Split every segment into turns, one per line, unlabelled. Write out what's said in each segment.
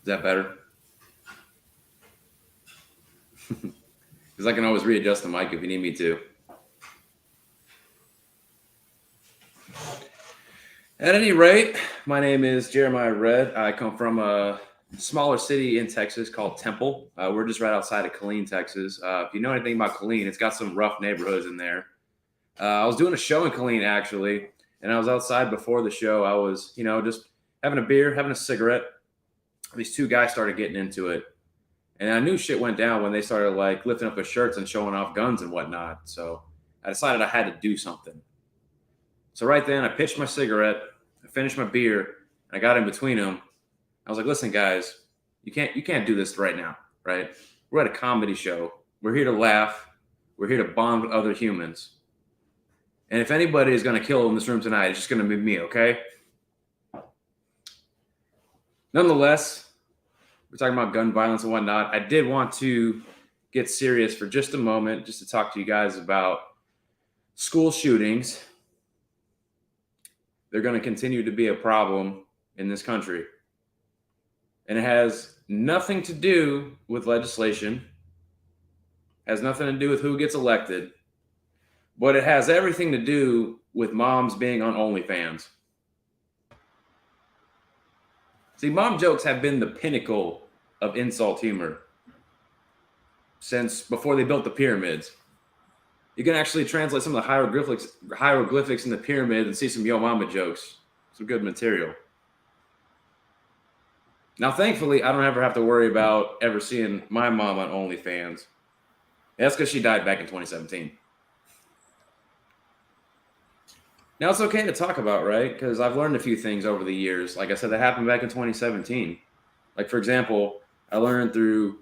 Is that better? Because I can always readjust the mic if you need me to. At any rate, my name is Jeremiah Red. I come from a smaller city in Texas called Temple. We're just right outside of Killeen, Texas. If you know anything about Killeen, it's got some rough neighborhoods in there. I was doing a show in Killeen, actually, and I was outside before the show. I was, just having a beer, having a cigarette. These two guys started getting into it. And I knew shit went down when they started like lifting up their shirts and showing off guns and whatnot. So I decided I had to do something. So right then I pitched my cigarette, I finished my beer, and I got in between them. I was like, listen, guys, you can't do this right now, right? We're at a comedy show. We're here to laugh. We're here to bond with other humans. And if anybody is going to kill in this room tonight, it's just going to be me, okay? Nonetheless, we're talking about gun violence and whatnot. I did want to get serious for just a moment, just to talk to you guys about school shootings. They're going to continue to be a problem in this country. And it has nothing to do with legislation, has nothing to do with who gets elected, but it has everything to do with moms being on OnlyFans. See, mom jokes have been the pinnacle of insult humor since before they built the pyramids. You can actually translate some of the hieroglyphics in the pyramid and see some yo mama jokes. Some good material. Now, thankfully, I don't ever have to worry about ever seeing my mom on OnlyFans. That's because she died back in 2017. Now, it's okay to talk about, right? Because I've learned a few things over the years. Like I said, that happened back in 2017. Like, for example, I learned through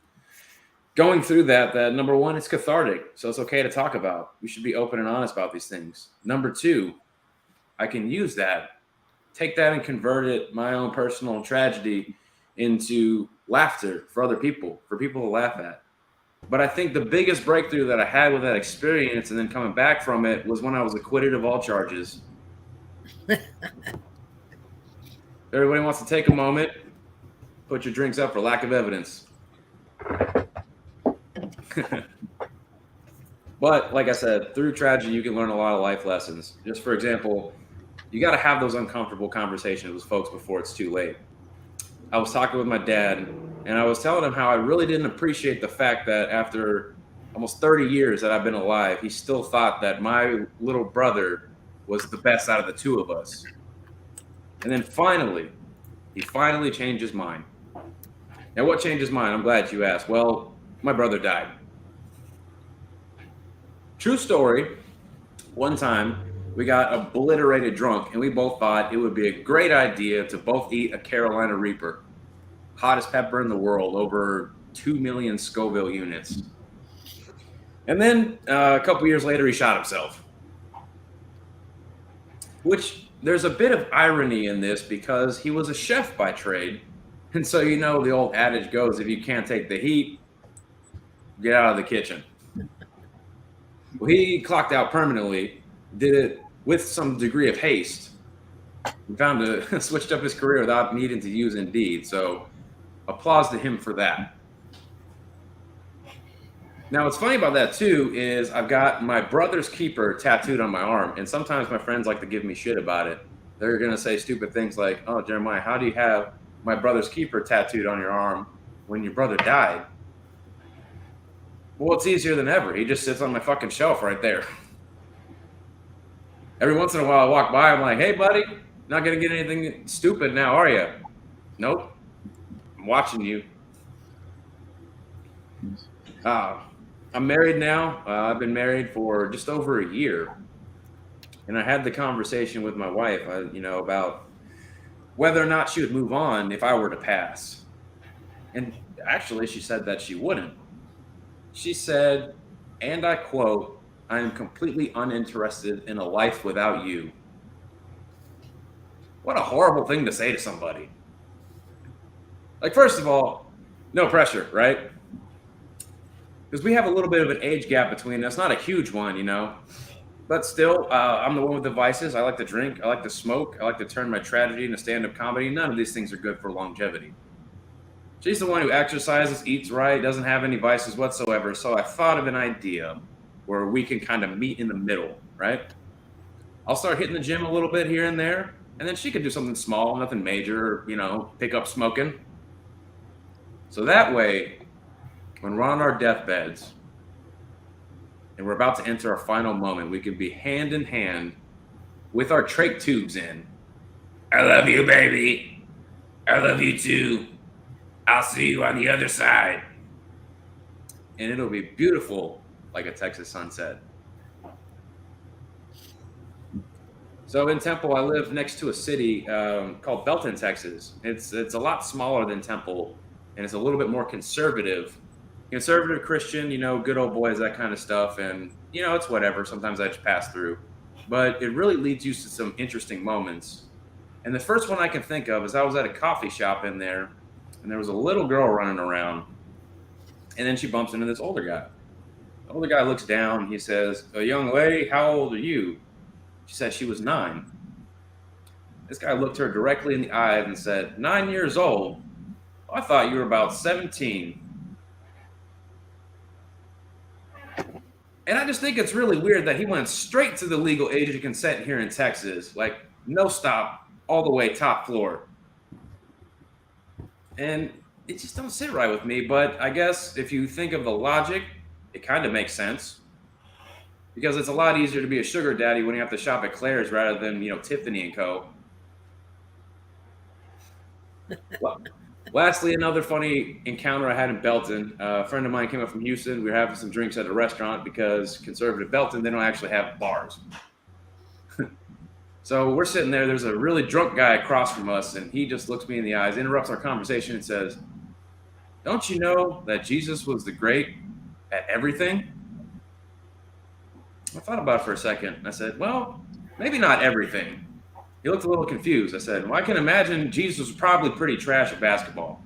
going through that number one, it's cathartic. So it's okay to talk about. We should be open and honest about these things. Number two, I can use that, take that and convert it, my own personal tragedy, into laughter for other people, for people to laugh at. But I think the biggest breakthrough that I had with that experience and then coming back from it was when I was acquitted of all charges. Everybody wants to take a moment, put your drinks up for lack of evidence. But like I said, through tragedy, you can learn a lot of life lessons. Just for example, you got to have those uncomfortable conversations with folks before it's too late. I was talking with my dad, and I was telling him how I really didn't appreciate the fact that after almost 30 years that I've been alive, he still thought that my little brother was the best out of the two of us. And then he finally changed his mind. Now, what changed his mind? I'm glad you asked. Well, my brother died. True story. One time, we got obliterated drunk, and we both thought it would be a great idea to both eat a Carolina Reaper, hottest pepper in the world, over 2 million Scoville units. And then a couple years later, he shot himself. Which, there's a bit of irony in this because he was a chef by trade. And so, the old adage goes, if you can't take the heat, get out of the kitchen. Well, he clocked out permanently, did it with some degree of haste. He switched up his career without needing to use Indeed. So applause to him for that. Now, what's funny about that, too, is I've got my brother's keeper tattooed on my arm. And sometimes my friends like to give me shit about it. They're going to say stupid things like, oh, Jeremiah, how do you have my brother's keeper tattooed on your arm when your brother died? Well, it's easier than ever. He just sits on my fucking shelf right there. Every once in a while I walk by, I'm like, hey, buddy, not going to get anything stupid now, are you? Nope. I'm watching you. I'm married now. I've been married for just over a year. And I had the conversation with my wife, about whether or not she would move on if I were to pass. And actually, she said that she wouldn't. She said, and I quote, I am completely uninterested in a life without you. What a horrible thing to say to somebody. Like, first of all, no pressure, right? Because we have a little bit of an age gap between us. Not a huge one, But still, I'm the one with the vices. I like to drink. I like to smoke. I like to turn my tragedy into stand-up comedy. None of these things are good for longevity. She's the one who exercises, eats right, doesn't have any vices whatsoever. So I thought of an idea where we can kind of meet in the middle, right? I'll start hitting the gym a little bit here and there, and then she could do something small, nothing major, pick up smoking. So that way, when we're on our deathbeds and we're about to enter our final moment, we could be hand in hand with our trach tubes in. I love you, baby. I love you too. I'll see you on the other side. And it'll be beautiful like a Texas sunset. So in Temple, I live next to a city called Belton, Texas. It's a lot smaller than Temple, and it's a little bit more conservative. Conservative Christian, good old boys, that kind of stuff. And, it's whatever. Sometimes I just pass through. But it really leads you to some interesting moments. And the first one I can think of is I was at a coffee shop in there, and there was a little girl running around. And then she bumps into this older guy. The older guy looks down. He says, "A young lady, how old are you?" She said she was 9. This guy looked her directly in the eyes and said, 9 years old? I thought you were about 17. And I just think it's really weird that he went straight to the legal age of consent here in Texas, like no stop, all the way top floor. And it just don't sit right with me. But I guess if you think of the logic, it kind of makes sense. Because it's a lot easier to be a sugar daddy when you have to shop at Claire's rather than, Tiffany and Co. Well, lastly, another funny encounter I had in Belton. A friend of mine came up from Houston. We were having some drinks at a restaurant because conservative Belton, they don't actually have bars. So we're sitting there. There's a really drunk guy across from us, and he just looks me in the eyes, interrupts our conversation, and says, "Don't you know that Jesus was the great at everything?" I thought about it for a second. I said, "Well, maybe not everything." He looked a little confused. I said, "Well, I can imagine Jesus was probably pretty trash at basketball."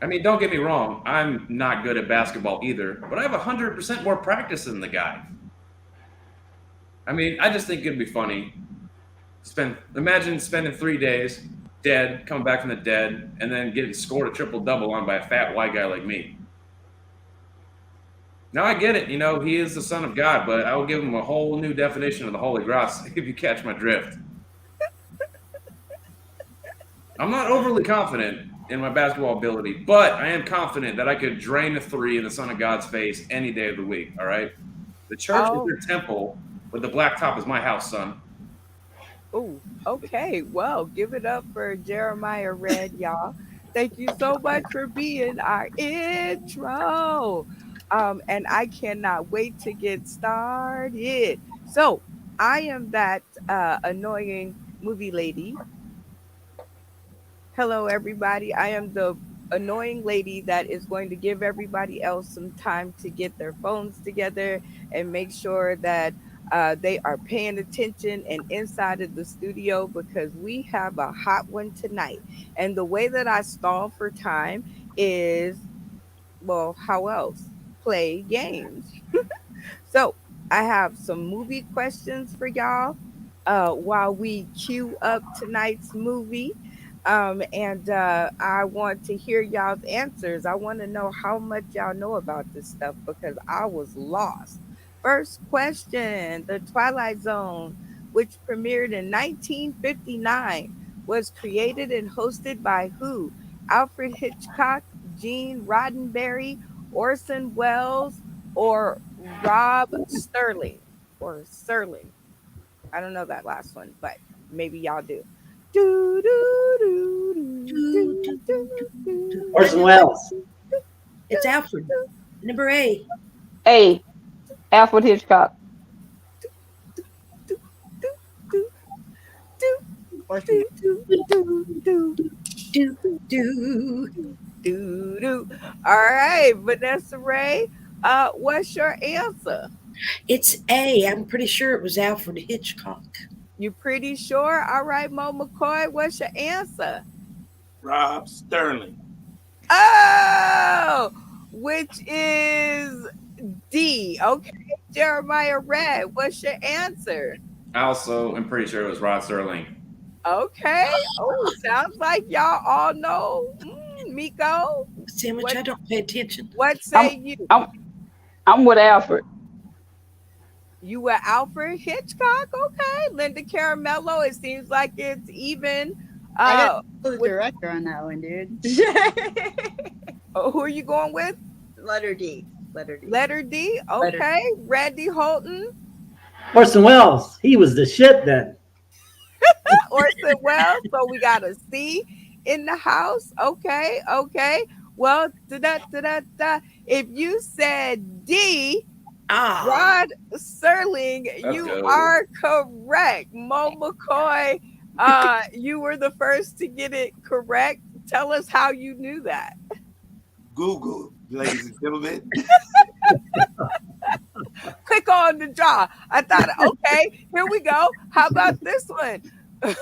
I mean, don't get me wrong. I'm not good at basketball either, but I have 100% more practice than the guy. I mean, I just think it'd be funny. Imagine spending 3 days dead, coming back from the dead, and then getting scored a triple-double on by a fat white guy like me. Now I get it, he is the son of God, but I will give him a whole new definition of the Holy Cross if you catch my drift. I'm not overly confident in my basketball ability, but I am confident that I could drain a 3 in the Son of God's face any day of the week, all right? The church is your temple, but the blacktop is my house, son.
Oh, okay. Well, give it up for Jeremiah Red, y'all. Thank you so much for being our intro. And I cannot wait to get started. So, I am that annoying movie lady. Hello, everybody. I am the annoying lady that is going to give everybody else some time to get their phones together and make sure that they are paying attention and inside of the studio because we have a hot one tonight. And the way that I stall for time is, well, how else? Play games. So I have some movie questions for y'all while we queue up tonight's movie. And I want to hear y'all's answers. I want to know how much y'all know about this stuff because I was lost. First question: The Twilight Zone, which premiered in 1959, was created and hosted by who? Alfred Hitchcock, Gene Roddenberry, Orson Welles, or Rob Sterling? Or Serling. I don't know that last one, but maybe y'all do. Do, do, do, do, do, do, do,
Orson Welles. It's Alfred. Number A.
A. Alfred Hitchcock.
do, do, do,
Orson.
do, do, do,
Do, do.
do, do. All right, Vanessa Ray, what's your answer?
It's A. I'm pretty sure it was Alfred Hitchcock.
You pretty sure? All right, Mo McCoy, what's your answer?
Rob Sterling.
Oh, which is D. Okay, Jeremiah Red, what's your answer?
I also am pretty sure it was Rod Sterling.
Okay. Oh, sounds like y'all all know. Miko,
Sandwich,
what
I don't pay attention.
what
I'm
say you?
I'm I'm with Alfred.
You were Alfred Hitchcock? Okay. Linda Caramello, it seems like it's even.
I got
Uh
the
with
director on that one, dude.
who are you going with?
Letter D. Letter D.
Letter D.
Letter.
Okay. Randy Holton.
Orson Welles, he was the shit then.
Orson Welles. So we got a C in the house. Okay, okay. Well, if you said D,
Ah,
Rod Serling,
Let's
you
go.
are correct. Mo McCoy, you were the first to get it correct. Tell us how you knew that.
Google, ladies and gentlemen.
Click on the jaw. I thought, okay, here we go. How about this one? In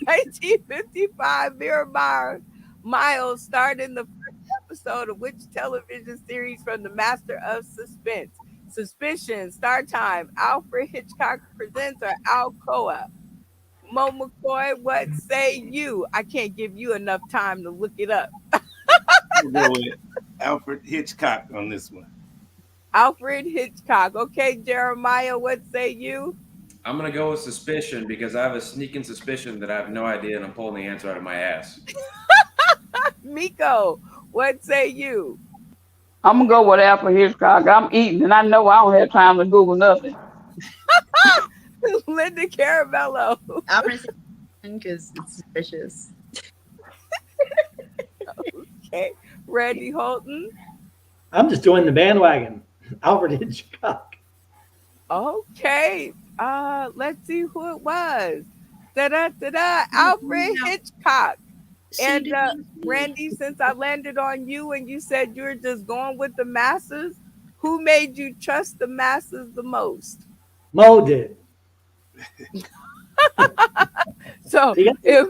1955, Miles starred in the first episode of which television series from the Master of Suspense? Suspicion, Star Time, Alfred Hitchcock Presents, or Alcoa? Mo McCoy, what say you? I can't give you enough time to look it up.
We'll go with Alfred Hitchcock on this one.
Alfred Hitchcock. Okay, Jeremiah, what say you?
I'm gonna go with suspicion because I have a sneaking suspicion that I have no idea, and I'm pulling the answer out of my ass.
Miko, what say you?
I'm gonna go with Alfred Hitchcock. I'm eating, and I know I don't have time to Google nothing.
Linda Caramello.
I'm gonna say because it's suspicious.
Okay. Randy Holton.
I'm just joining the bandwagon. Alfred Hitchcock.
Okay. Let's see who it was. Alfred Hitchcock. And Randy, since I landed on you and you said you're just going with the masses, who made you trust the masses the most?
Mo did.
So
See ya?
if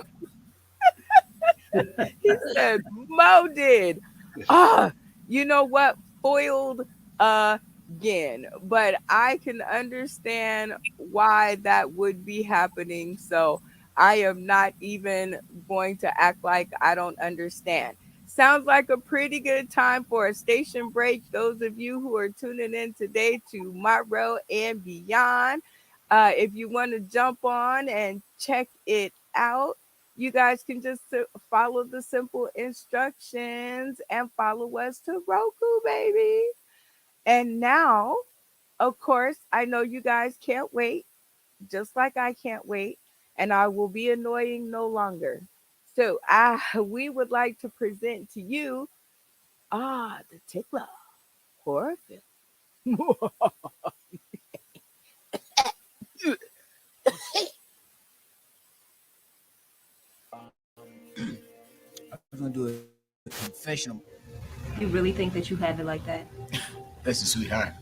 he said Mo did. Ah, you know what? Foiled again. But I can understand why that would be happening. So I am not even going to act like I don't understand. Sounds like a pretty good time for a station break. Those of you who are tuning in today to Monroe and beyond, if you want to jump on and check it out, you guys can just follow the simple instructions and follow us to Roku, baby. And now, of course, I know you guys can't wait, just like I can't wait, and I will be annoying no longer. So, we would like to present to you, the Tickler horror film.
I'm gonna do a confessional.
You really think that you have it like that?
Listen, sweetheart.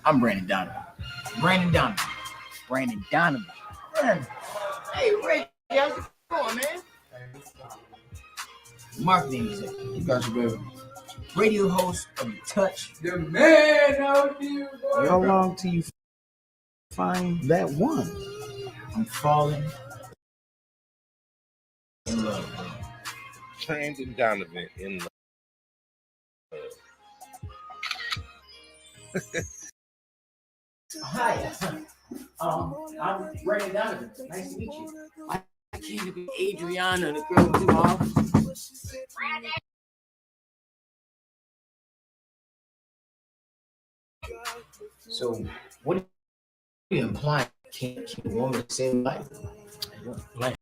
I'm Brandon Donovan. Brandon Donovan. Brandon Donovan. Brandon. Hey, Ray, how's it going, man? Marketing executive. You got your baby. Radio host of The Touch. The man out here, boy. How long till you find that one? I'm falling in love, bro.
Brandon Donovan in love.
Hi, I'm Brandon Donovan. Nice to meet you. I came to be Adriana, the girl who's involved. So, what are you implying? Can't keep a woman the same life? Like,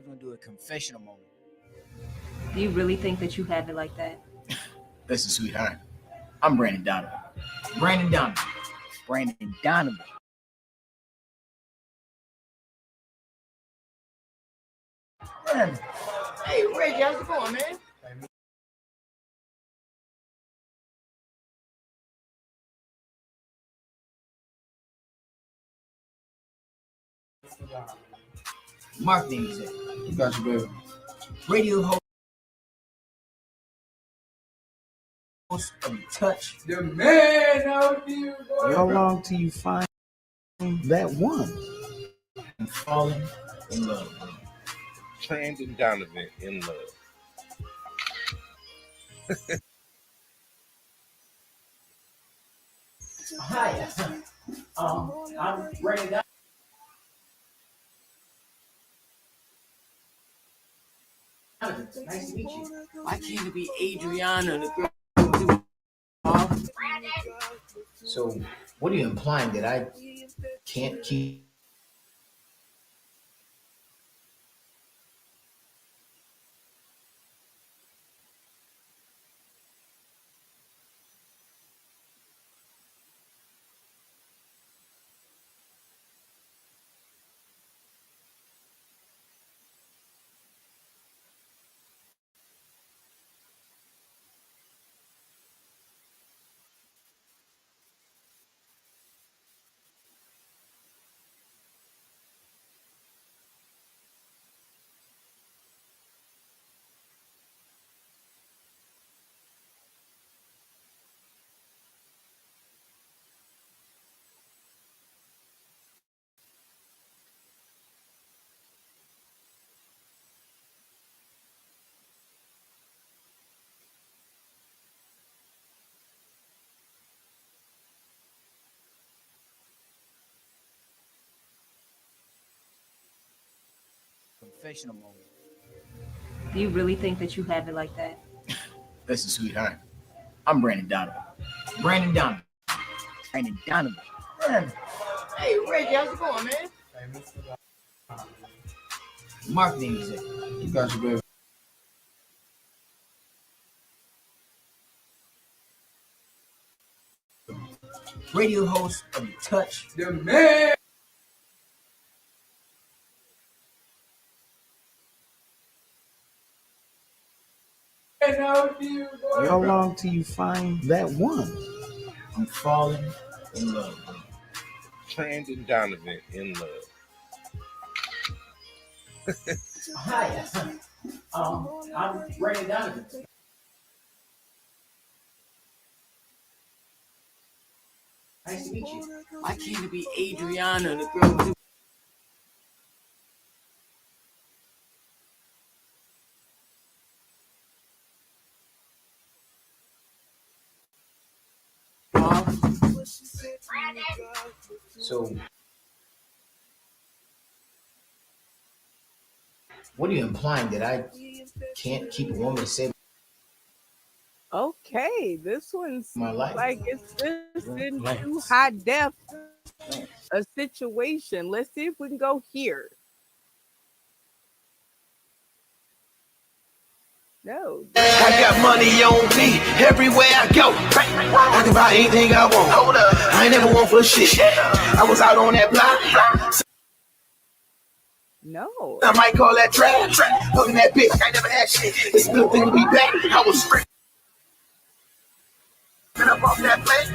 gonna do a confessional moment.
Do you really think that you have it like that?
Listen, sweetheart. I'm Brandon Donovan. Brandon Donovan. Brandon Donovan. Brandon. Hey, Reggie, how's it going, man? Marketing executive. Got you, baby. Radio host of the Touch. The man out here. How long till you find that one? I'm falling in love.
Brandon Donovan in love.
Hi. I'm Brandon. Nice to meet you. Why can't it be Adriana, the girl? So, what are you implying, that I can't keep? Confessional moment.
Do you really think that you have it like that?
Listen, sweetheart. I'm Brandon Donovan. Brandon Donovan. Brandon Donovan. Brandon. Hey, Reggie, how's it going, man? Marketing executive. Got you, baby. Radio host of the Touch. The man. How long till you find that one? I'm falling in love.
Brandon Donovan in love.
Hi. I'm Brandon Donovan. Nice to meet you. Why can't it be Adriana, the girl? So, what are you implying, that I can't keep a woman safe?
Okay, this one's
My life.
like it's just into high def a situation. Let's see if we can go here. No.
I got money on me everywhere I go. I can buy anything I want. Hold up, I ain't never want for shit. I was out on that block.
No.
I might call that trap. Hugging that bitch, I never had shit. It's a good thing to be back. I was straight up off that plate.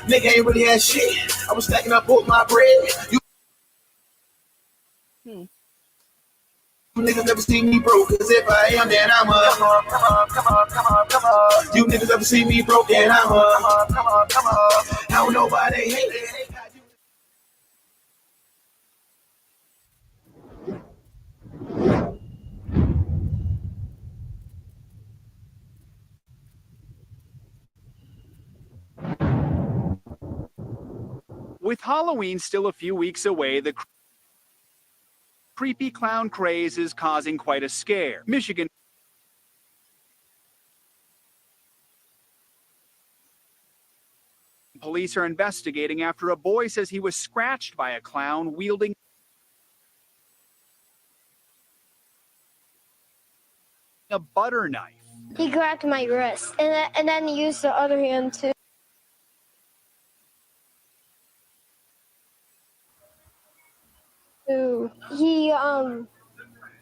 Nigga ain't really had shit. I was stacking up both my bread. You niggas never see me broke, cause if I am, then I'm a come on. You niggas ever see me broke, then I'm a come on. I don't know why they hate it.
With Halloween still a few weeks away, the creepy clown craze is causing quite a scare. Michigan police are investigating after a boy says he was scratched by a clown wielding a butter knife.
He grabbed my wrist, and then he used the other hand he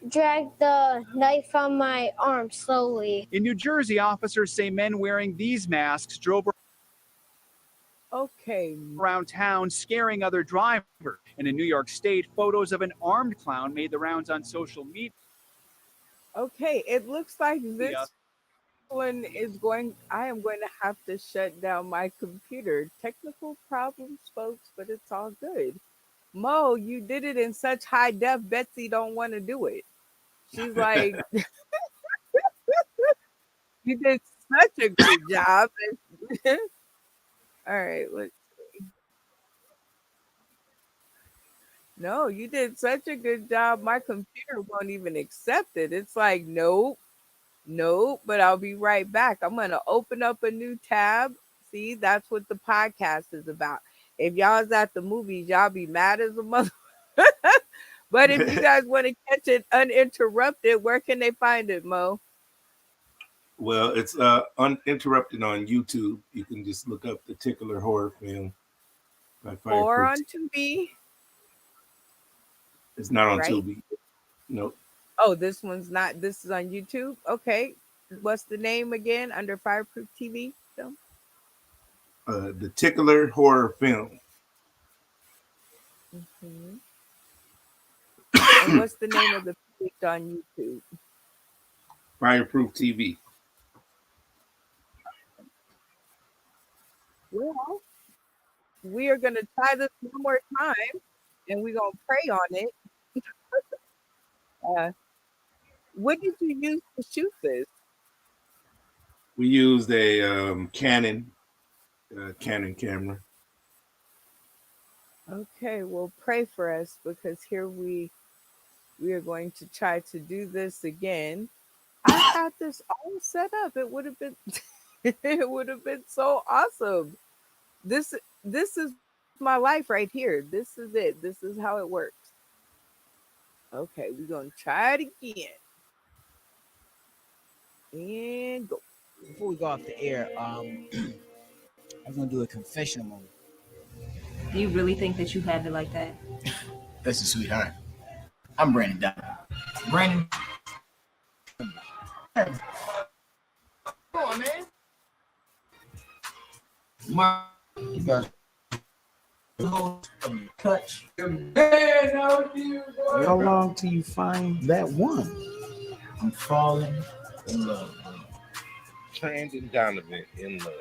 dragged the knife from my arm slowly.
In New Jersey, officers say men wearing these masks drove around town scaring other drivers. And in New York State, photos of an armed clown made the rounds on social media.
Okay, it looks like this one is going. I am going to have to shut down my computer. Technical problems, folks, but it's all good. Mo, you did it in such high def. Betsy don't want to do it. She's like, you did such a good job. All right, let's see. No, you did such a good job. My computer won't even accept it. It's like, nope, nope, but I'll be right back. I'm going to open up a new tab. See, that's what the podcast is about. If y'all is at the movies, y'all be mad as a mother. But if you guys want to catch it uninterrupted, where can they find it, Mo?
Well, it's uninterrupted on YouTube. You can just look up the Tickler horror film.
Or on Tubi.
It's not on
right?
Tubi. Nope.
Oh, this one's not. This is on YouTube. Okay. What's the name again? Under Fireproof TV film?
The Tickler horror film.
Mm-hmm. And what's the name of the project on YouTube?
Fireproof TV.
Well, we are going to try this one more time, and we're going to pray on it. What did you use to shoot this?
We used a Canon camera.
Okay, well, pray for us, because here we are going to try to do this again. I had this all set up. It would have been it would have been so awesome. This is my life right here. This is it. This is how it works. Okay, we're gonna try it again. And go.
Before we go off the air, I'm gonna do a confessional moment.
Do you really think that you have it like that?
Listen, sweetheart, I'm Brandon Donovan. Brandon. Come on, man. You got touch. How long till you find that one? I'm falling in love.
Brandon Donovan in love.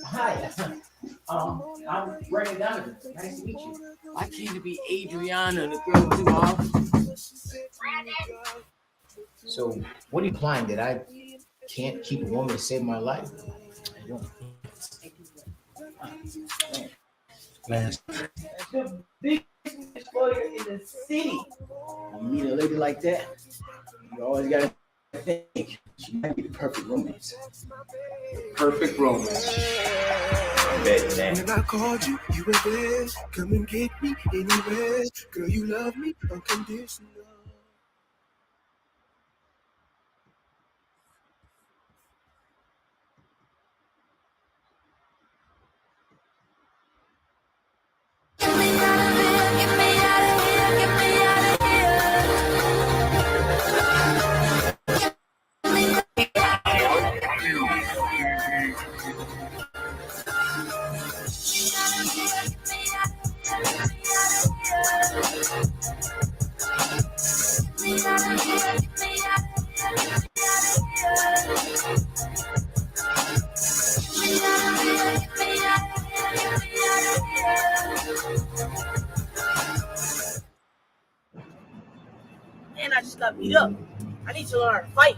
Hi, I'm Brandon Donovan. Nice to meet you. Why can't it be Adriana, the girl who's off? So, what are you implying, that I can't keep a woman to save my life? I don't. Man, the biggest employer in the city. You meet a lady like that, you always gotta think she might be the perfect romance. Perfect romance.
When I called you, you were there. Come and get me anywhere. Girl, you love me unconditional.
And I just got beat up. I need to learn to fight.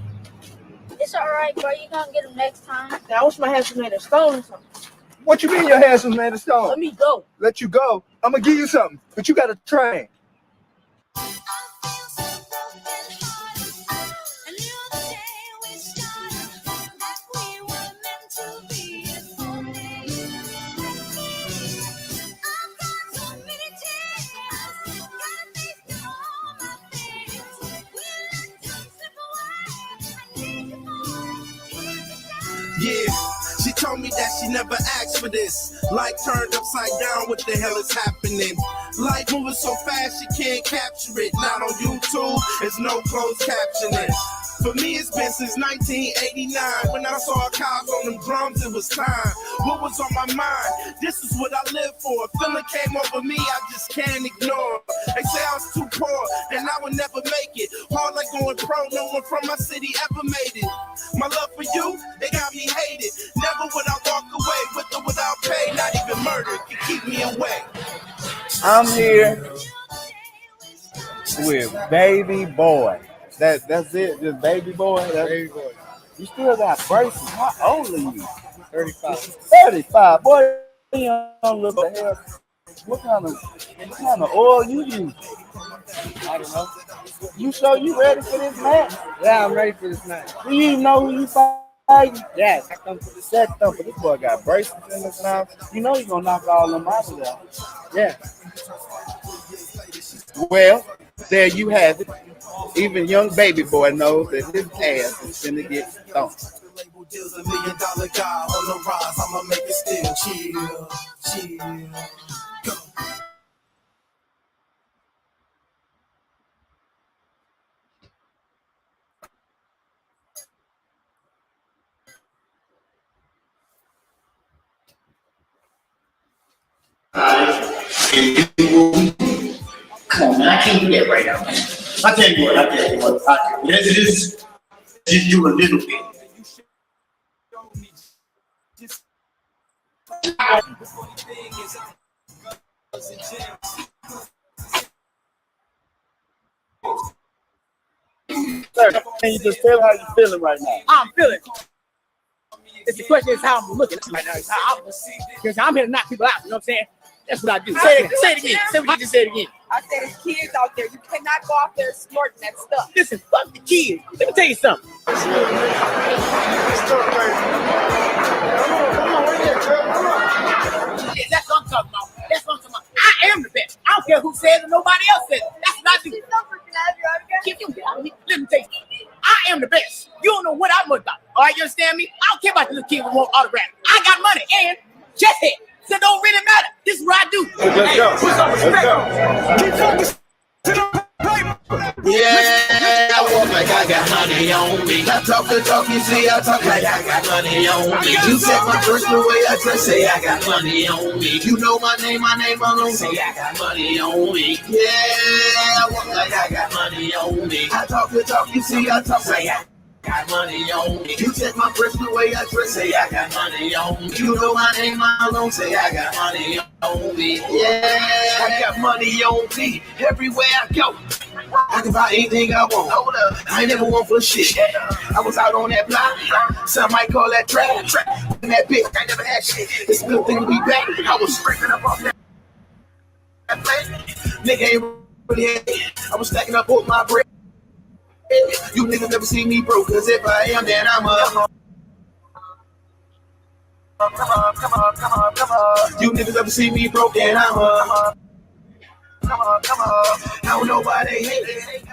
It's alright, bro. You gonna get him next time.
Now, I wish my hands was made of stone or something.
What you mean your hands was made of stone?
Let me go.
Let you go? I'm gonna give you something, but you gotta train.
Yeah, she told me that she never asked for this. Life turned upside down, what the hell is happening? Life moving so fast, she can't capture it. Not on YouTube, there's no closed captioning. For me, it's been since 1989. When I saw cows on them drums, it was time. What was on my mind? This is what I live for. A feeling came over me, I just can't ignore. They say I was too poor, then I would never make it. Hard like going pro, no one from my city ever made it. My love for you, they got me hated. Never would I walk away with or without pay. Not even murder can keep me away.
I'm here with Baby Boy. That's it, just Baby Boy. Baby Boy. You still got braces. How old are you? 35. 35. Boy, you don't look the hell. What kind of oil you use? I don't know. You sure you ready for this match? Yeah, I'm ready for this match. Do you know who you fighting? Yeah, Zach Thumper. This boy got braces in his mouth. You know you're gonna knock all them out of there. Yeah. Well, there you have it. Even young Baby Boy knows that his ass is gonna get thumped.
$1 million guy on the rise, I'ma make it still chill. Go.
Come on, man, I can't do that right now, man. I tell you what, as it is, just do a little bit.
Sir, can you just tell how you feeling right now?
I'm feeling. It's the question is how I'm looking right now. Because I'm here to knock people out. You know what I'm saying? That's what I do. Say it again. Say what you just said again.
I said there's kids out there. You cannot go out there snorting that stuff.
Listen, fuck the kids. Let me tell you something. That's what I'm talking about. That's what I'm talking about. I am the best. I don't care who says it, nobody else says it. That's what I do. Let me tell you something. I am the best. You don't know what I'm about. All right, you understand me? I don't care about the little kid who want autograph. I got money and chest head. So it don't really matter. This is what I do.
Let's go. Put some respect.
Yeah, I walk like I got money on me. I talk the talk, you see, I talk like I got money on me. You check my dress the way I dress, say I got money on me. You know my name alone, say I got money on me. Yeah, I walk like I got money on me. I talk the talk, you see, I talk like I got money on me. You check my dress the way I dress, say I got money on me. You know my name alone, say I got money on me. Yeah, I got money on me everywhere I go. I can buy anything I want. Hold up, I ain't never want for shit. I was out on that block, some might call that trap. And that bitch, I never had shit. It's a good thing to be back. I was scraping up off that place. Nigga ain't really had it. I was stacking up both my bread. You niggas never see me broke, cause if I am, then I'm a. Come on. You niggas ever see me broke, then I'm a. Come on. I don't know why they hate it.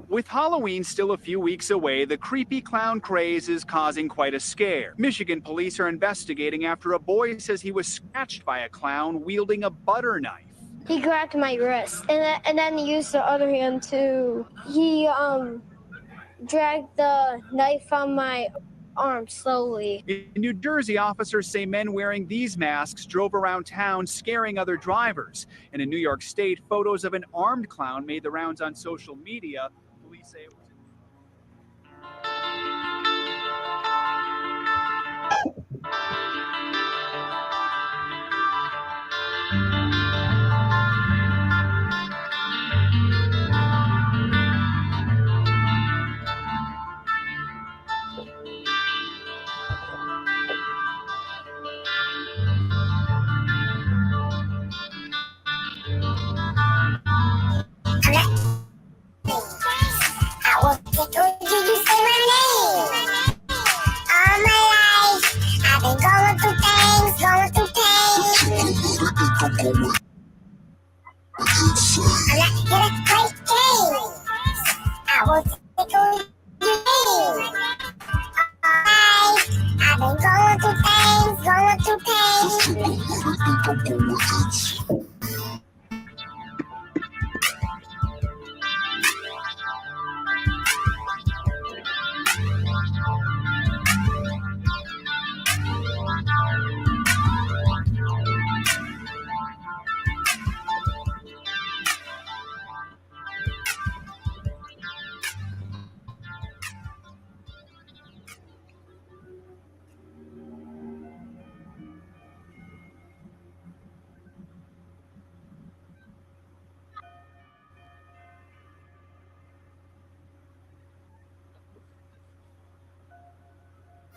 With Halloween still a few weeks away, the creepy clown craze is causing quite a scare. Michigan police are investigating after a boy says he was scratched by a clown wielding a butter knife.
He grabbed my wrist, and then he used the other hand to. He dragged the knife from my arm slowly.
In New Jersey, officers say men wearing these masks drove around town scaring other drivers. And in New York State, photos of an armed clown made the rounds on social media. Police say it was
Did you say my name?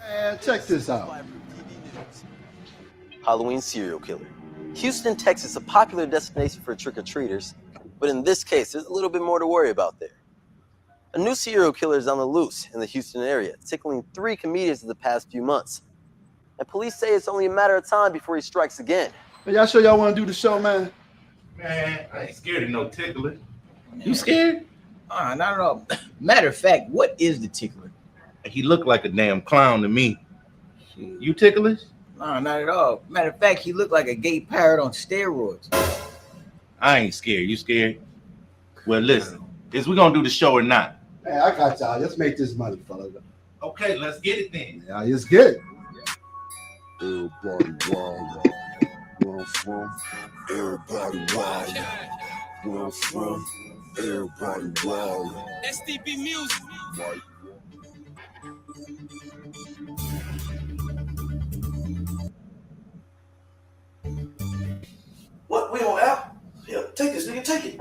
Man, check this out.
Halloween serial killer. Houston, Texas, a popular destination for trick-or-treaters, but in this case, there's a little bit more to worry about there. A new serial killer is on the loose in the Houston area, tickling 3 comedians in the past few months. And police say it's only a matter of time before he strikes again.
Hey, y'all sure y'all want to do the show, man?
Man, I ain't scared of no tickler. You scared?
Not at all. Matter of fact, what is the tickler?
He looked like a damn clown to me. You ticklish?
No, not at all. Matter of fact, he looked like a gay parrot on steroids.
I ain't scared. You scared? Well, listen, is we gonna do the show or not?
Hey, I got y'all. Let's make this money, fella.
Okay, let's get it then.
Yeah, let's get it.
Everybody wild. Where I'm from, everybody wild. Where I'm from, everybody wild.
SDB music.
Mike.
What? We on app? Yeah, take this, nigga, take it.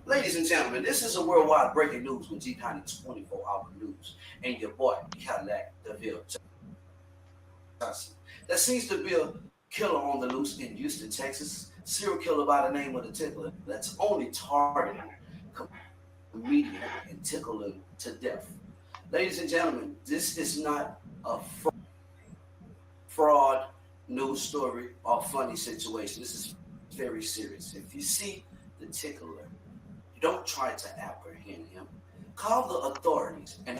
Ladies and gentlemen, this is a worldwide breaking news with G County 24-hour news and your boy Cadillac DeVille. There seems to be a killer on the loose in Houston, Texas. Serial killer by the name of the Tickler that's only targeting comedian and tickling to death. Ladies and gentlemen, this is not a fraud news story or funny situation. This is very serious. If you see the Tickler, don't try to apprehend him. Call the authorities and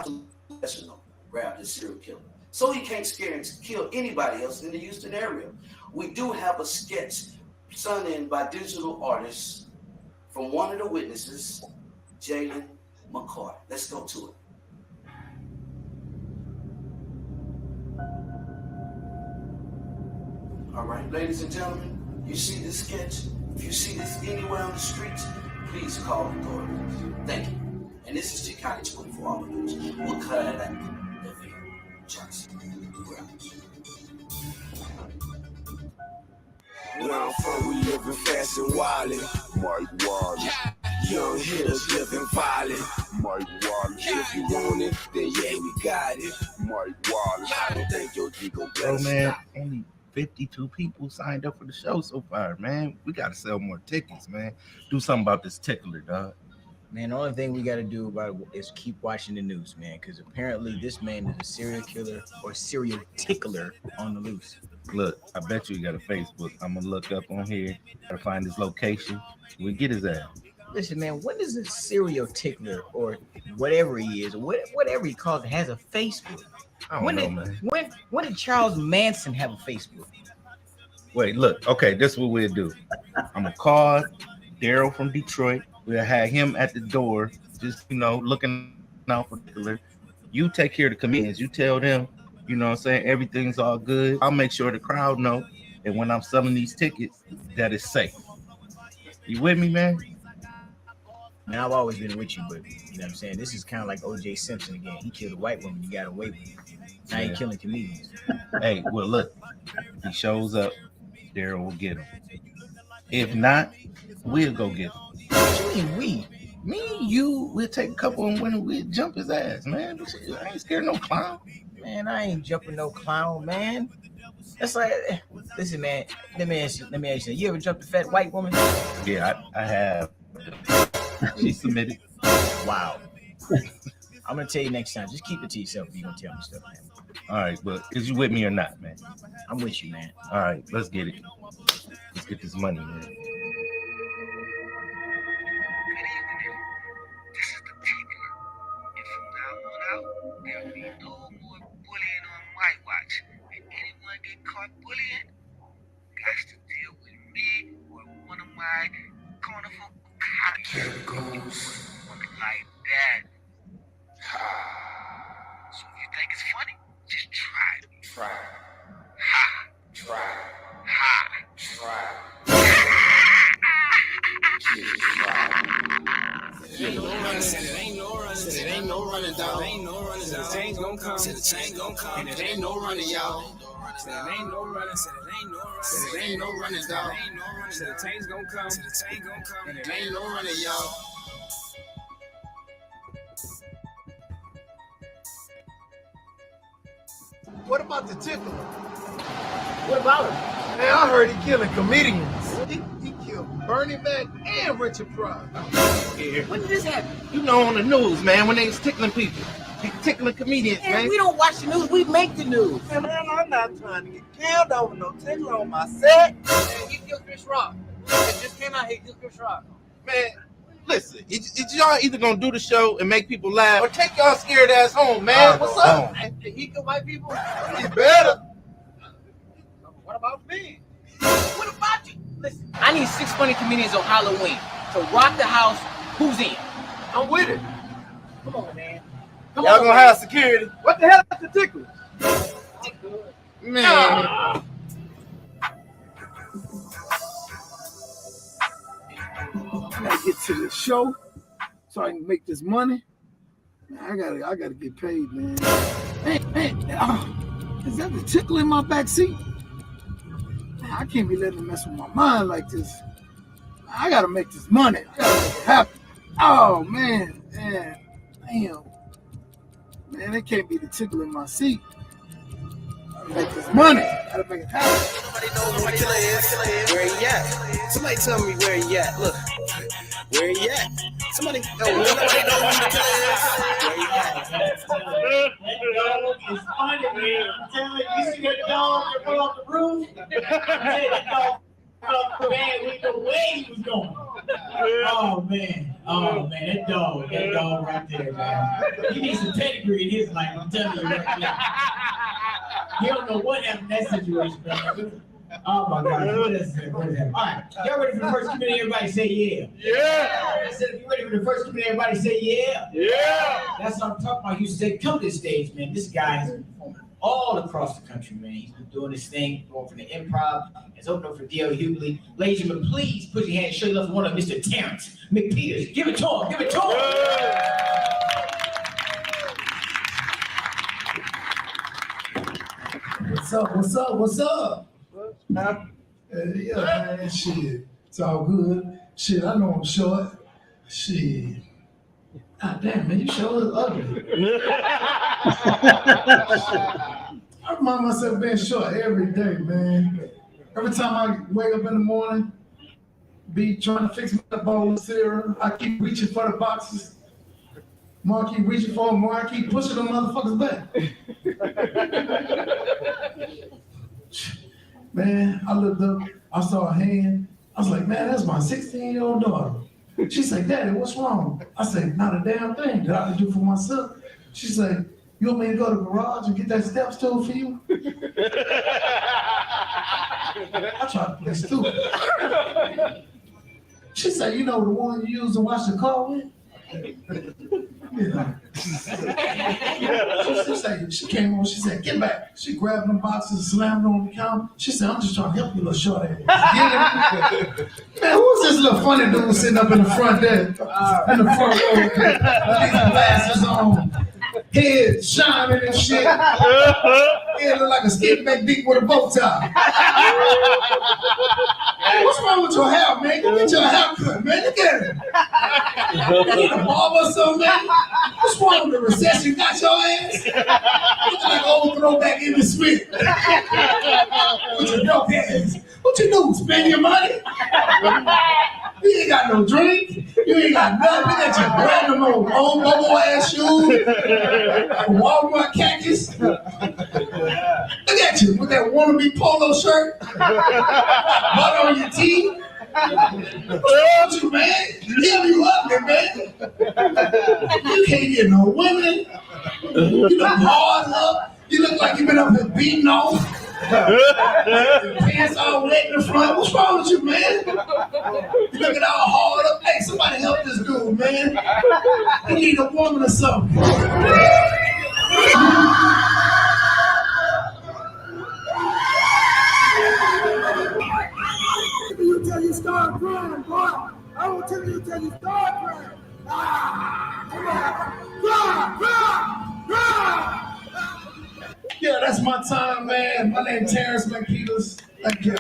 grab the serial killer so he can't scare and kill anybody else in the Houston area. We do have a sketch sung in by digital artists from one of the witnesses, Jalen McCoy. Let's go to it. All right, ladies and gentlemen, you see this sketch? If you see this anywhere on the streets, please call authorities. Thank you. And this is Chicago 24-hour news. We'll cut it out. Johnson.
Where I'm from, we living fast and wildin'. Mike Wiley. Young hitters living violent. Mike Wiley. If you want it, then yeah, we got it. Mike Wiley. I don't think your G gon'
Bro, man, only 52 people signed up for the show so far, man. We gotta sell more tickets, man. Do something about this tickler, dog.
Man, the only thing we got to do about it is keep watching the news, man, because apparently this man is a serial killer or serial tickler on the loose.
Look, I bet you got a Facebook. I'm gonna look up on here, gotta find his location. We get his ass.
Listen, man, when does a serial tickler or whatever he is, or whatever he calls it, has a Facebook?
I don't know, man.
When did Charles Manson have a Facebook?
Wait, look, okay, this is what we'll do. I'm gonna call Daryl from Detroit. We'll have him at the door, just, looking out for the killer. You take care of the comedians. You tell them, what I'm saying, everything's all good. I'll make sure the crowd know. And when I'm selling these tickets, that it's safe. You with me, man?
Man, I've always been with you, but you know what I'm saying? This is kind of like O.J. Simpson again. He killed a white woman. You got away with it. Now he killing comedians.
Hey, well, look, if he shows up, Daryl will get him. If not, we'll go get him. What you mean we? Me and you, we'll take a couple and we'll jump his ass, man. I ain't scared of no clown.
Man, I ain't jumping no clown, man. That's like, listen, man, let me ask you, you ever jumped a fat white woman?
Yeah, I have. She submitted.
Wow. I'm gonna tell you next time. Just keep it to yourself if you're gonna tell me stuff, man.
All right, but is you with me or not, man?
I'm with you, man.
All right, let's get it. Let's get this money, man.
No more bullying on my watch. If anyone get caught bullying, got to deal with me or one of my carnival colleagues. Like that. So if you think it's funny, just try it.
Try.
Ha!
Try.
Ha!
Try.
Ain't no running, said it ain't no running, said it ain't no running, dog. Ain't no running, said the change gon' come, said the change gon' come, and it ain't no running, y'all. Said it ain't no running, said it ain't no running, said it ain't no running, dog. Ain't no running, said the change gon' come, said the change gon' come, and it ain't no running, y'all.
What about the Tickler? What about him? Man, I heard he killing comedians. He killed Bernie Mac and Richard Pryor.
When did this happen?
You know, on the news, man, when they was tickling people. They tickling comedians,
Man,
man.
we don't watch the news, we make the news.
Man, I'm not trying to get killed over no Tickler on my set.
Man, he killed Chris Rock. It just came out, he killed Chris Rock.
Man, listen, y'all either gonna do the show and make people laugh or take y'all scared ass home, man. What's up?
Did he kill white people?
He better.
What about me? What about you? Listen, I need 6 funny comedians on Halloween to rock the house. Who's in?
I'm with it.
Come on, man.
Y'all gonna have security. What the hell is the Tickler?
Man.
I gotta get to the show so I can make this money. Man, I gotta get paid, man. Hey, is that the Tickler in my back seat? Man, I can't be letting it mess with my mind like this. I gotta make this money. I gotta make it happen. Oh man, damn. Man, it can't be the Tickler in my seat. I gotta make this money. I gotta make it happen.
Nobody knows who the killer is. Where he at? Somebody tell me where he at. Look, where he at? Somebody, nobody knows who the killer is. Where he at?
It's funny, man. I'm telling you, you see that dog that fell off the roof? That dog fell off the bed with the way he was going. Oh man, that dog right there, man. He needs some pedigree in his life, I'm telling you right now. He don't know what happened in that situation, man. Oh my God, what is that? All right, y'all ready for the first committee? Everybody say yeah.
Yeah.
I said, if you're ready for the first committee, everybody say yeah.
Yeah.
That's what I'm talking about. He used to say, come to the stage, man. This guy has been performing all across the country, man. He's been doing this thing, going for the improv. He's opening up for D.L. Hughley. Ladies and gentlemen, please put your hand and show your love for one of Mr. Terrence McPeters. Give it to him. Give it to him.
What's up? What's up? What's up? Yeah, man, shit. It's all good. Shit, I know I'm short. Shit. God damn, man, you sure look ugly. I remind myself of being short every day, man. Every time I wake up in the morning, be trying to fix my bowl of cereal, I keep reaching for the boxes. More I keep reaching for them, more I keep pushing them motherfuckers back. Man, I looked up, I saw a hand. I was like, man, that's my 16-year-old daughter. She said, Daddy, what's wrong? I said, not a damn thing that I can do for myself. She said, you want me to go to the garage and get that step stool for you? I tried to play stupid. She said, you know the one you use to wash the car with? She came on, she said, get back. She grabbed them boxes and slammed them on the counter. She said, I'm just trying to help you, little short ass. Man, who's this little funny dude sitting up in the front there? In the front row with these glasses on, head shining and shit. Head look like a skin back deep with a bow tie. What's wrong with your hair, man? You get your hair cut, man. Look at it. You need a barber or something, man? What's wrong with the recession? Got your ass? Looking like old throwback in the Smith. With your dope ass. What you do? Spend your money? You ain't got no drink. You ain't got nothing. Look at you random old Bobo ass shoes. Walmart khakis. Look at you with that wannabe polo shirt. Butter on your teeth. What's wrong with you, man? Yeah, you ugly, man. You can't get no women. You look hard up. You look like you've been up here beating on. Pants all wet in the front. What's wrong with you, man? You looking all hard up. Hey, somebody help this dude, man. He need a woman or something. You tell you start crying, boy. I won't tell you till you start crying. Yeah, that's my time, man. My name is Terrence McPeters. Thank you.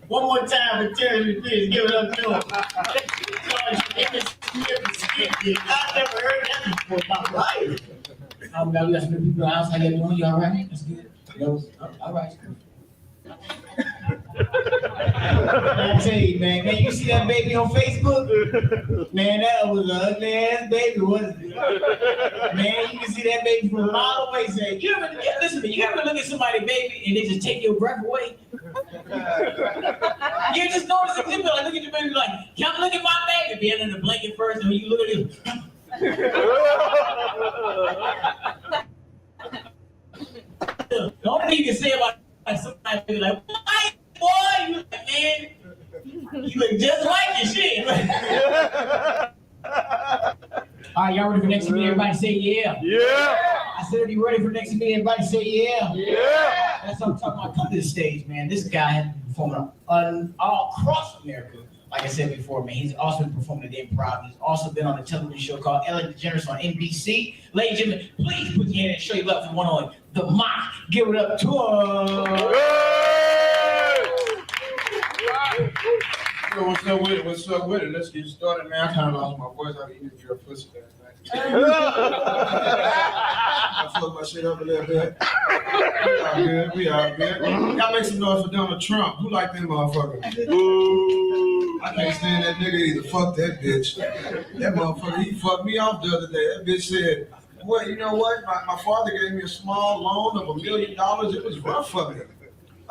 One more time for Terrence McPeters. Give it up to him. I've never heard that before in my life. We got some new people in the house. How you doing? You all right? That's good. All right. I tell you, man, you see that baby on Facebook? Man, that was an ugly ass baby, wasn't it? Man, you can see that baby from a mile away saying, listen to me, you ever look at somebody's baby and they just take your breath away? You just notice it, people like, look at your baby like, come look at my baby, being in the blanket first, and when you look at him. The only thing you can say about somebody like, boy, you like, man, you look just like your shit. All right, y'all ready for next to me? Everybody say yeah. Yeah. I said, are you ready for next to me? Everybody say yeah. Yeah. That's what I'm talking about. Come to the stage, man. This guy has been performing all across America. Like I said before, man, he's also been performing at the Improv. He's also been on a television show called Ellen DeGeneres on NBC. Ladies and gentlemen, please put your hand and show your love for one on the mic. Give it up to him.
Yo, what's up with it? What's up with it? Let's get started, man. I kind of lost my voice. I eating your pussy last night. I fucked my shit up a little bit. We all good. Y'all make some noise for Donald Trump. Who like them motherfuckers? Ooh. I can't stand that nigga either. Fuck that bitch. That motherfucker, he fucked me off the other day. That bitch said, well, you know what? My father gave me a small loan of $1 million. It was rough for me.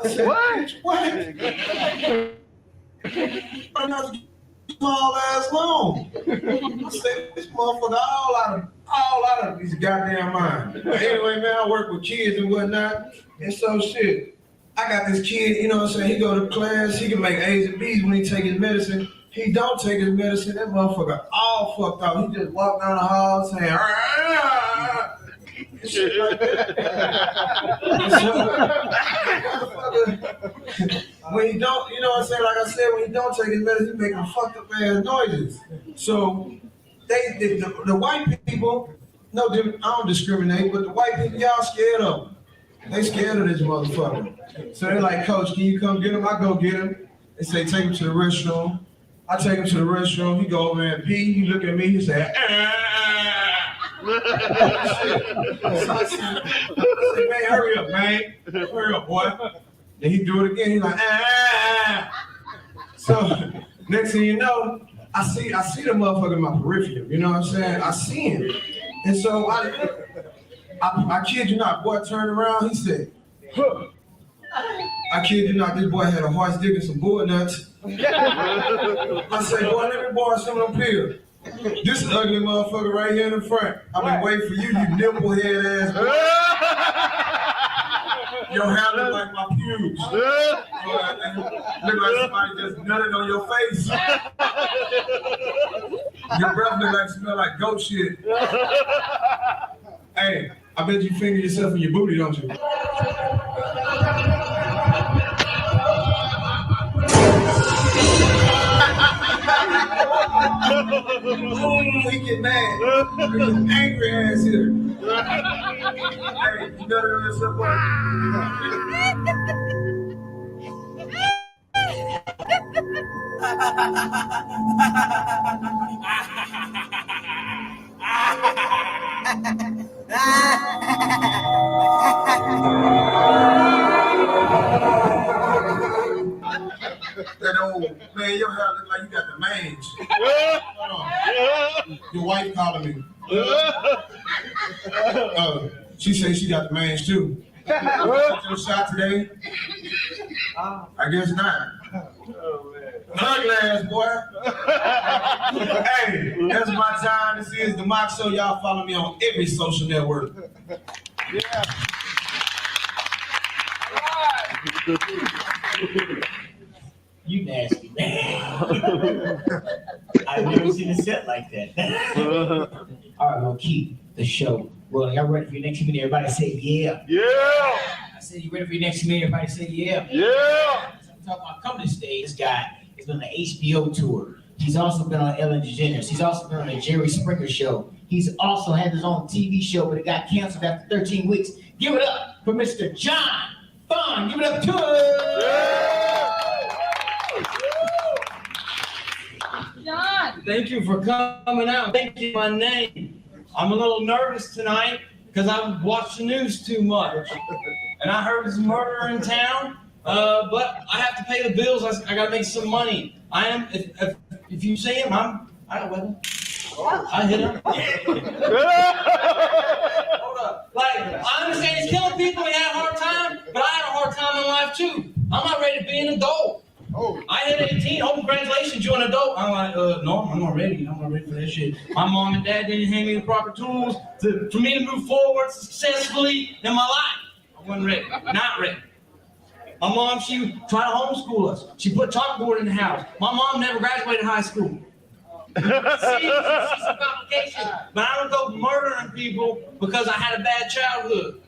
I said, what? What? Another small ass loan. I said, this motherfucker all out of these goddamn mind. But anyway, man, I work with kids and whatnot. And so shit, I got this kid, you know what I'm saying? He go to class, he can make A's and B's when he take his medicine. He don't take his medicine, that motherfucker all fucked up. He just walk down the hall saying, shit like that. When he don't, you know what I'm saying? Like I said, when he don't take his medicine, he making fucked up ass noises. So the white people, no, I don't discriminate, but the white people, y'all scared of him. They scared of this motherfucker. So they're like, Coach, can you come get him? I go get him. They say, take him to the restroom. I take him to the restroom. He go over there and pee. He look at me. He say, I said, man, hurry up, man. Hurry up, boy. Then he do it again. He's like, So next thing you know, I see the motherfucker in my peripheral. You know what I'm saying? I see him. And so I kid you not, boy turned around. He said, huh. I kid you not, this boy had a horse dick and some bull nuts. I say, boy, let me borrow some of them pills. This ugly motherfucker right here in the front. I've been waiting for you, you nipple head ass boy. Your hair look like my pubes. Look like somebody just nutted on your face. Your breath look like smell like goat shit. Hey, I bet you finger yourself in your booty, don't you? He get mad. He get angry ass here. Hey, you better know yourself what? That old man, your hair look like you got the mange. Your wife calling me. She said she got the mange too. Took your shot today? I guess not. Ugly ass boy. Hey, that's my time. This is the Mock Show. Y'all follow me on every social network. Yeah.
You nasty man. I've never seen a set like that. All right, we'll keep the show rolling. Y'all ready for your next minute? Everybody say yeah.
Yeah.
I said you ready for your next minute? Everybody say yeah.
Yeah.
I'm talking about coming to stage. This guy has been on the HBO tour. He's also been on Ellen DeGeneres. He's also been on the Jerry Springer show. He's also had his own TV show, but it got canceled after 13 weeks. Give it up for Mr. John Fun. Give it up to him.
John. Thank you for coming out. Thank you, my name. I'm a little nervous tonight because I've watched the news too much. And I heard there's a murder in town, but I have to pay the bills. I got to make some money. I am, if you see him, I don't know. I hit him. Hold up. Like, I understand he's killing people, he had a hard time, but I had a hard time in life too. I'm not ready to be an adult. I hit 18. Oh, congratulations, you're an adult. I'm like, no, I'm not ready. I'm not ready for that shit. My mom and dad didn't hand me the proper tools for me to move forward successfully in my life. I wasn't ready. Not ready. My mom, she tried to homeschool us. She put chalkboard in the house. My mom never graduated high school. She's a complication. But I don't go murdering people because I had a bad childhood.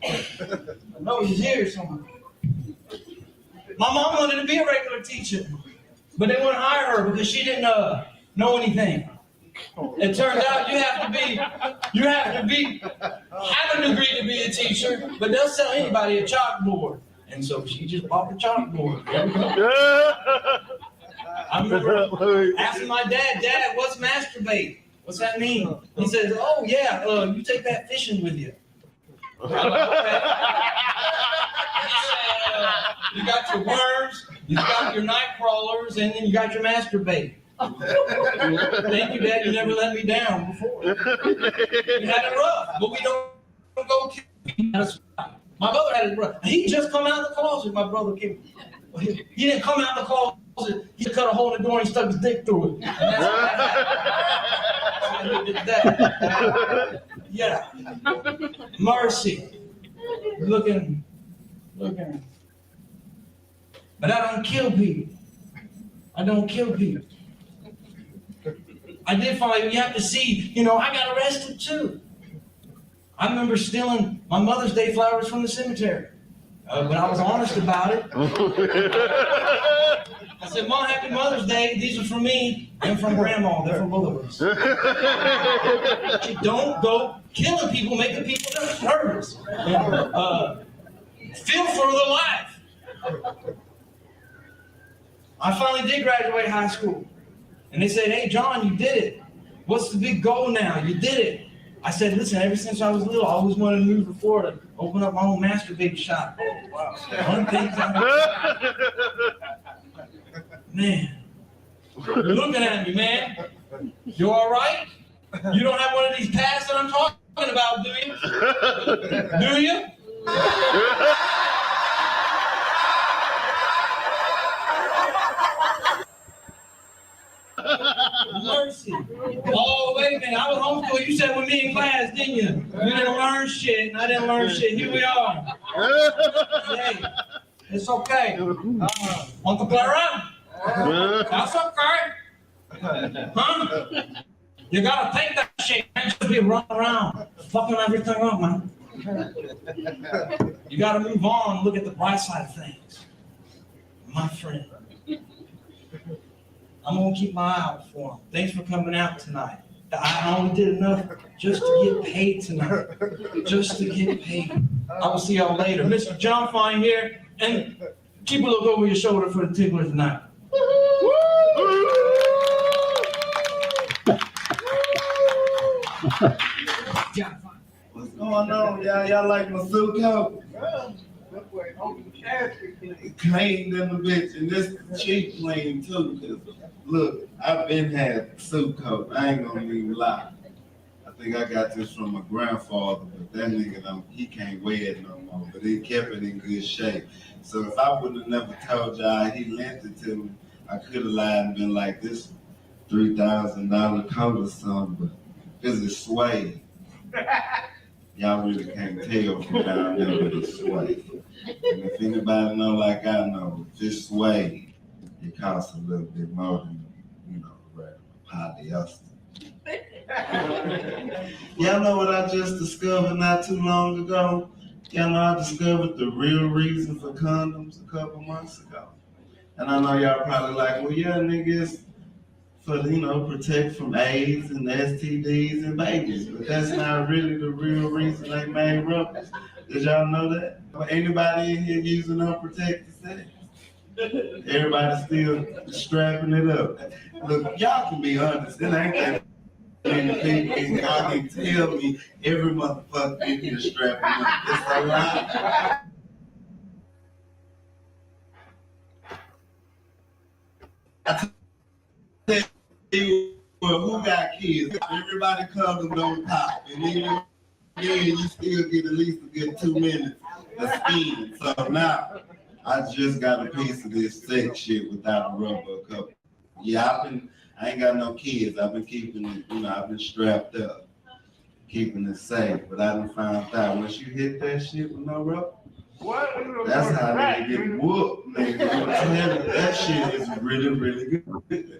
I know he's here somewhere. My mom wanted to be a regular teacher, but they wouldn't hire her because she didn't know anything. It turns out you have a degree to be a teacher, but they'll sell anybody a chalkboard. And so she just bought the chalkboard. I remember asking my dad, what's masturbate? What's that mean? He says, oh yeah, you take that fishing with you. I'm like, okay. You got your worms, you got your night crawlers, and then you got your masturbate. Thank you, Dad. You never let me down before. You had it rough, but we don't go kill people. My brother had it rough. He just come out of the closet. My brother came. He didn't come out of the closet. He cut a hole in the door and he stuck his dick through it. And that's what did that. Yeah. Mercy. Looking. But I don't kill people. I don't kill people. I did find, you have to see, I got arrested too. I remember stealing my Mother's Day flowers from the cemetery. But I was honest about it. I said, Mom, happy Mother's Day. These are from me and from Grandma. They're from both of us. You don't go killing people, making people nervous. Feel for the life. I finally did graduate high school. And they said, hey, John, you did it. What's the big goal now? You did it. I said, listen, ever since I was little, I always wanted to move to Florida, open up my own masturbate shop. Oh, wow. One thing man, you're looking at me, man. You all right? You don't have one of these pads that I'm talking about, do you? Do you? Mercy. Oh, wait a minute. I was homeschooled. You sat with me in class, didn't you? You didn't learn shit, and I didn't learn shit. Here we are. Hey, it's okay. Want to play around? That's okay. Huh? You gotta take that shit. You can't just be running around, fucking everything up, man. You gotta move on and look at the bright side of things. My friend. I'm gonna keep my eye out for him. Thanks for coming out tonight. I only did enough just to get paid tonight. Just to get paid. I will see y'all later. Mr. John Fine here, and keep a look over your shoulder for the Tickler tonight.
What's going on, y'all? Y'all like my suit coat? Clean than the bitch, and this cheap clean too. Look, I've been had suit coat. I ain't gonna even lie. I think I got this from my grandfather, but that nigga he can't wear it no more. But he kept it in good shape. So if I would have never told y'all he lent it to me, I could have lied and been like, this $3,000 coat or something, but because it's suede. Y'all really can't tell from down there, but it's suede. And if anybody know like I know, this suede, it costs a little bit more than, regular polyester. Y'all know what I just discovered not too long ago? Y'all know I discovered the real reason for condoms a couple months ago. And I know y'all probably like, well, yeah, niggas, for, protect from AIDS and STDs and babies. But that's not really the real reason they made rubbers. Did y'all know that? Anybody in here using unprotected sex? Everybody still strapping it up. Look, y'all can be honest. It ain't that many people in here. Y'all can tell me every motherfucker in here strapping up. It's a lot. Well, who got kids? Everybody condom don't pop. And even then, you still get at least a good 2 minutes of speed. So now, I just got a piece of this sex shit without a rubber couple. Yeah, I ain't got no kids. I've been keeping it, I've been strapped up, keeping it safe. But I done found out once you hit that shit with no rubber, that's how they get whooped, nigga. I'm telling you, that shit is really, really good.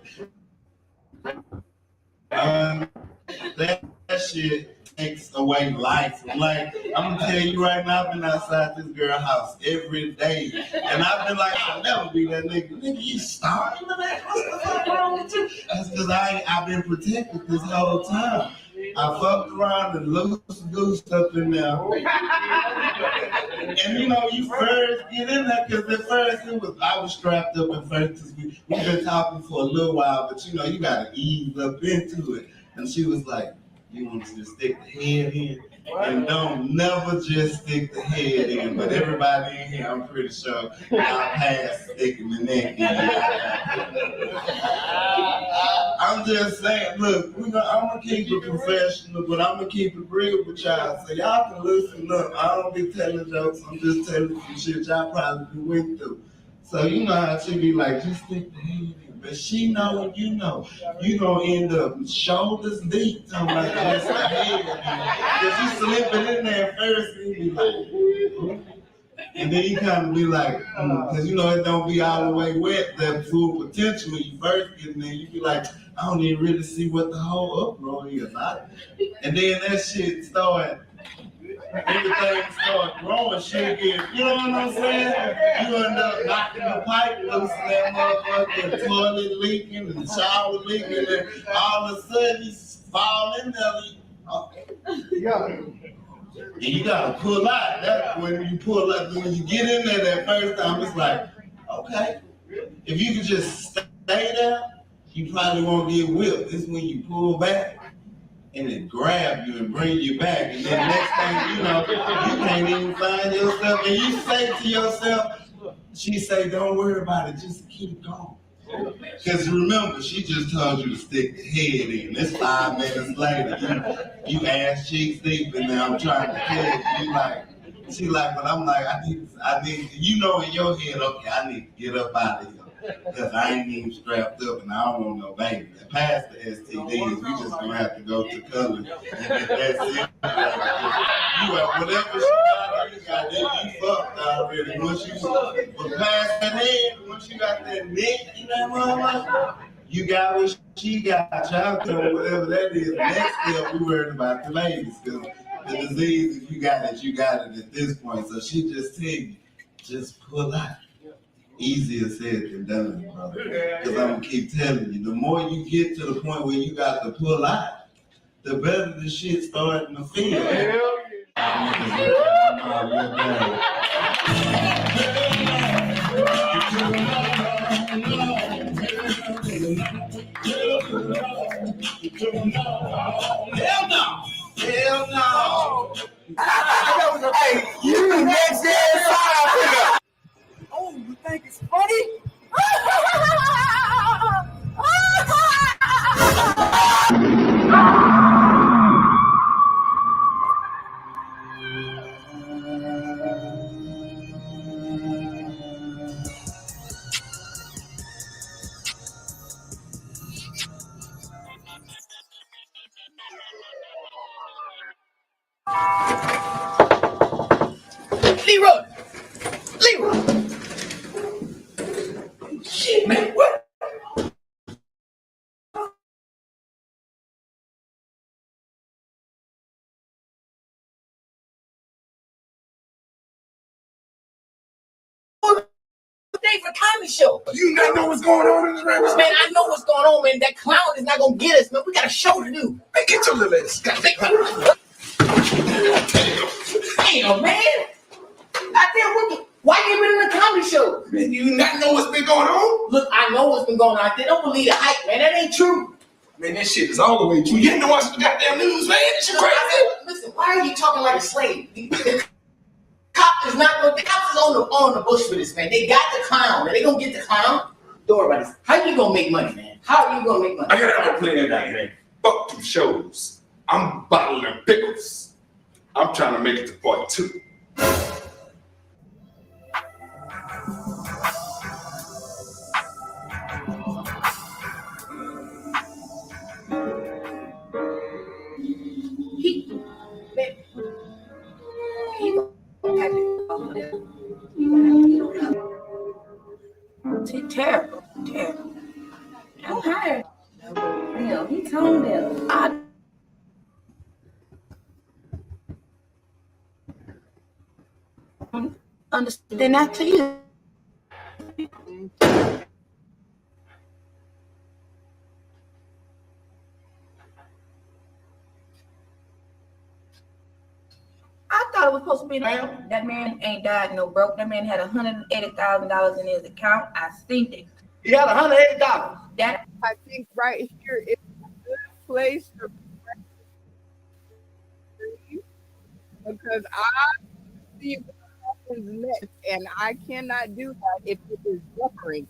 That shit takes away life. Like, I'm gonna tell you right now, I've been outside this girl's house every day. And I've been like, I'll never be that nigga. Nigga, you starving today? What's the fuck wrong with you? That's because I've been protected this whole time. I fucked around and loose goose up in there. And you first get in there, because at first I was strapped up at first, because we've been talking for a little while, but you gotta ease up into it. And she was like, you want to just stick the head in? And don't never just stick the head in. But everybody in here, I'm pretty sure y'all past sticking the neck in. I'm just saying, look, I'm gonna keep it professional, but I'm gonna keep it real with y'all. So y'all can listen up. I don't be telling jokes, I'm just telling some shit y'all probably went through. So you know how she be like, just stick the head in. But she know and you gonna end up shoulders deep, talking about just the head. Because you slip it in there first and you be like, and then you kind of be like, because it don't be all the way wet, that full potential when you first get in there. You be like, I don't even really see what the whole uproar is. And then that shit everything start growing, shit get, you know what I'm saying? You end up knocking the pipe loose and that motherfucker, the toilet leaking and the shower leaking, and all of a sudden you fall in there. And you gotta pull out. That's when you pull out. When you get in there that first time, it's like, okay. If you could just stay there, you probably won't get whipped. It's when you pull back and it grab you and bring you back. And then next thing you know, you can't even find yourself. And you say to yourself, she say, don't worry about it, just keep going. Because remember, she just told you to stick the head in. It's 5 minutes later. You ass cheeks deep in there. I'm trying to tell you. She like, but I'm like, I need, in your head, okay, I need to get up out of here. Because I ain't even strapped up and I don't want no baby. Past the STDs, we just gonna have to go to color and get that shit. You have whatever you got that you fucked already. Once you past that head, once you got that neck in that motherfucker, you got what she got. Y'all doing whatever that is. Next step, we worried about the ladies. Because the disease, if you got it at this point. So she just tell you, just pull out. Easier said than done, brother. Because I'm going to keep telling you, the more you get to the point where you got to pull out, the better the shit starting to feel.
Hell no! Hell no! Hey, you next ass out here! Oh, you think it's funny?
Leroy! Leroy! Shit, man, what? Day for comedy show.
You not know what's going on in this rap?
Man, I know what's going on, man. That clown is not gonna get us, man. We got a show to do.
Man, get your little ass.
Damn, man. Why you been in the comedy show?
Man, you not know what's been going on?
Look, I know what's been going on out there. Don't believe the hype, man. That ain't true.
Man, that shit is all the way true. You didn't watch the goddamn news, man. That shit crazy.
Listen, why are you talking like a slave? The cop is not going. The cops is on the bush for this, man. They got the clown, and they gonna get the clown. Don't worry about this. How you gonna make money, man? How are you gonna make money?
I gotta play that game, man. Fuck them shows. I'm bottling pickles. I'm trying to make it to part 2.
Terrible. I'm tired. He told them. I understand that to you. I thought it was supposed to be now. That man ain't died no broke. That man had $180,000 in his account. I think that
he had $180.
That I think right here is a good place to because I see what happens next, and I cannot do that if it is buffering.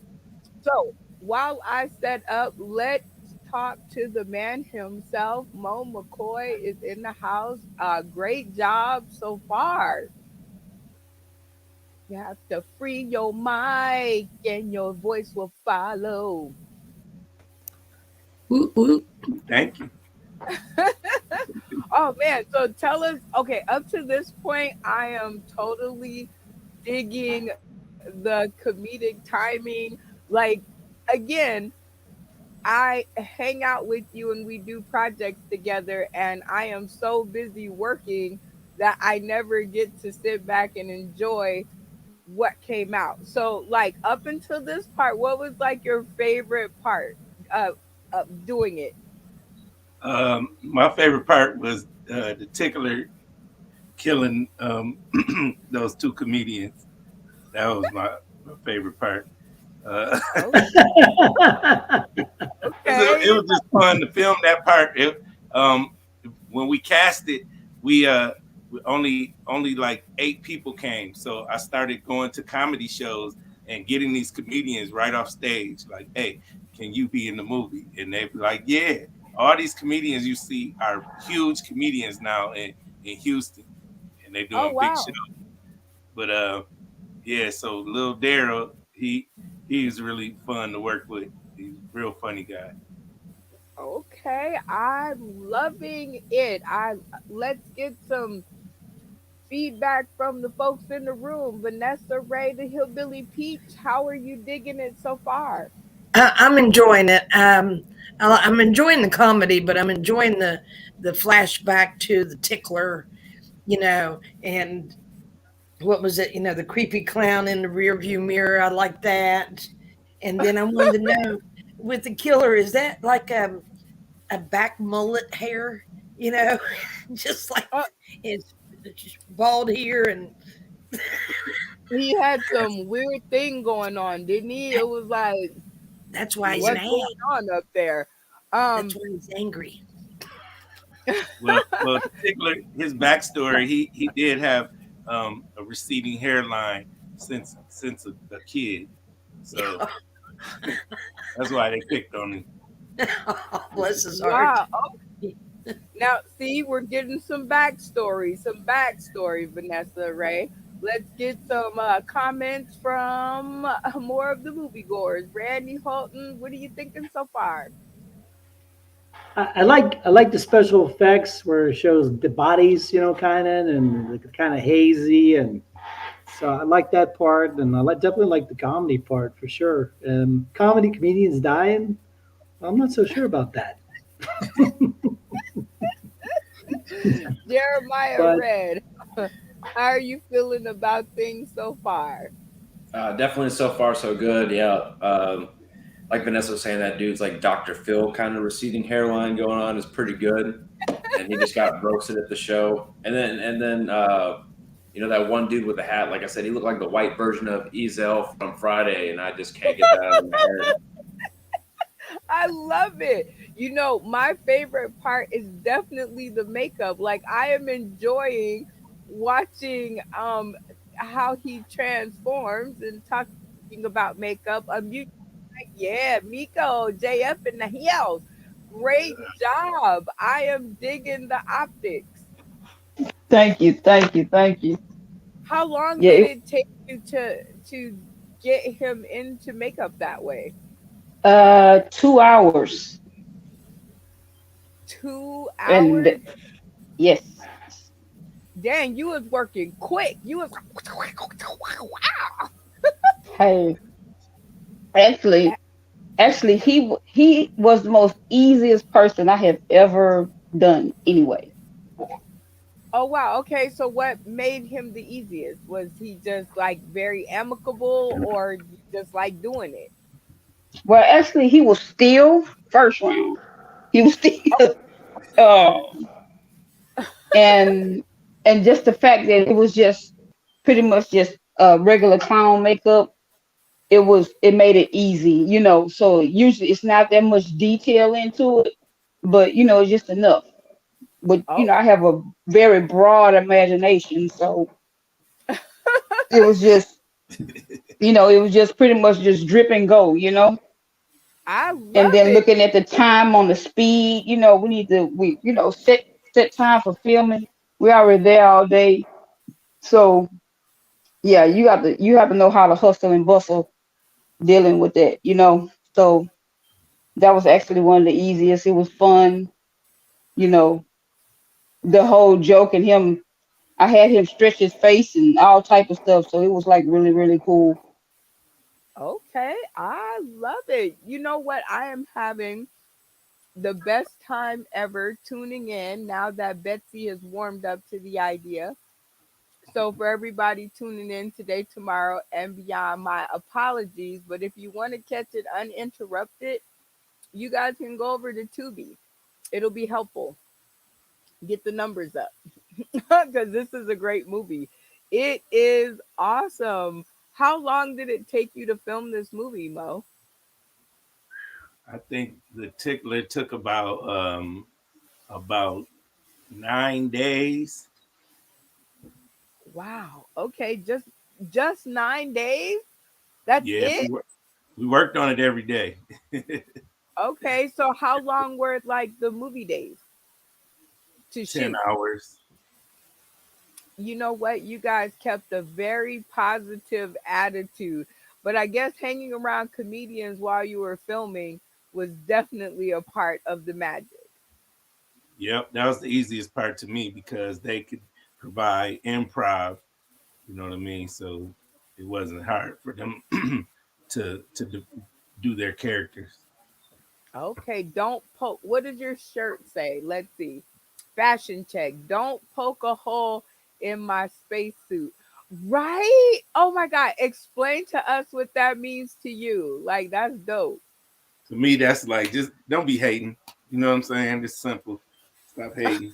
So while I set up, let's talk to the man himself. Mo McCoy is in the house. Great job so far. You have to free your mic and your voice will follow.
Thank you.
Oh man, so tell us, okay, up to this point, I am totally digging the comedic timing. Like, again, I hang out with you and we do projects together, and I am so busy working that I never get to sit back and enjoy what came out. So, like, up until this part, what was like your favorite part of doing it?
My favorite part was the Tickler killing those 2 comedians. That was my favorite part. It was just fun to film that part. When we cast it, we only like 8 people came. So I started going to comedy shows and getting these comedians right off stage. Like, hey, can you be in the movie? And they'd be like, yeah. All these comedians you see are huge comedians now in Houston, and they're doing big shows. But yeah, so Lil Daryl, he's really fun to work with. He's a real funny guy.
Okay, I'm loving it. Let's get some feedback from the folks in the room. Vanessa Ray, the Hillbilly Peach, how are you digging it so far?
I'm enjoying it. I'm enjoying the comedy, but I'm enjoying the flashback to the Tickler, and what was it? The creepy clown in the rearview mirror. I like that. And then I wanted to know, with the killer, is that like a back mullet hair? Just like it's just bald here, and
he had some weird thing going on, didn't he? It was like,
that's why he's
what's going on up there.
That's why he's angry.
Well, Tickler, his backstory, he did have a receding hairline since a kid, so that's why they picked on him.
Oh, bless his heart.
Wow. Oh. Now, see, we're getting some backstory, Vanessa Ray. Let's get some comments from more of the moviegoers. Randy Holton, what are you thinking so far?
I like the special effects where it shows the bodies, kind of, and kind of hazy, and so I like that part, and definitely like the comedy part for sure. Comedians dying, I'm not so sure about that.
Jeremiah
But
Red, how are you feeling about things so far?
Definitely so far so good. Yeah. Like Vanessa was saying, that dude's like Dr. Phil kind of receding hairline going on is pretty good, and he just got roasted at the show. And then that one dude with the hat. Like I said, he looked like the white version of Ezel from Friday, and I just can't get that out of my head.
I love it. My favorite part is definitely the makeup. Like I am enjoying watching how he transforms and talking about makeup. Yeah, Miko, JF in the heels. Great job. I am digging the optics.
Thank you, thank you, thank you.
How long
Yeah,
did it take you to get him into makeup that way?
2 hours,
2 hours?
and yes,
Dang, you was working quick. You was like, wow.
hey, actually, actually, he was the most easiest person I have ever done. Anyway,
Oh wow. Okay, so what made him the easiest? Was he just like very amicable or you just like doing it?
well, actually, he was still first round. He was still, um, and and just the fact that it was just pretty much just regular clown makeup. It made it easy, so usually it's not that much detail into it, but it's just enough. But
Oh,
I have a very broad imagination, so it was just it was just pretty much just drip and go,
I
and
love
then
it.
looking at the time on the speed, we need to set time for filming. We're already there all day, so yeah, you have to know how to hustle and bustle dealing with that, so that was actually one of the easiest. It was fun, you know, the whole joke and him. I had him stretch his face and all type of stuff, so it was like really really cool.
Okay, I love it. You know what? I am having the best time ever tuning in now that Betsy has warmed up to the idea. So, for everybody tuning in today, tomorrow, and beyond, my apologies. But if you want to catch it uninterrupted, you guys can go over to Tubi. It'll be helpful. Get the numbers up because this is a great movie. It is awesome. How long did it take you to film this movie, Mo?
I think the tickler took about 9 days.
Wow. Okay, just 9 days. That's
Yeah,
it.
we worked on it every day.
Okay, so how long were like the movie days to
10
shoot?
hours.
You know what? You guys kept a very positive attitude, but I guess hanging around comedians while you were filming was definitely a part of the magic.
Yep, that was the easiest part to me because they could provide improv. You know what I mean? So it wasn't hard for them to do their characters.
Okay, don't poke. What does your shirt say? Let's see. Fashion check. Don't poke a hole in my spacesuit. Right? Oh my God. Explain to us what that means to you. Like, that's dope.
To me, that's like just don't be hating. You know what I'm saying? It's simple. Stop hating.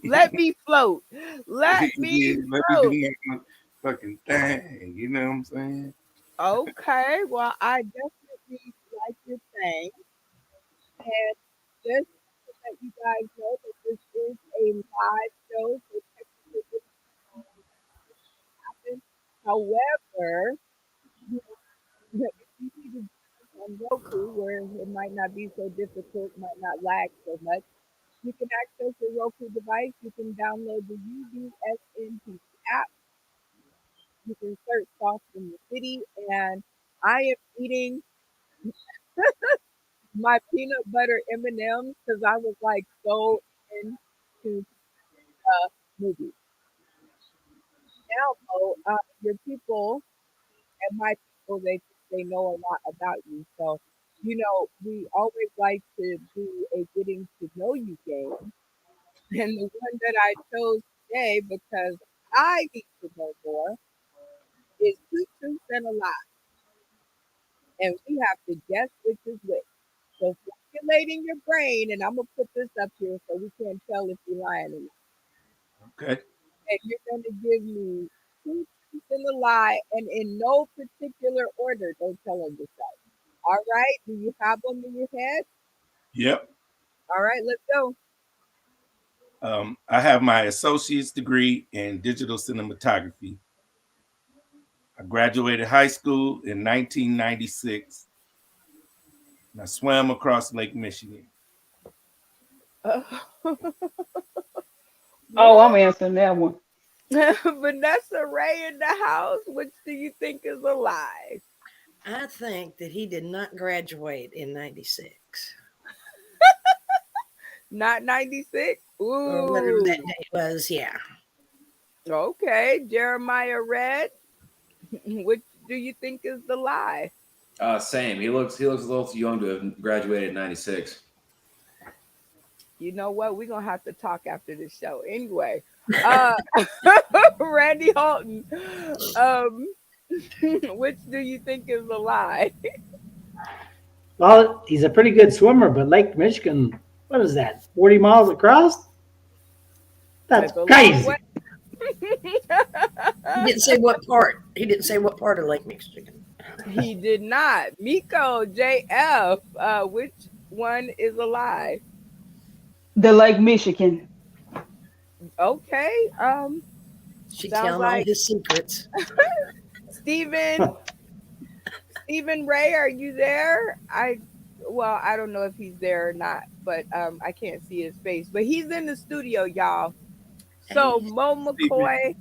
Let me float. Let me
Yeah, let me
float.
do my fucking thing. You know what I'm saying?
Okay. Well, I definitely like your thing. And just to let you guys know that this is a live show, so technically this happen. However, you know, if you see the videos on Roku, where it might not be so difficult, might not lag so much, you can access your Roku device. You can download the UBSNPC app. You can search Sauce in the City, and I am eating my peanut butter M&Ms because I was like so into movies. Now, though, your people and my people, they know a lot about you. So, we always like to do a getting to know you game. And the one that I chose today because I need to know more is two truths and a lie. And we have to guess which is which. So formulating your brain, and I'm gonna put this up here so we can't tell if you're lying or not.
Okay.
And you're gonna give me two truths and a lie, and in no particular order. Don't tell them yourself. All right? Do you have them in your head?
Yep.
All right, let's go.
I have my associate's degree in digital cinematography. I graduated high school in 1996, and I swam across Lake Michigan.
Oh, I'm answering that one.
Vanessa Ray in the house. Which do you think is a lie?
I think that he did not graduate in 96.
Not 96?
Or whatever that
Ooh.
date was, yeah.
Okay, Jeremiah Red. Which do you think is the lie?
Same. He looks a little too young to have graduated in '96.
You know what? We're gonna have to talk after this show. Anyway, Randy Halton. Um, which do you think is a lie?
Well, he's a pretty good swimmer, but Lake Michigan, what is that? 40 miles across? That's
a long
crazy.
way.
He didn't say what part. He didn't say what part of Lake Michigan.
He did not. Miko JF. Which one is a lie?
The Lake Michigan.
Okay.
She
Sounds
telling all
like
his secrets.
Stephen Ray, are you there? I don't know if he's there or not, but I can't see his face. But he's in the studio, y'all. So Mo McCoy,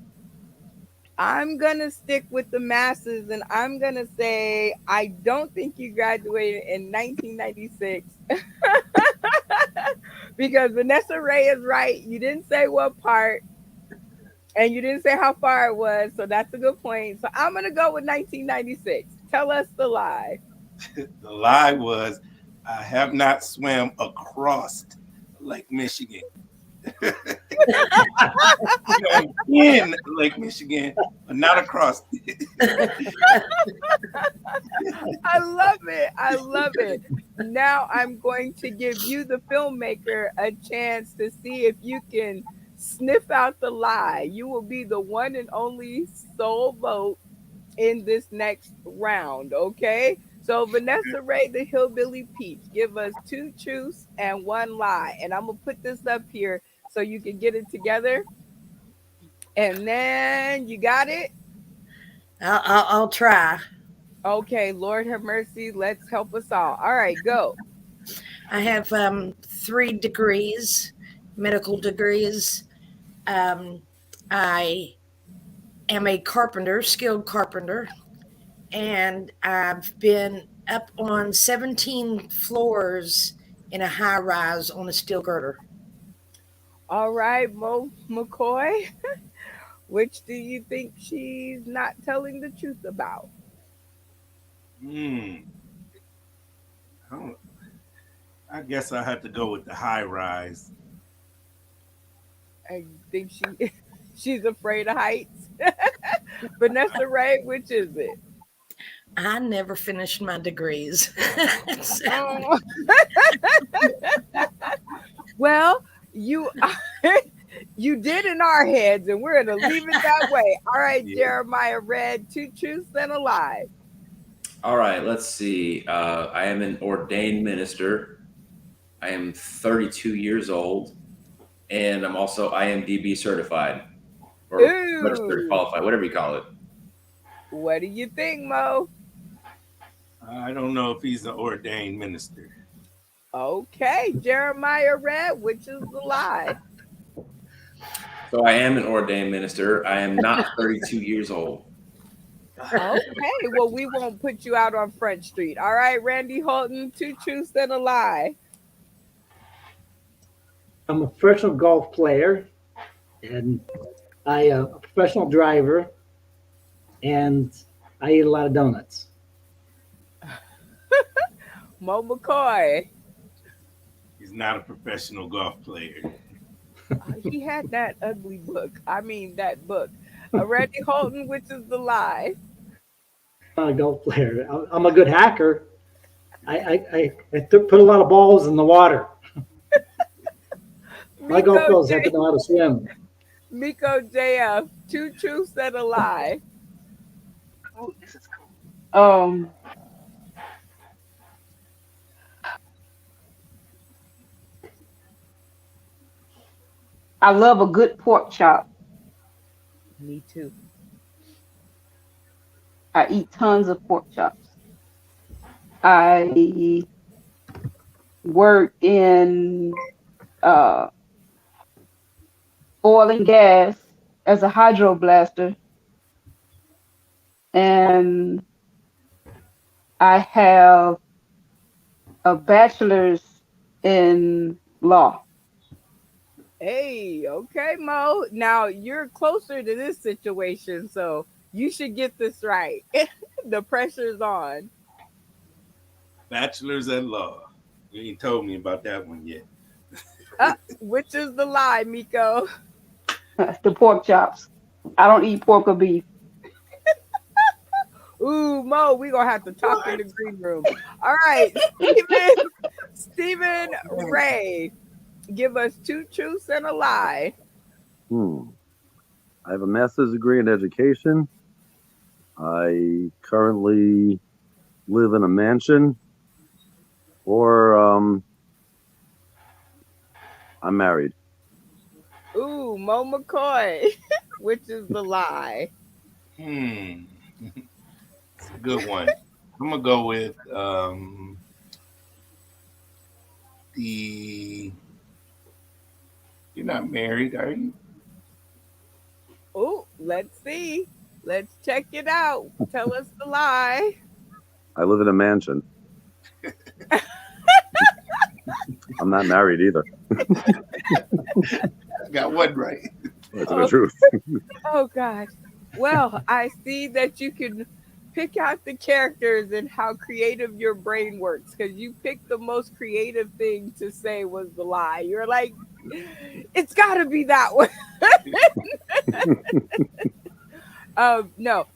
I'm gonna stick with the masses and I'm gonna say I don't think you graduated in 1996. Because Vanessa Ray is right. You didn't say what part. And you didn't say how far it was, so that's a good point. So I'm gonna go with 1996. Tell us the lie.
The lie was I have not swam across Lake Michigan. In Lake Michigan, but not across it.
I love it. I love it. Now I'm going to give you, the filmmaker, a chance to see if you can sniff out the lie. You will be the one and only sole vote in this next round, okay? So Vanessa Ray, the Hillbilly Peach, give us two truths and one lie. And I'm going to put this up here so you can get it together. And then you got it?
I'll try.
Okay, Lord have mercy. Let's help us all. All right, go.
I have 3 degrees, medical degrees. I am a carpenter, skilled carpenter, and I've been up on 17 floors in a high rise on a steel girder.
All right, Mo McCoy. Which do you think she's not telling the truth about?
I guess I have to go with the high rise.
I think she's afraid of heights. Vanessa Ray, which is it?
I never finished my degrees.
Oh. Well, you did in our heads, and we're going to leave it that way. All right, Jeremiah Red, two truths and a lie.
All right, let's see. I am an ordained minister. I am 32 years old, and I'm also IMDb certified or registered qualified, whatever you call it.
What do you think, Mo?
I don't know if he's an ordained minister.
Okay, Jeremiah Red, which is the lie?
So I am an ordained minister. I am not 32 years old.
Okay, well, we won't put you out on Front Street. All right, Randy Holton, two truths and a lie.
I'm a professional golf player, and I a professional driver, and I eat a lot of donuts.
Mo McCoy.
He's not a professional golf player.
He had that ugly book. I mean, that book. Randy Holton, which is the lie.
I'm not a golf player. I'm a good hacker. Put a lot of balls in the water. My golf girls have to know how to swim.
Miko JF, two truths and a lie.
Oh, this is cool. I love a good pork chop.
Me too.
I eat tons of pork chops. I work in uh, oil and gas as a hydroblaster, and I have a bachelor's in law.
Hey, okay, Mo. Now you're closer to this situation, so you should get this right. The pressure's on.
Bachelor's at law. You ain't told me about that one yet.
Which is the lie, Miko?
The pork chops. I don't eat pork or beef.
Ooh, Mo, we gonna have to talk in the green room. All right, Stephen Ray, give us two truths and a lie.
I have a master's degree in education. I currently live in a mansion, or I'm married.
Ooh, Mo McCoy, which is the lie?
It's a good one. I'm gonna go with the. You're not married, are you?
Oh, let's see. Let's check it out. Tell us the lie.
I live in a mansion. I'm not married either.
Got one right.
That's the truth.
Oh gosh. Well, I see that you can pick out the characters and how creative your brain works, because you picked the most creative thing to say was the lie. You're like, it's got to be that one. No,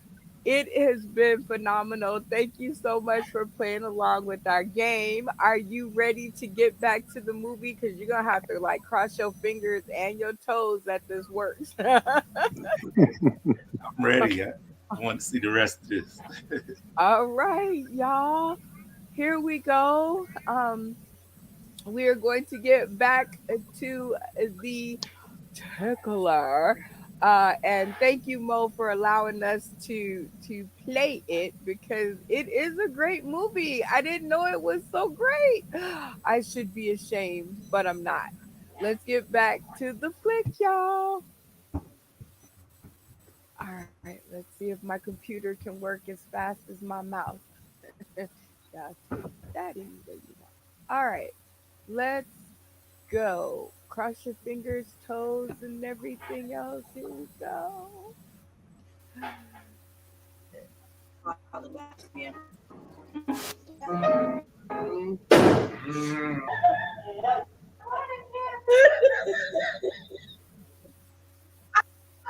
it has been phenomenal. Thank you so much for playing along with our game. Are you ready to get back to the movie? Because you're going to have to like cross your fingers and your toes that this works.
I'm ready. I want to see the rest of this.
All right, y'all. Here we go. We are going to get back to the Tickler. And thank you, Mo, for allowing us to play it, because it is a great movie. I didn't know it was so great. I should be ashamed, but I'm not. Let's get back to the flick, y'all. All right, let's see if my computer can work as fast as my mouth. Yeah, that is what you want. All right, let's go. Cross your fingers, toes, and everything else. Here we go.
I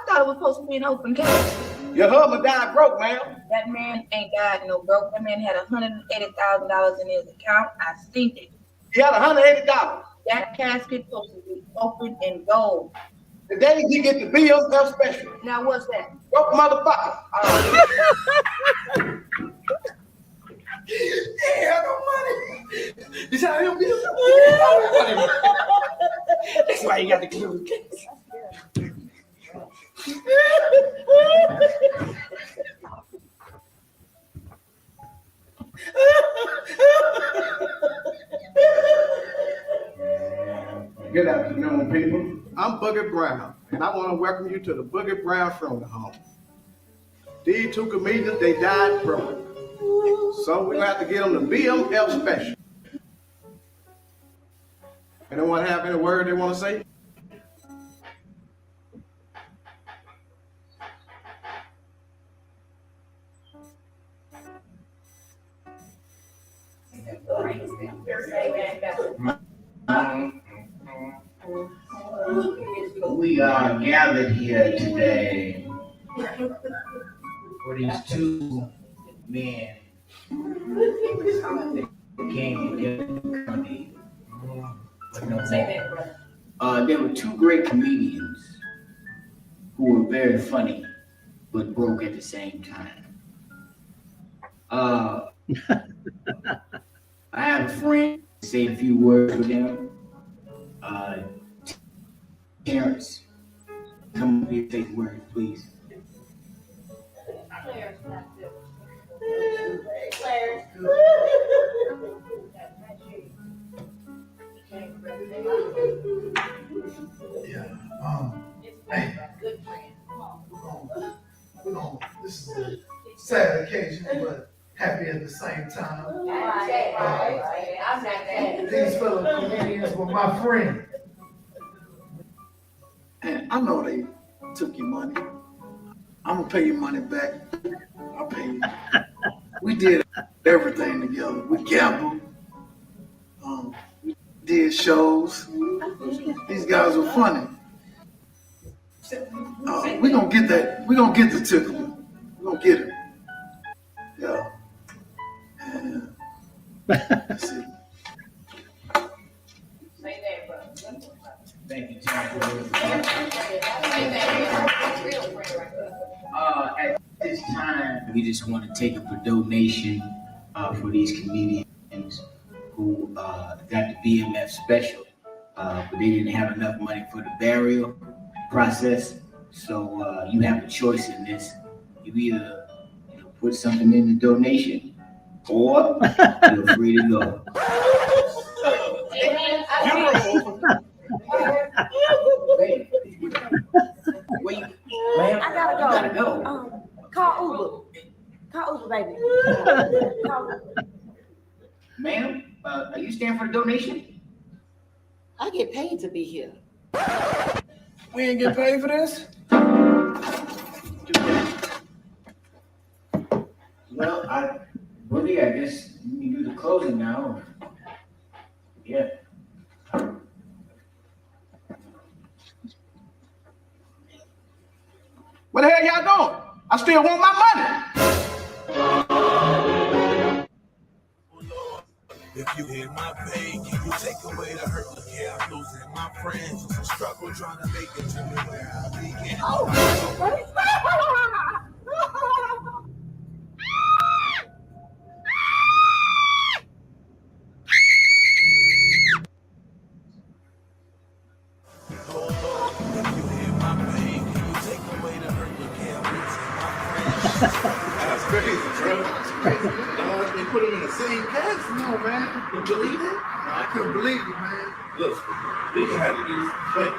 thought it was supposed to be an open case.
Your husband died broke, man.
That man ain't died no broke. That man had $180,000 in his account. I seen it.
He had $180.
That casket supposed to be open in gold.
The day he get the bills, that's special.
Now what's that?
Broke motherfucker. Yeah, no money. This how he'll be. That's why you got to clear the case. Good afternoon, people. I'm Boogie Brown, and I want to welcome you to the Boogie Brown Funeral Home.
These two comedians, they died broke. So we're gonna have to get them the BMF special. Anyone have any word they want to say?
We are gathered here today for these two men that came together to comedy. There were two great comedians who were very funny but broke at the same time. I have a friend, say a few words with him. Terrence, come up here and say a word, please.
Hey, this is a sad occasion, but happy at the same time. These fellow comedians were my friends. And I know they took your money. I'm gonna pay your money back. I'll pay you. We did everything together. We gambled. We did shows. These guys were funny. We're gonna get that. We're gonna get the Tickler. We're gonna get it. Yeah. That's it.
Thank you, Terrence. At this time, we just want to take up a donation for these comedians who got the BMF special, but they didn't have enough money for the burial process. So you have a choice in this. You either put something in the donation, or you're free to go.
I gotta go. Call Uber, baby.
Ma'am, are you staying for the donation?
I get paid to be here.
We ain't get paid for this?
Well, Willie, I guess you can do the closing now. Yeah.
What the hell y'all doing? I still want my money.
If you hear my pain, can you take away the hurt? Look here, I'm losing my friends. It's a struggle trying to make it to me where I begin.
That's crazy, bro. That's crazy. They put him in the same cast? No, man. You believe it? No, I couldn't believe it, man. Look, they had to do this.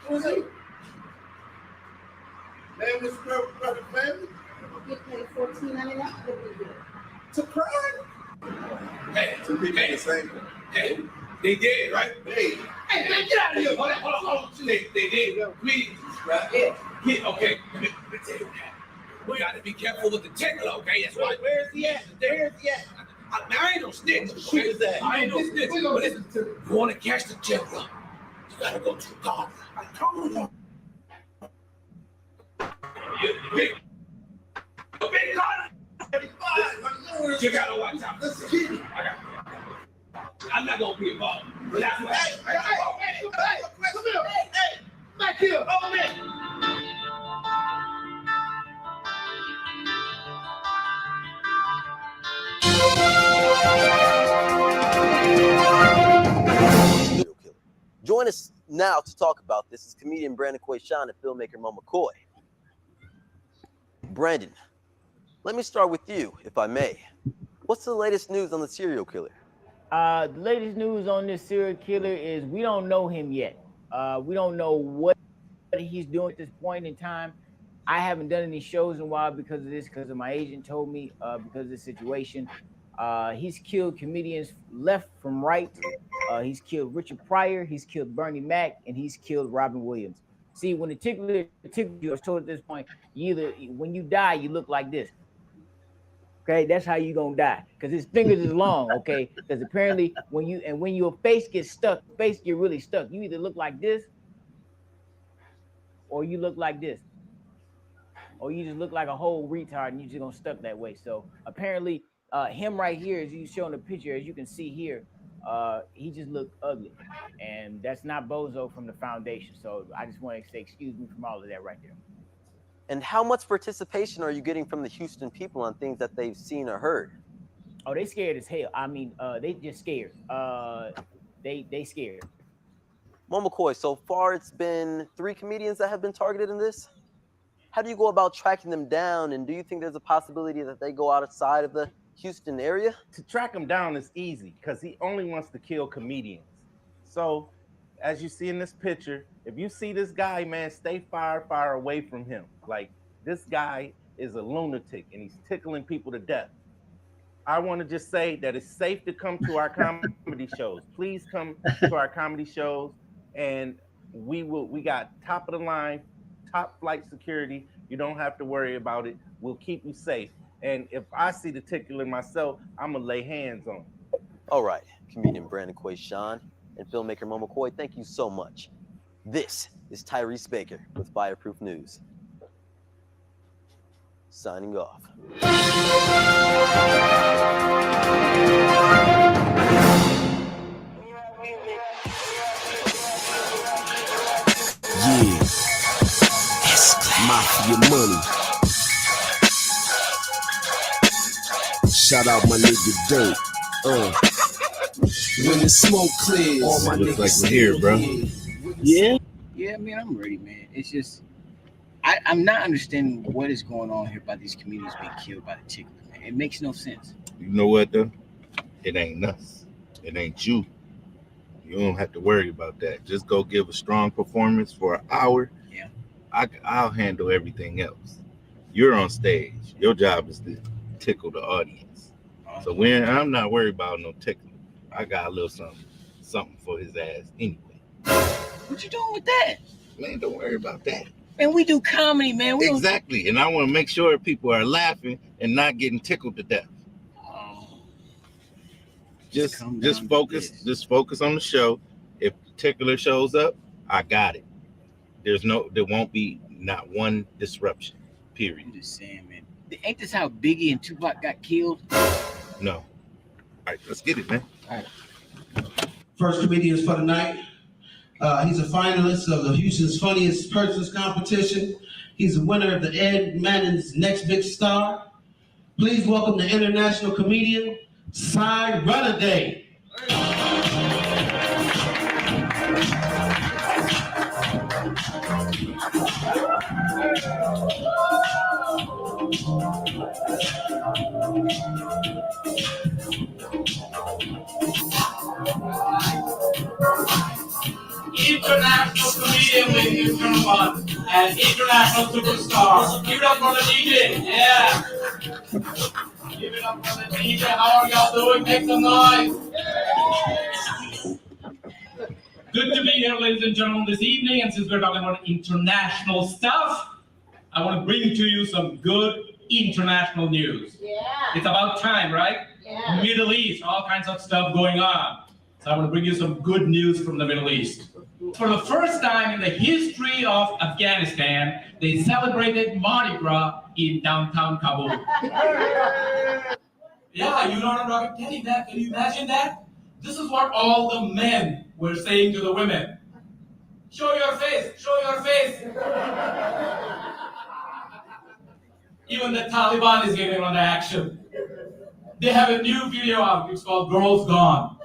Who's he? Man, this girl brother family?
Get paid $14.99
To cry? Hey, two people the same. Hey, they did, right? Hey, man, get out of here. Hold on. They did. Please, right? Yeah, okay. Let me tell you that. We got to be careful with the Tickler, okay? That's why. Where's he at? Where's he at? I ain't no snitch. Who is that? I ain't no snitch. But listen, you want to catch the Tickler, you got to go to the car. I told you. You big car. You got to watch out. Listen, I'm not going to be involved. But that's what hey, come here. Hey, back here. Over there.
Join us now to talk about this is comedian Brandon Quayshawn and filmmaker McCoy. Brandon, let me start with you, if I may. What's the latest news on the serial killer?
The latest news on this serial killer is we don't know him yet. We don't know what he's doing at this point in time. I haven't done any shows in a while because of this, because of my agent told me, because of the situation. He's killed comedians left from right. He's killed Richard Pryor, he's killed Bernie Mac, and he's killed Robin Williams. See, when the tickler tickles you, I was told at this point, you either when you die, you look like this. Okay, that's how you gonna die, because his fingers is long. Okay, because apparently when your face gets stuck, face get really stuck. You either look like this, or you look like this, or you just look like a whole retard, and you just gonna stuck that way. So apparently, him right here, as you showing the picture, as you can see here, he just looked ugly, and that's not Bozo from the foundation. So I just want to say excuse me from all of that right there.
And how much participation are you getting from the Houston people on things that they've seen or heard?
Oh, they scared as hell. I mean, they just scared. They scared.
McCoy, so far it's been 3 comedians that have been targeted in this. How do you go about tracking them down, and do you think there's a possibility that they go outside of the Houston area?
To track him down is easy because he only wants to kill comedians. So, as you see in this picture, if you see this guy, man, stay far away from him. Like, this guy is a lunatic and he's tickling people to death. I want to just say that it's safe to come to our comedy shows. Please come to our comedy shows, and we got top of the line, top flight security. You don't have to worry about it. We'll keep you safe. And if I see the tickler myself, I'm gonna lay hands on him.
All right, comedian Brandon Quayshawn and filmmaker McCoy, thank you so much. This is Tyrese Baker with Fireproof News. Signing off.
Yeah, Mafia Money. Shout out my nigga Dirt. When the smoke clears, all my
looks
niggas
like we're here, bro.
Yeah, man, I'm ready, man. It's just I'm not understanding what is going on here about these comedians being killed by the tickler, man. It makes no sense.
You know what, though? It ain't us. It ain't you. You don't have to worry about that. Just go give a strong performance for an hour.
Yeah.
I'll handle everything else. You're on stage. Your job is to tickle the audience. So I'm not worried about no tickler. I got a little something for his ass anyway.
What you doing with that?
Man, don't worry about that.
Man, we do comedy, man. We
Exactly. And I want to make sure people are laughing and not getting tickled to death. Just focus on the show. If the tickler shows up, I got it. There won't be not one disruption. Period.
I'm just saying, man. Ain't this how Biggie and Tupac got killed?
No. All right, let's get it, man.
All right.
First comedians for the night. He's a finalist of the Houston's Funniest Persons competition. He's a winner of the Ed Manning's Next Big Star. Please welcome the international comedian, Cy Runaday.
International comedian with Houston Fun and international superstar. Give it up for the DJ. Yeah. Give it up for the DJ. How are y'all doing? Make some noise. Good to be here, ladies and gentlemen, this evening. And since we're talking about international stuff, I want to bring to you some good international news.
Yeah.
It's about time, right?
Yeah.
Middle East, all kinds of stuff going on. So I want to bring you some good news from the Middle East. For the first time in the history of Afghanistan, they celebrated Mardi Gras in downtown Kabul. Yeah, you know what I'm talking about? Can you imagine that? This is what all the men were saying to the women. Show your face, show your face. Even the Taliban is getting on the action. They have a new video out, it's called Girls Gone.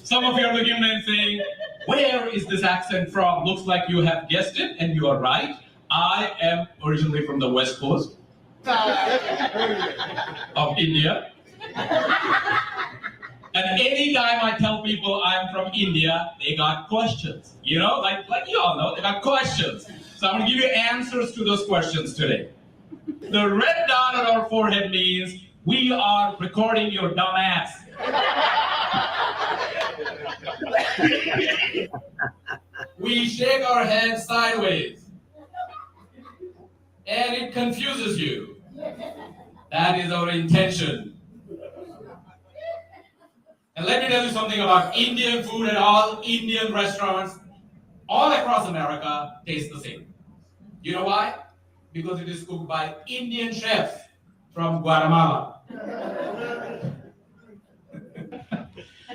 Some of you are looking at me and saying, where is this accent from? Looks like you have guessed it, and you are right. I am originally from the West Coast of India. And anytime I tell people I'm from India, they got questions. You know, like you all know, they got questions. So I'm gonna give you answers to those questions today. The red dot on our forehead means we are recording your dumb ass. We shake our heads sideways, and it confuses you. That is our intention. And let me tell you something about Indian food at all Indian restaurants all across America taste the same. You know why? Because it is cooked by Indian chefs from Guatemala.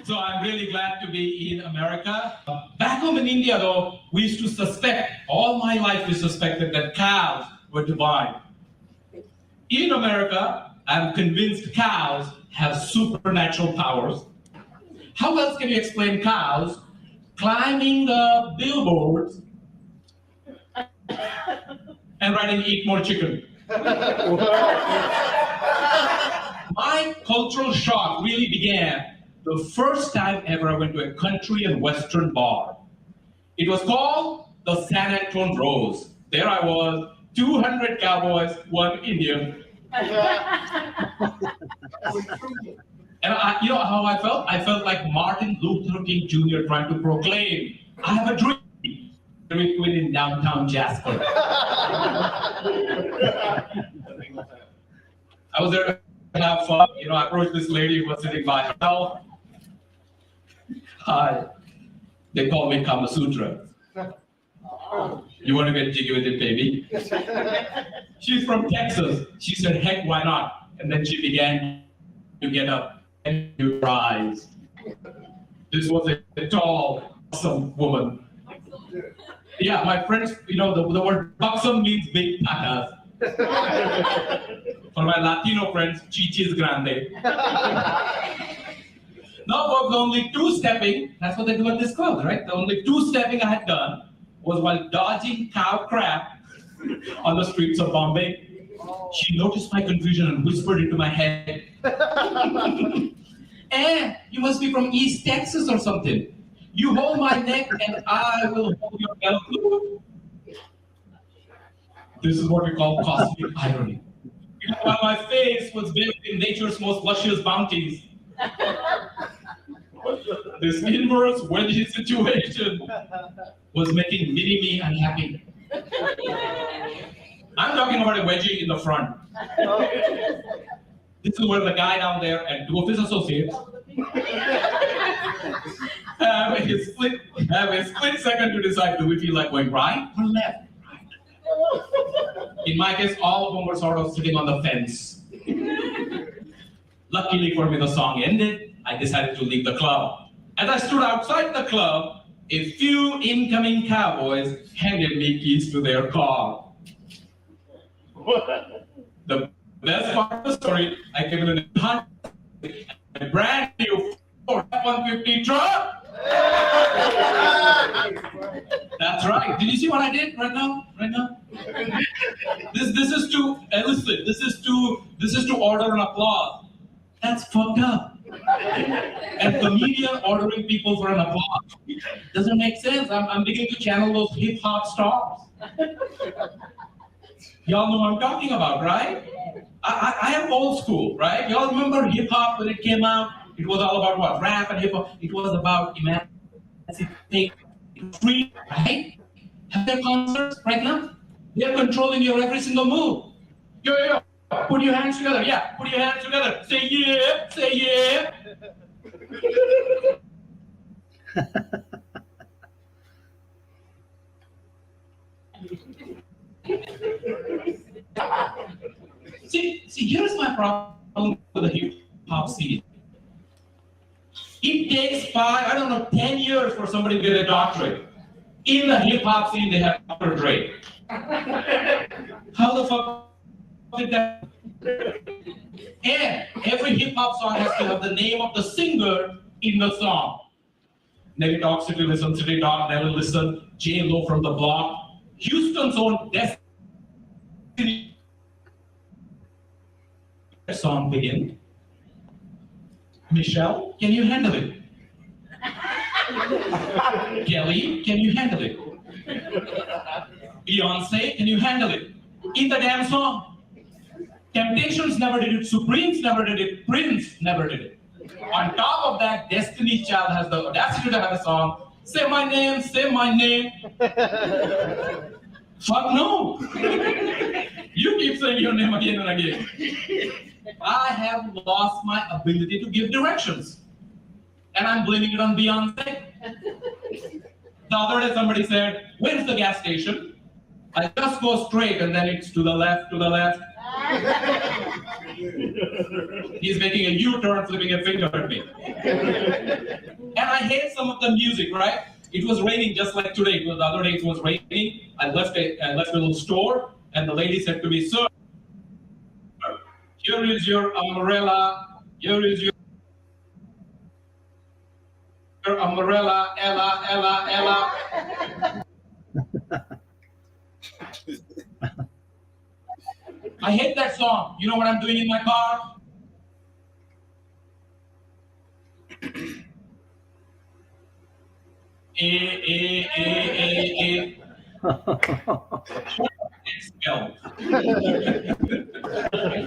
So I'm really glad to be in America. Back home in India, though, we used to suspect, all my life we suspected that cows were divine. In America, I'm convinced cows have supernatural powers. How else can you explain cows climbing the billboards and writing "eat more chicken"? My cultural shock really began the first time ever I went to a country and western bar. It was called the San Antonio Rose. There I was, 200 cowboys, 1 Indian. And you know how I felt? I felt like Martin Luther King Jr. trying to proclaim, I have a dream. Queen in downtown Jasper. I was there to have fun. You know, I approached this lady who was sitting by herself. Hi. They call me Kama Sutra. You want to get jiggy with it, baby? She's from Texas. She said, heck, why not? And then she began to get up and to rise. This was a tall, awesome woman. Yeah, my friends, you know, the word buxom means big patas. For my Latino friends, chichis grande. Now, folks, the only 2-stepping, that's what they do at this club, right? The only 2-stepping I had done was while dodging cow crap on the streets of Bombay. She noticed my confusion and whispered into my head, "Eh, you must be from East Texas or something. You hold my neck and I will hold your elbow." This is what we call cosmic irony. While my face was bathed in nature's most luscious bounties, this inverse wedgie situation was making mini-me unhappy. I'm talking about a wedgie in the front. This is where the guy down there and 2 of his associates have a split second to decide, do we feel like going right or left? In my case, all of them were sort of sitting on the fence. Luckily for me, the song ended. I decided to leave the club. As I stood outside the club, a few incoming cowboys handed me keys to their car. The best part of the story, I came in a brand new Ford F-150 truck. That's right. Did you see what I did right now? Right now? This is to listen. This is to order an applause. That's fucked up. And comedian ordering people for an applause doesn't make sense. I'm beginning to channel those hip hop stars. Y'all know what I'm talking about, right? I am old school, right? Y'all remember hip hop when it came out? It was all about what? Rap and hip hop. It was about emancipation, free, right? Have their concerts right now? They're controlling your every single move. Yo. Put your hands together. Yeah, put your hands together. Say yeah. Say yeah. See, here's my problem with the hip hop scene. It takes 10 years for somebody to get a doctorate. In the hip hop scene, they have Dr. Dre. How the fuck did that? And every hip hop song has to have the name of the singer in the song. Nelly Talk, City Listen, City Talk, Never Listen, J-Lo from the Block, Houston's own Destiny song begin. Michelle, can you handle it? Kelly, can you handle it? Beyonce, can you handle it? In the damn song. Temptations never did it, Supremes never did it, Prince never did it. On top of that, Destiny Child has the audacity to have a song, Say My Name, Say My Name. Fuck no. You keep saying your name again and again. I have lost my ability to give directions. And I'm blaming it on Beyonce. The other day somebody said, where's the gas station? I just go straight and then it's to the left, to the left. He's making a U-turn, flipping a finger at me. And I hate some of the music, right? It was raining just like today. The other day it was raining. I left a little store and the lady said to me, sir, here is your umbrella. Here is your umbrella, Ella, Ella, Ella. I hate that song. You know what I'm doing in my car?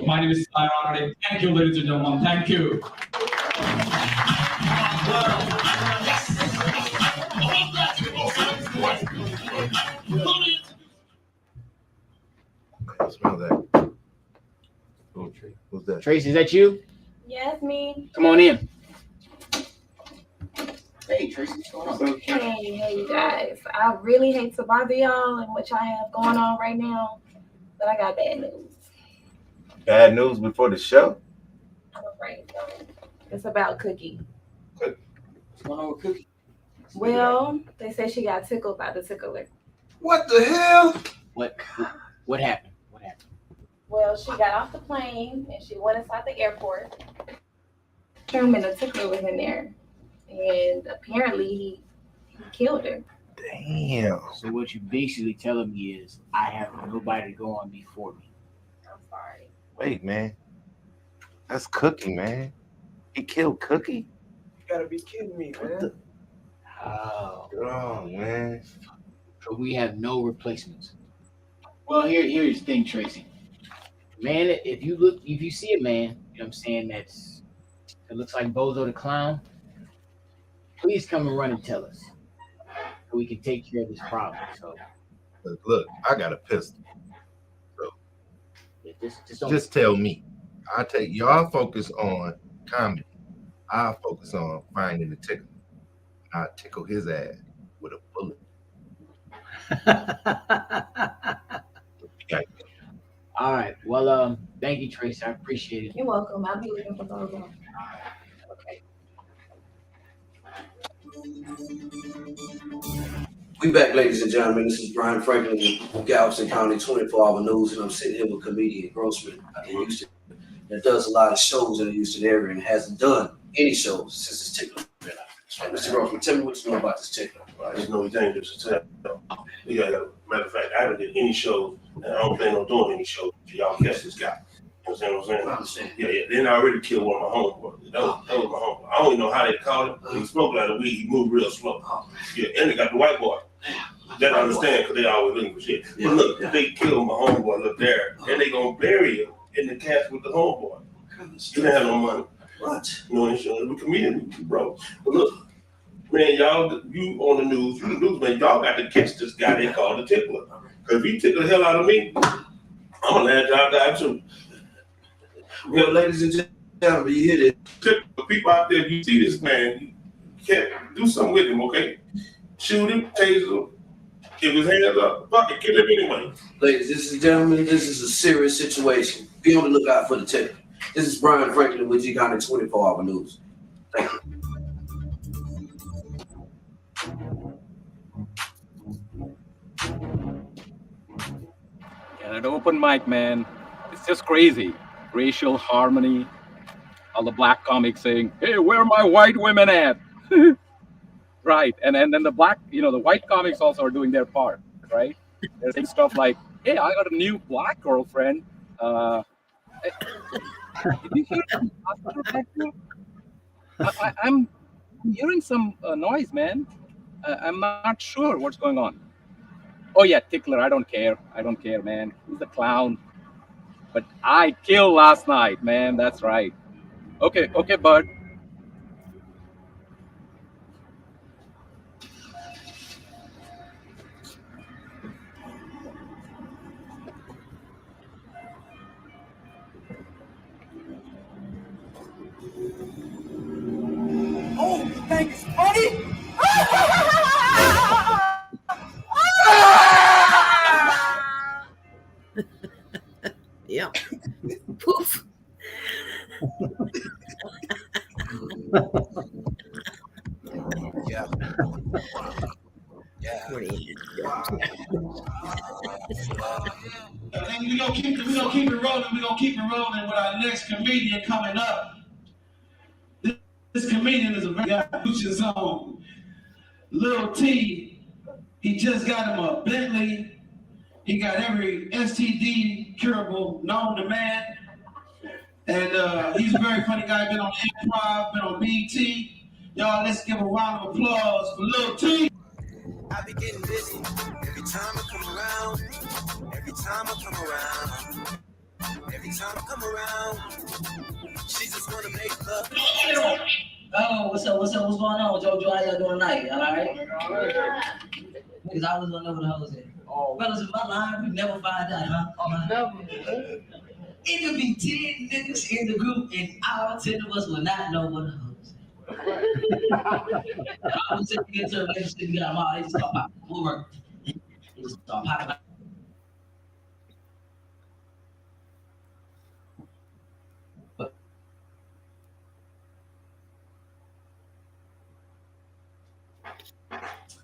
My name is Ironic. Thank you, ladies and gentlemen. Thank you.
Smell that. Oh, Tracy. What's that?
Tracy, is that you?
Yes, me.
Come on in. Hey, Tracy, what's going on?
Hey, you guys. I really hate to bother y'all and what y'all have going on right now, but I got bad news.
Bad news before the show?
I'm afraid so. It's about Cookie.
What's going on with Cookie?
Well, they say she got tickled by the tickler.
What the hell?
What happened?
Well, she got off the plane and she went inside the airport. And the tickler was in there. And apparently he killed her.
Damn.
So what you basically telling me is I have nobody to go on before me.
I'm sorry.
Wait, man. That's Cookie, man. He killed Cookie?
You gotta be kidding me, man.
Oh, man.
So we have no replacements. Well, here's the thing, Tracy. Man, if you see a man, you know what I'm saying, that looks like Bozo the Clown, please come and run and tell us so we can take care of this problem. So
Look, I got a pistol. So
yeah,
just tell me. I take y'all focus on comedy. I'll focus on finding the tickle. I'll tickle his ass with a bullet.
all right. Well, thank you, Tracy. I appreciate it.
You're welcome. I'll be looking for Bozo.
Okay.
We back, ladies and gentlemen. This is Brian Franklin from Galveston County 24-hour news, and I'm sitting here with comedian Grossman in Houston that does a lot of shows in the Houston area and hasn't done any shows since this tickler been out. Right, Mr. Grossman, tell me what you know about this tickler.
There's no dangerous to tell. Yeah, matter of fact, I haven't did any shows, and I don't plan on doing any shows until y'all catch this guy. You know what I'm saying?
I understand.
Yeah. Then I already killed one of my homeboys. That was my homeboy. I don't even know how they called him. He smoked like a weed. He moved real slow. Yeah, and they got the white boy. That I understand because they always looking for shit.
Yeah,
But look,
yeah.
they killed my homeboy up there, and they gonna bury him in the casket with the homeboy. He didn't have no money.
What?
No insurance. We comedian, we broke. But look, man, y'all, you on the news, you the newsman, y'all got to catch this guy they call the tickler. Because if he tickle the hell out of me, I'm gonna let y'all die too.
Well, ladies and gentlemen, you hear this?
People out there, if you see this man, you can't do something with him, okay? Shoot him, tase him. If his hands up, fuck it, kill him anyway.
Ladies and gentlemen, this is a serious situation. Be on the lookout for the tickler. This is Brian Franklin with G County 24-hour news. Thank you.
At an open mic, man, it's just crazy. Racial harmony. All the black comics saying, "Hey, where are my white women at?" Right, and then the black, the white comics also are doing their part, right? They're saying stuff like, "Hey, I got a new black girlfriend." Did you hear that? I'm hearing some noise, man. I'm not sure what's going on. Oh yeah, Tickler. I don't care. I don't care, man. He's a clown. But I killed last night, man. That's right. Okay, okay, bud.
Oh, you think it's funny?
Yeah. Poof.
Yeah. Yeah.
And we're gonna keep it rolling. We're gonna keep it rolling with our next comedian coming up. This comedian is a very guy who's his own. Lil T, he just got him a Bentley. He got every STD curable known to man. And he's a very funny guy. Been on Improv, been on BT. Y'all, let's give a round of applause for Lil T.
I be getting busy every time I come around. Every time I come around. Every time I come around. She just wanna make love.
Oh, what's up? What's going on, JoJo? How y'all doing tonight? All right? Because I always want to know where the hoes at. Oh. Fellas, in my line, we never find out, huh? Never. It could be 10 niggas in the group, and all 10 of us will not know what the hoes at. I was just get to a relationship, we got them all. They just start popping. We'll work. They just start popping.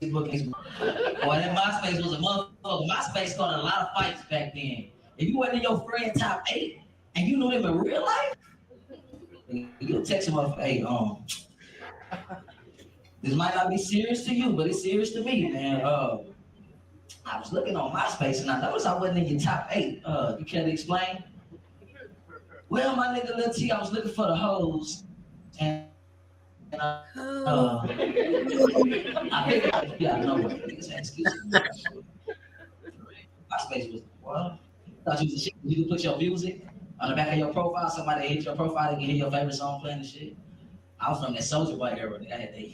Facebook. Boy, that MySpace was a motherfucker. MySpace started a lot of fights back then. If you wasn't in your friend top 8 and you knew them in real life, you'll text them up, hey, this might not be serious to you, but it's serious to me, man. I was looking on MySpace and I noticed I wasn't in your top 8. You care to explain? Well, my nigga Lil T, I was looking for the hoes and I think yeah, I know what niggas had excuses. MySpace was well. I thought you was a shit. You could put your music on the back of your profile. Somebody hit your profile, they can hear your favorite song playing and shit. I was from that Soldier Boy era. I had that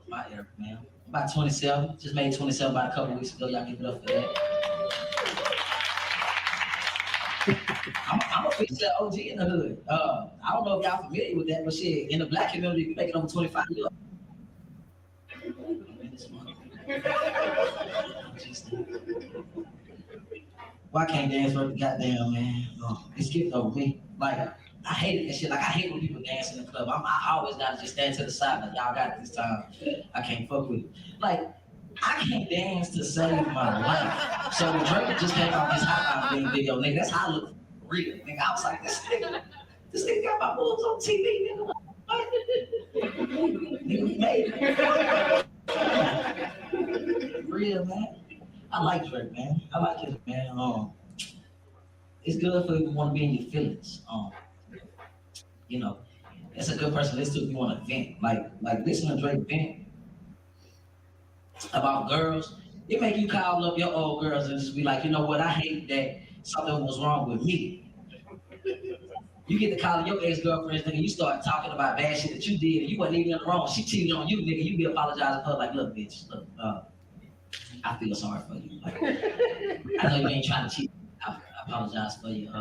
my era, man. About 27. Just made 27 about a couple weeks ago. Y'all give it up for that. I'm a fix that OG in the hood. I don't know if y'all familiar with that, but shit, in the black community, you make it over 25 years. Why can't dance worth the goddamn, man? It's getting over me. Like, I hated that shit. Like, I hate when people dance in the club. I always gotta just stand to the side. Like, y'all got it this time. I can't fuck with it. Like, I can't dance to save my life. So when Drake just came out this Hotline video, nigga, that's how I look real. Nigga, I was like, this nigga got my moves on TV, nigga. Nigga, we made it. Real, man. I like Drake, man. I like it, man. It's good for you to want to be in your feelings. You know, that's a good person to listen to if you want to vent. Like listening to Drake vent about girls, it make you call up your old girls and just be like, you know what, I hate that something was wrong with me. You get to calling your ex-girlfriends, nigga, you start talking about bad shit that you did and you wasn't even in the wrong. She cheated on you, nigga, you be apologizing for her like, look, bitch, look, I feel sorry for you. Like, I know you ain't trying to cheat. I apologize for you.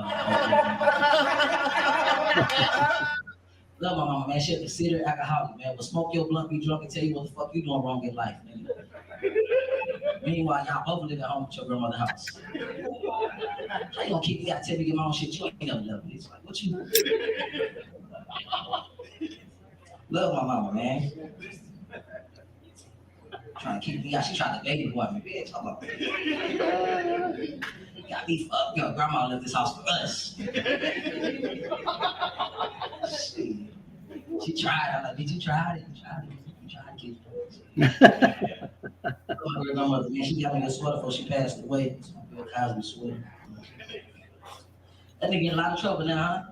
Love my mama, man. She a considerate alcoholic, man. But smoke your blunt, be drunk, and tell you what the fuck you doing wrong in life, nigga. Meanwhile, y'all both live at home with your grandmother's house. How you gonna keep me out tell me your mom shit? You ain't never loved me. It's like, what you? Love my mama, man. Trying to keep me out. She trying to baby boy me, bitch. Hold on. Got me fucked up. Grandma left this house for us. She tried. I'm like, did you try it? You tried to keep it. My grandmother, man, she got me a sweater before she passed away. It's my Bill Cosby sweater. That nigga in a lot of trouble now, huh?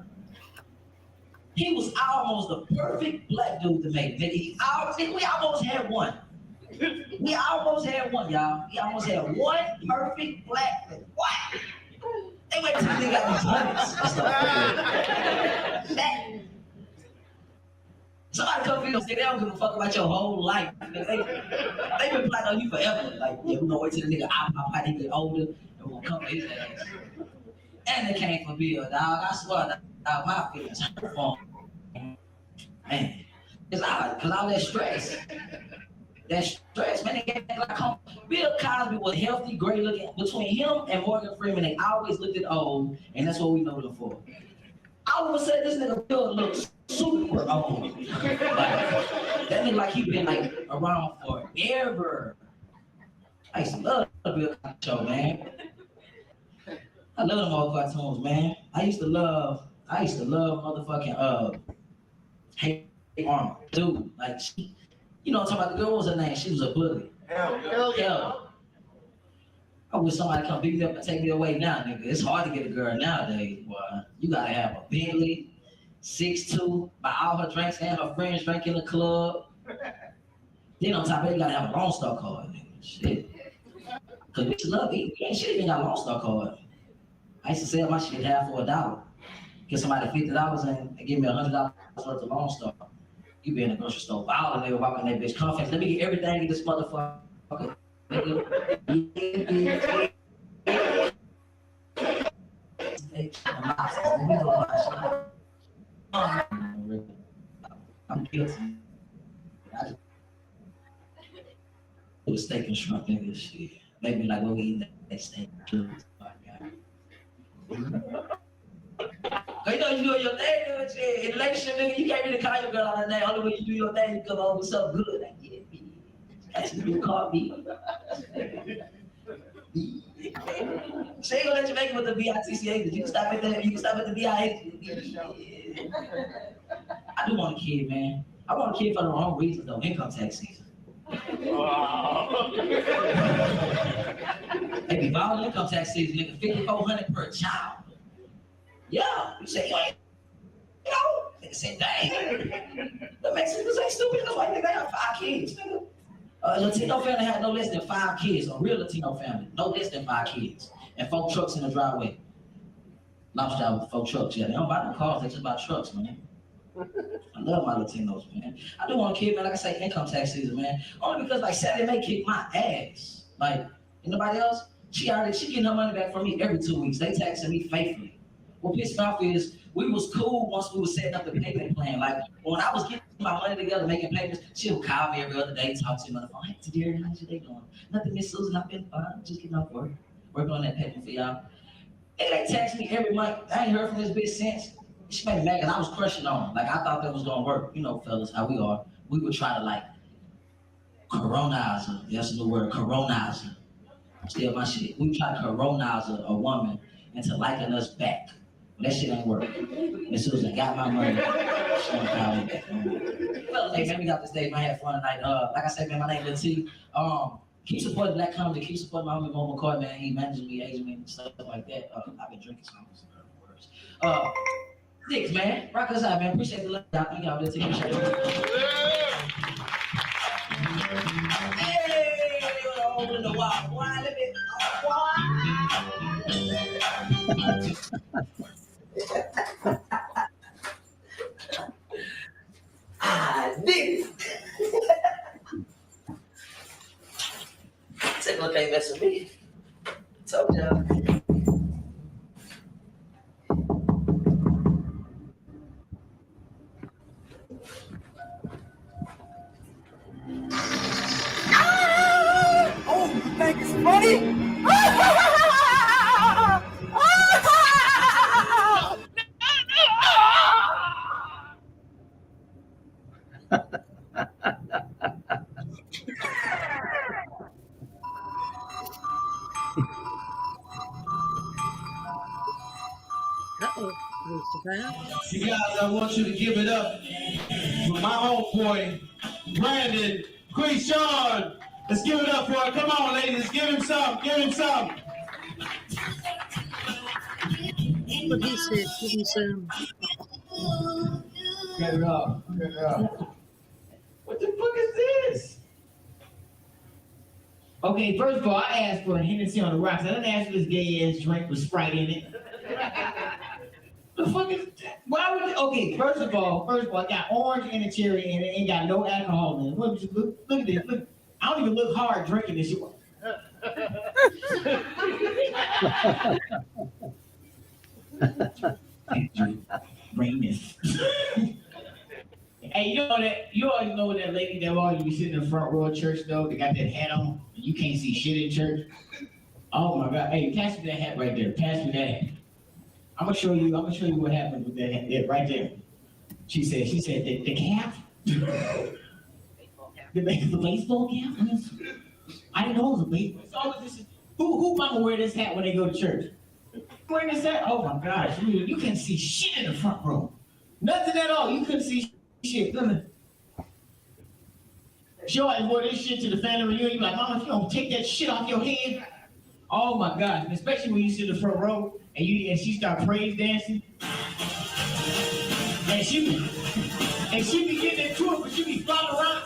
He was almost the perfect black dude to make it. We almost had one. We almost had one, y'all. We almost had one perfect black dude. What? They wait till they got these hundreds and stuff. Somebody come for you, they don't give a fuck about your whole life. They been plotting on you forever. Like, yeah, we gonna wait till the nigga out he get older and we're gonna come for his ass. And they came for Bill, dog. I swear, dog, my feelings hurt for him. Man, it's odd, because all that stress. That stress, man, they get like Bill Cosby was healthy, great looking. Between him and Morgan Freeman, they always looked at old, and that's what we know them for. All of a sudden, this nigga Bill looks super old. Like, that nigga like he been like around forever. I used to love the Bill Cosby show, man. I love them old cartoons, man. I used to love motherfucking Hey Armor, dude. Like she, you know what I'm talking about? The girl, what was her name? She was a bully. Hell. I wish somebody come beat me up and take me away now, nigga. It's hard to get a girl nowadays, boy. You gotta have a Bentley, 6'2", buy all her drinks and her friends drink in the club. Then on top of it, you gotta have a Lone Star card, nigga. Shit. Cause we love eating. You ain't shit even got a Lone Star card. I used to sell my shit half for $1. Get somebody $50 and give me $100 worth of Lone Star. You be in the grocery store, ballin', nigga, walking that bitch confidence. Let me get everything in this motherfucker. Nigga. I'm guilty. It was steak and shrimp, nigga. Shit. Maybe like what we eat that steak and shrimp. Cause you know you doing your thing, nigga. Shit. In relationship, nigga, you can't really call your girl on her name. Only way you do your thing, you come over with something good. Like, yeah, bitch. Actually, you call me. She ain't gonna let you make it with the BITCA. You can stop at that. You can stop at the BIA. I do want a kid, man. I want a kid for the wrong reasons, though. Income tax season. Maybe violent income tax season, nigga. $5,400 per child. Yeah, you say you ain't. You know, nigga say dang. The Mexicans ain't stupid. That's why they have 5 kids, nigga. Latino family had no less than 5 kids. A real Latino family, no less than 5 kids, and 4 trucks in the driveway. Lifestyle with 4 trucks. Yeah, they don't buy no cars. They just buy trucks, man. I love my Latinos, man. I do want a kid, man. Like I say, income tax season, man. Only because like Sally Mae kicked my ass. Like anybody else, she getting her money back from me every 2 weeks. They taxing me faithfully. What pissed me off is we was cool once we was setting up the payment plan. Like when I was getting my money together, making payments, she would call me every other day, talk to me on the phone. Hey, Tadiri, how's your day going? Nothing, Miss Susan. I've been fine. Just getting off work, working on that payment for y'all. And they text me every month. I ain't heard from this bitch since. She made me mad because I was crushing on her. Like I thought that was gonna work. You know, fellas, how we are. We would try to like coronize her. That's a new word, coronize her. Steal my shit. We try to coronize a woman into liking us back. That shit ain't working. Miss Susan got my money. She don't call me back. Fellas, hey man, we got this day. Man, I had fun tonight. Like I said, man, my name is Lil T. Keep supporting black comedy. Keep supporting my homie Mo McCoy, man. He manages me, agents me, and stuff like that. I've been drinking some words. 6, man. Rock us out, man. Appreciate the love. Y'all got Lil T. Appreciate it. Hey, over in the wild. Why, let me. Nigga. Tickler can't mess with me. Told y'all.
Oh, you think it's funny?
You guys, I want you to give it up for my homeboy, Brandon Quishon. Let's give it up for him. Come on, ladies. Give him some. Give him some.
What he said, give him some.
Cut it off. Cut it off. What the fuck is this? Okay, first of all, I asked for a Hennessy on the rocks. I didn't ask for this gay ass drink with Sprite in it. The fuck is that? Why would you? Okay, first of all, I got orange and a cherry and it ain't got no alcohol in it. Look at this. Look, I don't even look hard drinking this shit. Bring this. Hey, you always know that lady that always be sitting in the front row of church though, they got that hat on, and you can't see shit in church. Oh my God. Hey, pass me that hat right there. Pass me that hat. I'm gonna show you what happened with that hat right there. She said the cap? the baseball cap? I didn't know it was a baseball. Who mama wear this hat when they go to church? Wearing this hat? Oh my gosh, you can't see shit in the front row. Nothing at all. You couldn't see shit. She always wore this shit to the family reunion. You like, Mama, if you don't take that shit off your head. Oh my gosh, and especially when you sit in the front row and she start praise dancing. And she be getting into it, but she be flopping around.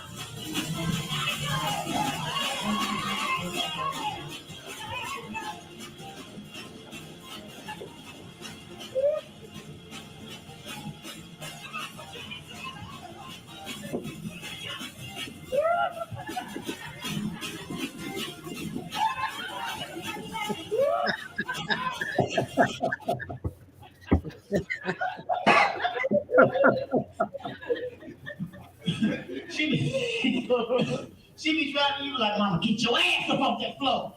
She be trying to be like, Mama, get your ass up off that floor.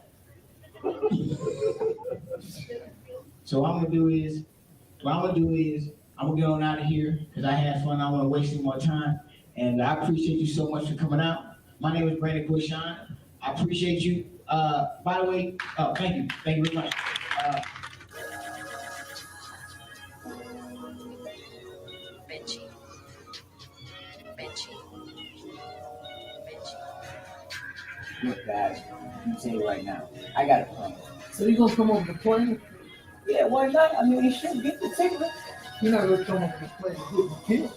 So what I'm gonna do is, I'm gonna get on out of here because I had fun. I don't want to waste any more time. And I appreciate you so much for coming out. My name is Brandon Bushon. I appreciate you. By the way, thank you very much.
Look, guys, I'm gonna tell you right now, I got a plan.
So you gonna come up with a plan?
Yeah, why not? I mean, you should get the tickler.
You're not gonna come up with a plan to who you kill.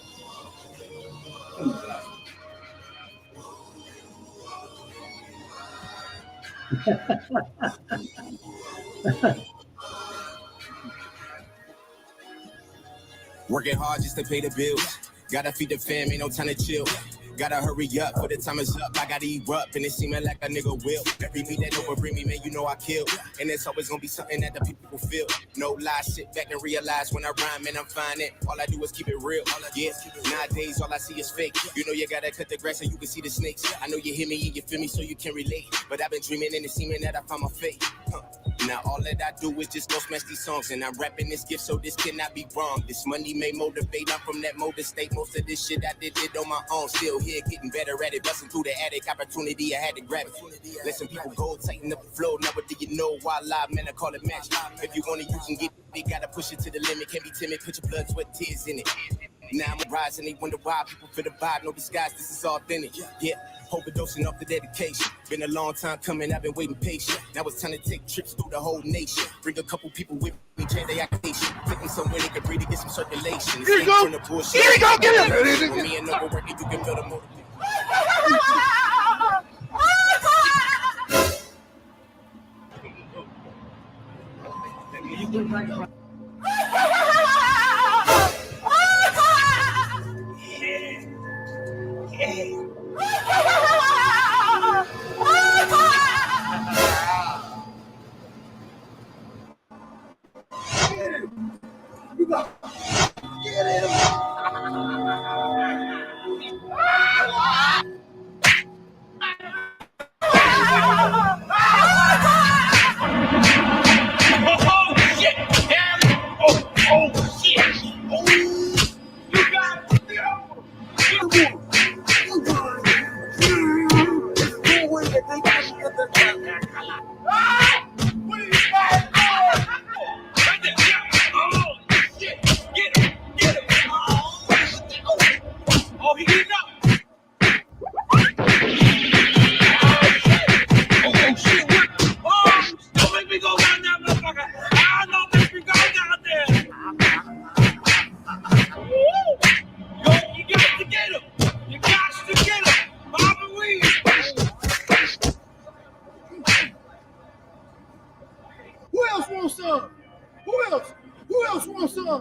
Working hard just to pay the bills. Gotta feed the fam, ain't no time to chill. Gotta hurry up, for the time is up. I gotta erupt, and it seeming like a nigga will. Every beat that over bring me, man, you know I kill. And it's always gonna be something that the people feel. No lies, sit back and realize when I rhyme, man, I'm fine. It. All I do is keep it real. Yeah, nowadays all I see is fake. You know you gotta cut the grass so you can see the snakes. I know you hear me and you feel me so you can relate. But I've been dreaming and it seeming that I found my fate. Now all that I do is just go smash these songs. And I'm rapping this gift so this cannot be wrong. This money may motivate, I'm from that motor state. Most of this shit I did on my own. Still here, getting better at it. Busting through the attic, opportunity, I had to grab it. Let some people go, tighten up the flow. Now what do you know? Why live, man, I call it match. If you want it, you can get it. Gotta push it to the limit. Can't be timid, put your blood, sweat, tears in it. Now I'm rising, they wonder why people feel the vibe. No disguise, this is authentic. Yeah, overdosing off the dedication. Been a long time coming, I've been waiting patient. Now it's time to take trips through the whole nation. Bring a couple people with me, change their occupation. Take them somewhere they can breathe and get some circulation. Here we go! Here we go! Get him! With me and no working, you can feel the motivation. They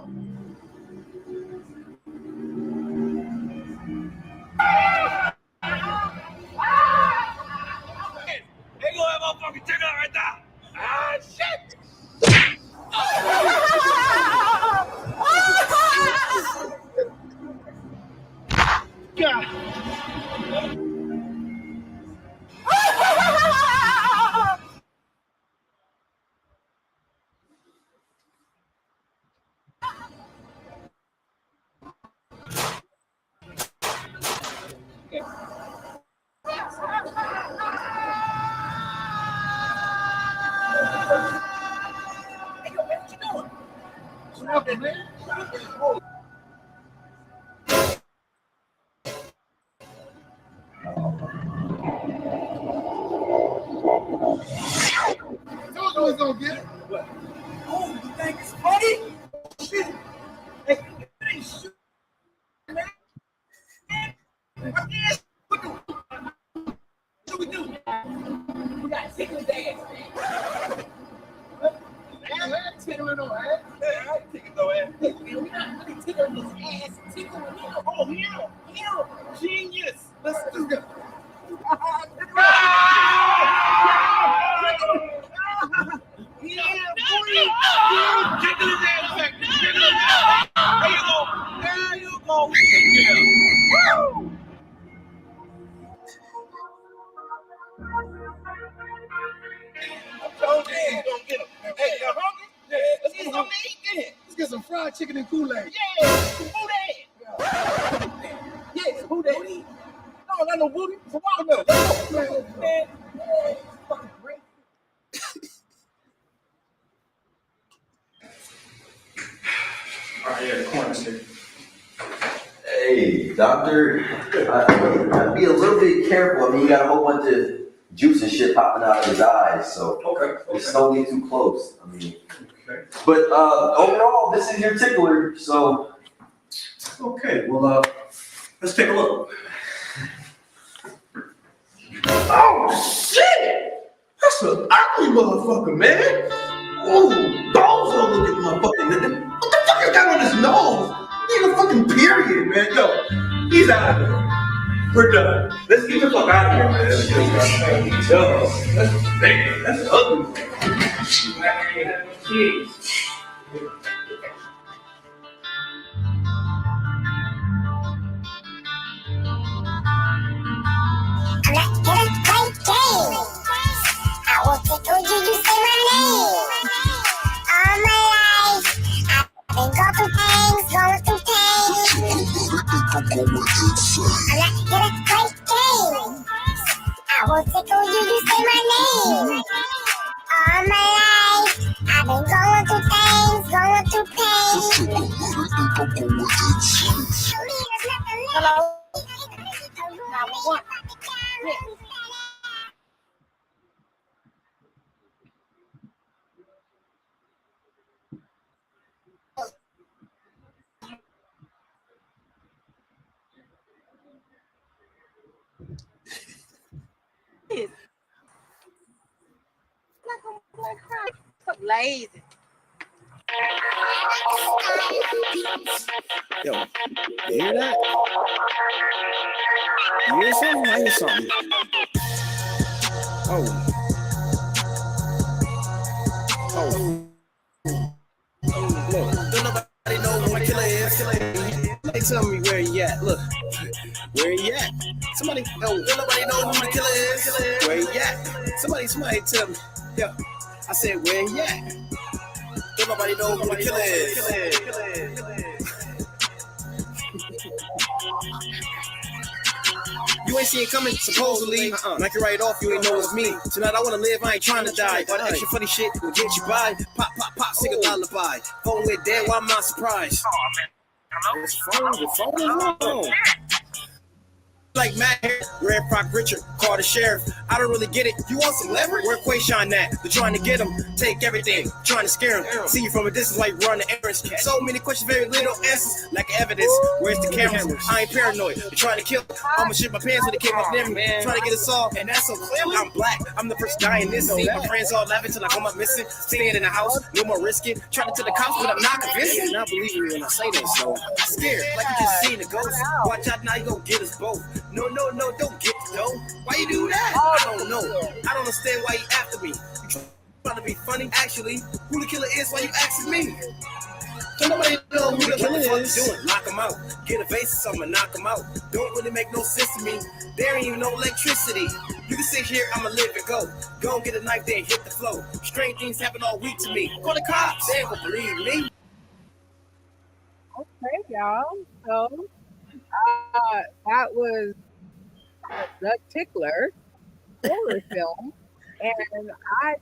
gonna have motherfucking tickler right now. Ah, shit! God.
Told you was gonna get it.
What? Oh, you think it's funny? Shit. Hey, shoot, man. What we do? We got Tickler's ass, man. Tickling on ass? Yeah, I ain't tickling no ass. Hey, man, we not really tickling his ass. Tickling him. Oh, hero. Genius. Let's do that. Yeah, boy. Tickle his ass back. Tickle his ass. There you go. There you go. Yeah. Woo! I'm told you you gonna get him. Hey, you hungry? Yeah. Let's get something to eat then.
Let's get some fried chicken and Kool-Aid.
Yeah, some booty. Yeah, some booty. No, not no booty. Some watermelon. Let's go. Man. Fucking great.
All right, yeah, the corner's here.
Hey, doctor, be a little bit careful. I mean, you got a whole bunch of juice and shit popping out of his eyes, so just don't get too close. I mean, but overall, this is your tickler, so.
Okay, well, let's take a look. Oh, shit! That's an ugly motherfucker, man. Ooh, balls don't look at motherfucking nigga. What the fuck you got on his nose? Nigga, fucking period, man. Yo, he's out of here. We're done. Let's get the fuck out of here, man. Yo, that's ugly. Jeez.
I will tickle you, you say my name. All my life, I've been going through pain. I'm not good at great game. I will tickle you, you say my name. All my life, I've been going through pain. Hello? What?
So lazy.
Yo, you hear that? You hear something? I hear something. Oh. Look, don't nobody know who the killer is. They tell me where he at. Look, where he at? Somebody, don't nobody know who the killer is. Where he at? Somebody tell me. Yeah, I said where he at? Don't nobody know who the killer is. You ain't see it coming, supposedly. Knock it right off, you ain't know it's me. Tonight I wanna live, I ain't trying to die. All that extra funny shit will get you by. Pop, pop, pop, sing a lullaby. Phone went dead, why am I surprised? The phone is wrong. like Matt Harris, Red Frock Richard, call the sheriff. I don't really get it. You want some leverage? Where Quayshawn at? They're trying to get him, take everything, trying to scare him. See you from a distance like running errands. So many questions, very little answers, like evidence. Where's the cameras? I ain't paranoid. They're trying to kill me. I'ma shit my pants when they came up near me. Trying to get us off, and that's so clear. I'm black. I'm the first guy in this scene. My friends all laughing till I come up missing. Staying in the house, no more risking. Trying to tell the cops, but I'm not convinced. You're not believing me when I say this, so I'm scared, like you just seen a ghost. Watch out now, you gon' get us both. No, don't get though. Why you do that? I don't know. I don't understand why you after me. You trying to be funny? Actually, who the killer is? Why you asking me? Don't nobody know who the killer is. Doing? Knock him out. Get a vase, I'ma knock him out. Don't really make no sense to me. There ain't even no electricity. You can sit here, I'ma live and go. Go and get a knife, then hit the flow. Strange things happen all week to me. Call the cops. They ain't gonna believe me.
Okay, y'all. So that was the Tickler horror film, and I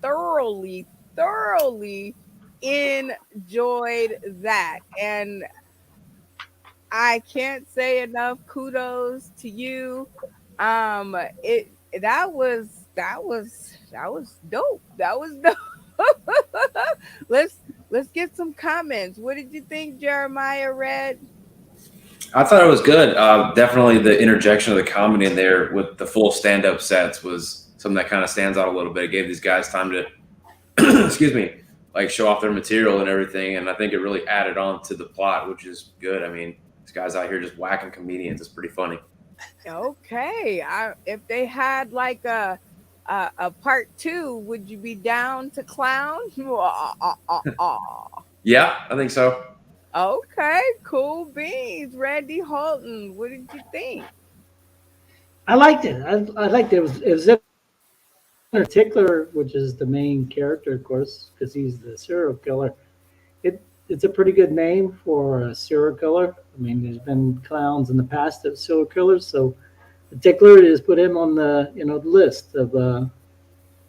thoroughly enjoyed that. And I can't say enough kudos to you. That was dope. That was dope. Let's get some comments. What did you think, Jeremiah Red?
I thought it was good. Definitely the interjection of the comedy in there with the full stand-up sets was something that kind of stands out a little bit. It gave these guys time to, excuse me, like show off their material and everything. And I think it really added on to the plot, which is good. I mean, these guys out here just whacking comedians. It's pretty funny.
Okay. If they had like a part 2, would you be down to clown?
Yeah, I think so.
Okay, cool beans. Randy Holton, what did you think?
I liked it. I liked it. It was Tickler, which is the main character, of course, because he's the serial killer. It's a pretty good name for a serial killer. I mean, there's been clowns in the past of serial killers, so the Tickler is put him on the the list of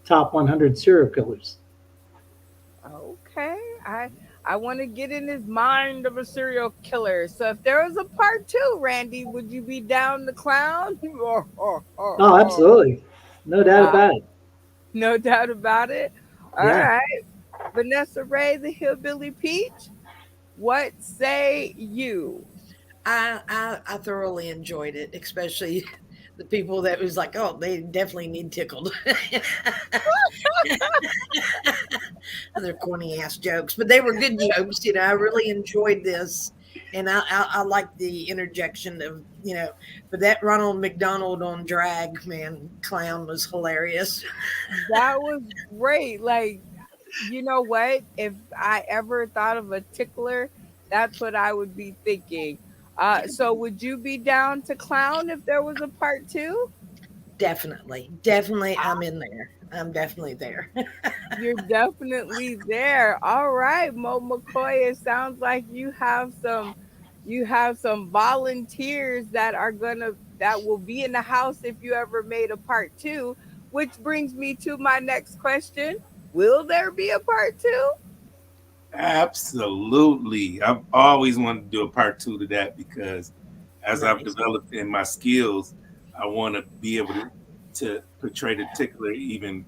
top 100 serial killers.
Okay, I want to get in his mind of a serial killer. So if there was a part 2, Randy, would you be down to clown?
Oh, absolutely. No doubt about it.
No doubt about it. All
Yeah.
right. Vanessa Ray, the Hillbilly Peach, what say you?
I thoroughly enjoyed it, especially the people that was like, oh, they definitely need tickled. They're corny ass jokes, but they were good jokes. I really enjoyed this, and I like the interjection of but that Ronald McDonald on drag clown was hilarious.
That was great. Like, you know what? If I ever thought of a tickler, that's what I would be thinking. So would you be down to clown if there was a part 2?
Definitely. I'm in there. I'm definitely there.
You're definitely there. All right, Mo McCoy, it sounds like you have some volunteers that will be in the house if you ever made a part 2, which brings me to my next question. Will there be a part 2?
Absolutely. I've always wanted to do a part 2 to that because as I've developed in my skills, I want to be able to portray the tickler even,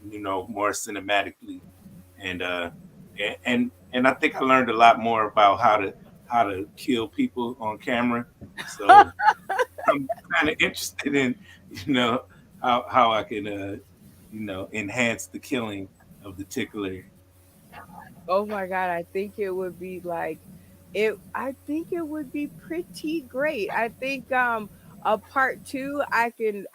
more cinematically. And I think I learned a lot more about how to kill people on camera. So I'm kind of interested in, how I can, enhance the killing of the tickler.
Oh my God, I think it would be I think it would be pretty great. I think a part 2, I can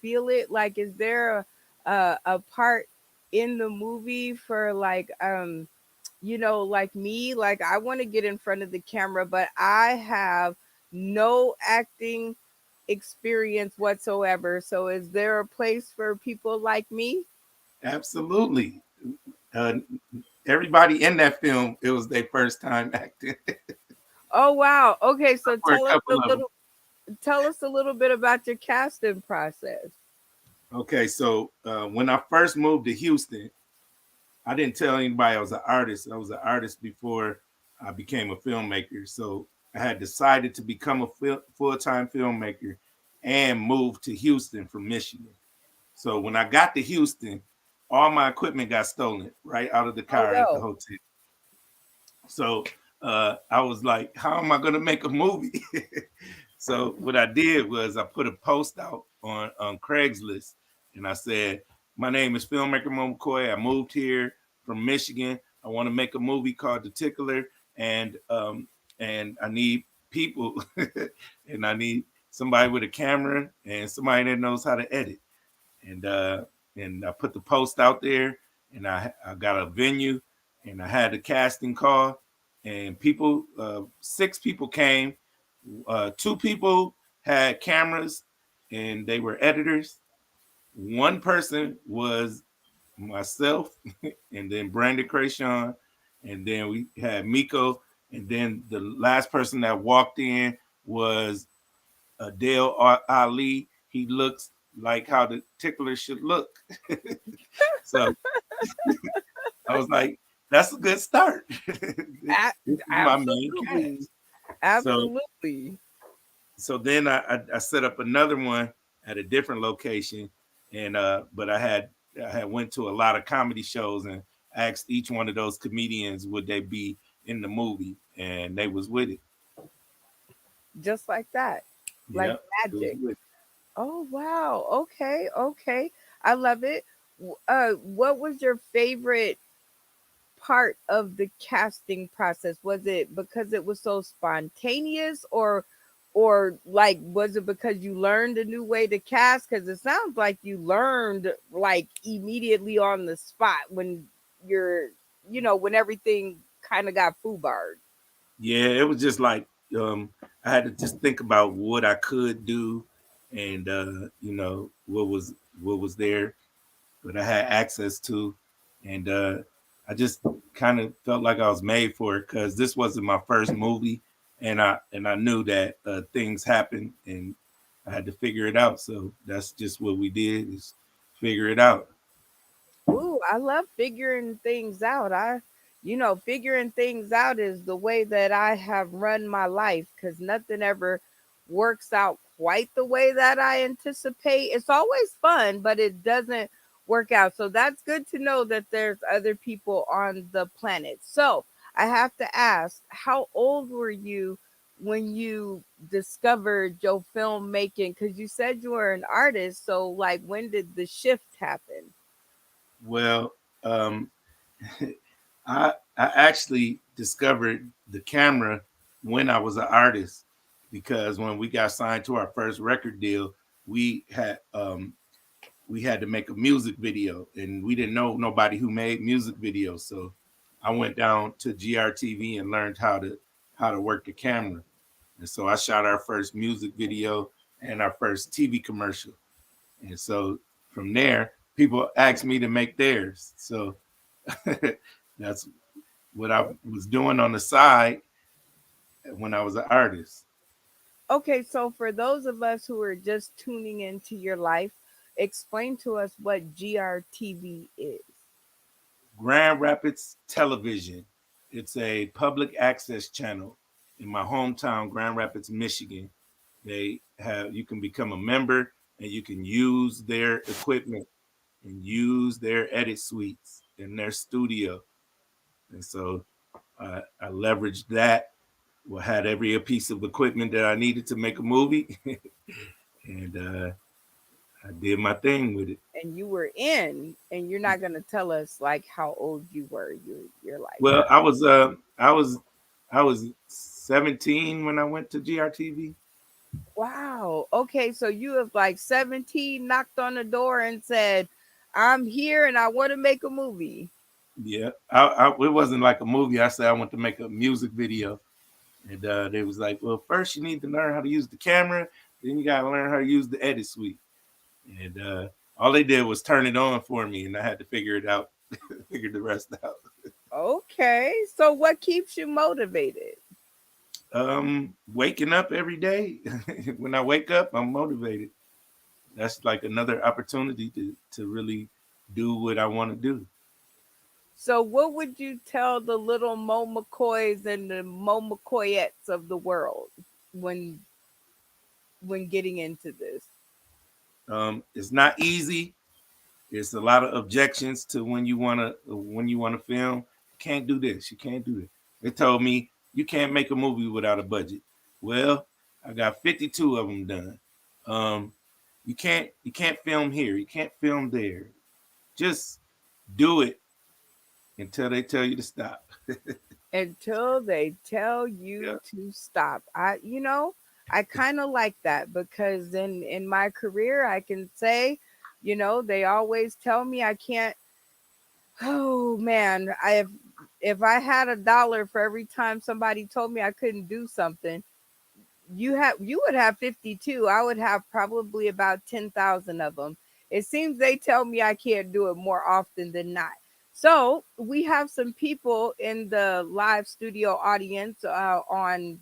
feel it. Like, is there a part in the movie for like me? Like, I want to get in front of the camera, but I have no acting experience whatsoever. So is there a place for people like me?
Absolutely. Everybody in that film, it was their first time acting.
Oh wow. Okay, so tell us a little bit about your casting process.
Okay, so when I first moved to Houston, I didn't tell anybody I was an artist. I was an artist before I became a filmmaker. So I had decided to become a full-time filmmaker and moved to Houston from Michigan. So when I got to Houston, all my equipment got stolen right out of the car at the hotel. So I was like, how am I going to make a movie? So what I did was I put a post out on Craigslist, and I said, my name is filmmaker McCoy. I moved here from Michigan. I want to make a movie called The Tickler, and I need people, and I need somebody with a camera and somebody that knows how to edit. And I put the post out there, and I got a venue, and I had a casting call, and people, 6 people came. 2 people had cameras, and they were editors. 1 person was myself, and then Brandon Krayshawn, and then we had Miko, and then the last person that walked in was Adele Ali. He looks like how the Tickler should look. So I was like, that's a good start. This is my main cast.
Absolutely.
So then I set up another one at a different location, and but I had went to a lot of comedy shows and asked each one of those comedians would they be in the movie, and they was with it.
Just like that. Like
Yep,
magic. Oh wow. Okay, okay. I love it. What was your favorite part of the casting process? Was it because it was so spontaneous, or like was it because you learned a new way to cast? Because it sounds like you learned like immediately on the spot when you're, when everything kind of got foobarred.
Yeah, it was just like I had to just think about what I could do, and what was there, what I had access to, and I just kind of felt like I was made for it because this wasn't my first movie, and I knew that things happen, and I had to figure it out. So that's just what we did, is figure it out.
Ooh, I love figuring things out. Figuring things out is the way that I have run my life because nothing ever works out quite the way that I anticipate. It's always fun, but it doesn't work out. So that's good to know that there's other people on the planet. So I have to ask, how old were you when you discovered your filmmaking? Because you said you were an artist. So, like, when did the shift happen?
Well, I actually discovered the camera when I was an artist, because when we got signed to our first record deal, we had to make a music video, and we didn't know nobody who made music videos. So I went down to GRTV and learned how to work the camera. And so I shot our first music video and our first TV commercial. And so from there, people asked me to make theirs. So that's what I was doing on the side when I was an artist.
Okay, so for those of us who are just tuning into your life, explain to us what GRTV is.
Grand Rapids Television. It's a public access channel in my hometown, Grand Rapids, Michigan. You can become a member, and you can use their equipment and use their edit suites in their studio. And so I leveraged that. Well, had every piece of equipment that I needed to make a movie, and I did my thing with it.
And you were in, and you're not gonna tell us like how old you were. You're like,
Well, I was 17 when I went to GRTV.
wow. Okay, so you have like 17 knocked on the door and said, "I'm here and I want to make a movie."
Yeah, it wasn't like a movie. I said I want to make a music video, and they was like, "Well, first you need to learn how to use the camera, then you got to learn how to use the edit suite." And all they did was turn it on for me, and I had to figure it out, figure the rest out.
Okay, so what keeps you motivated?
Waking up every day. When I wake up, I'm motivated. That's like another opportunity to really do what I want to do.
So, what would you tell the little Mo McCoys and the Mo McCoyettes of the world when getting into this?
It's not easy. It's a lot of objections to when you wanna film. Can't do this. You can't do it. They told me you can't make a movie without a budget. Well, I got 52 of them done. Um, you can't film here. You can't film there. Just do it until they tell you to stop.
Until they tell you to stop. I kind of like that because in my career, I can say, they always tell me I can't. Oh man, if I had $1 for every time somebody told me I couldn't do something, you would have 52. I would have probably about 10,000 of them. It seems they tell me I can't do it more often than not. So we have some people in the live studio audience on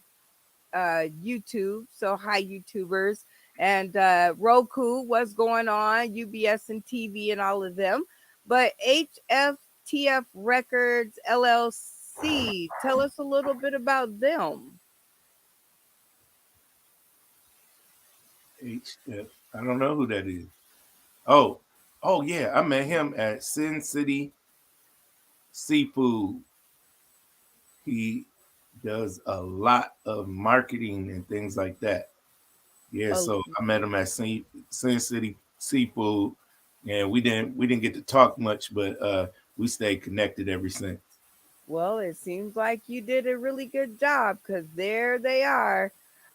YouTube. So hi YouTubers and Roku, what's going on? UBS and TV and all of them. But HFTF Records LLC, tell us a little bit about them.
HF. I don't know who that is. Oh yeah, I met him at Sin City Seafood. He does a lot of marketing and things like that. Yeah,
Oh,
so I met him at Sin City Seafood, and we didn't get to talk much, but we stayed connected ever since.
well, it seems like you did a really good job because there they are.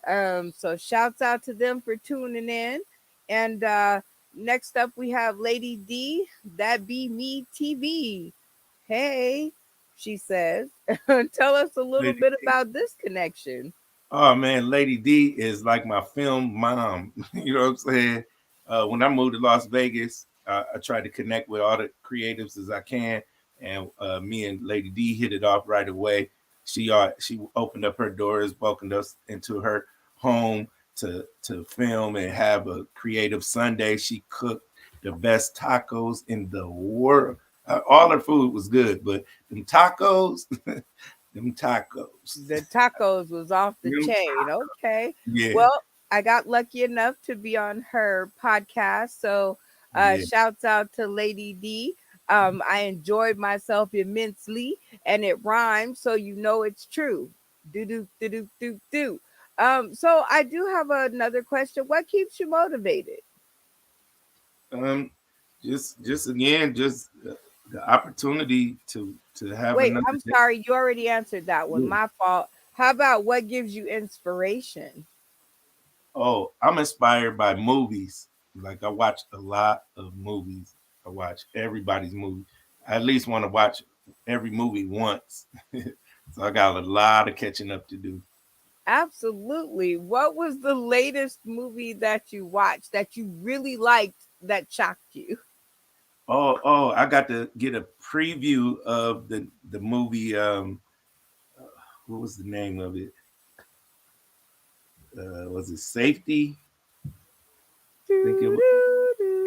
So shouts out to them for tuning in. And next up we have Lady D, that be me TV. Hey, she says, tell us a little
Lady
bit
D.
about this connection.
Oh man, Lady D is like my film mom. You know what I'm saying? When I moved to Las Vegas, I tried to connect with all the creatives as I can, and me and Lady D hit it off right away. She opened up her doors, welcomed us into her home to film and have a creative Sunday. She cooked the best tacos in the world. All her food was good, but them tacos, them tacos.
The tacos was off the
Them
chain. Okay.
Yeah,
Well, I got lucky enough to be on her podcast. So
yeah.
shouts out to Lady D. I enjoyed myself immensely and it rhymes, so you know it's true. Do do do do do do. So I do have another question. What keeps you motivated?
Um, just again, just the opportunity to have
Wait,
another
I'm
day.
sorry, you already answered that one.
Yeah.
My fault. How about what gives you inspiration?
Oh, I'm inspired by movies. Like I watch a lot of movies. I watch everybody's movie. I at least want to watch every movie once. So I got a lot of catching up to do.
Absolutely. What was the latest movie that you watched that you really liked that shocked you?
Oh, I got to get a preview of the movie. What was the name of it? Was it Safety? I think it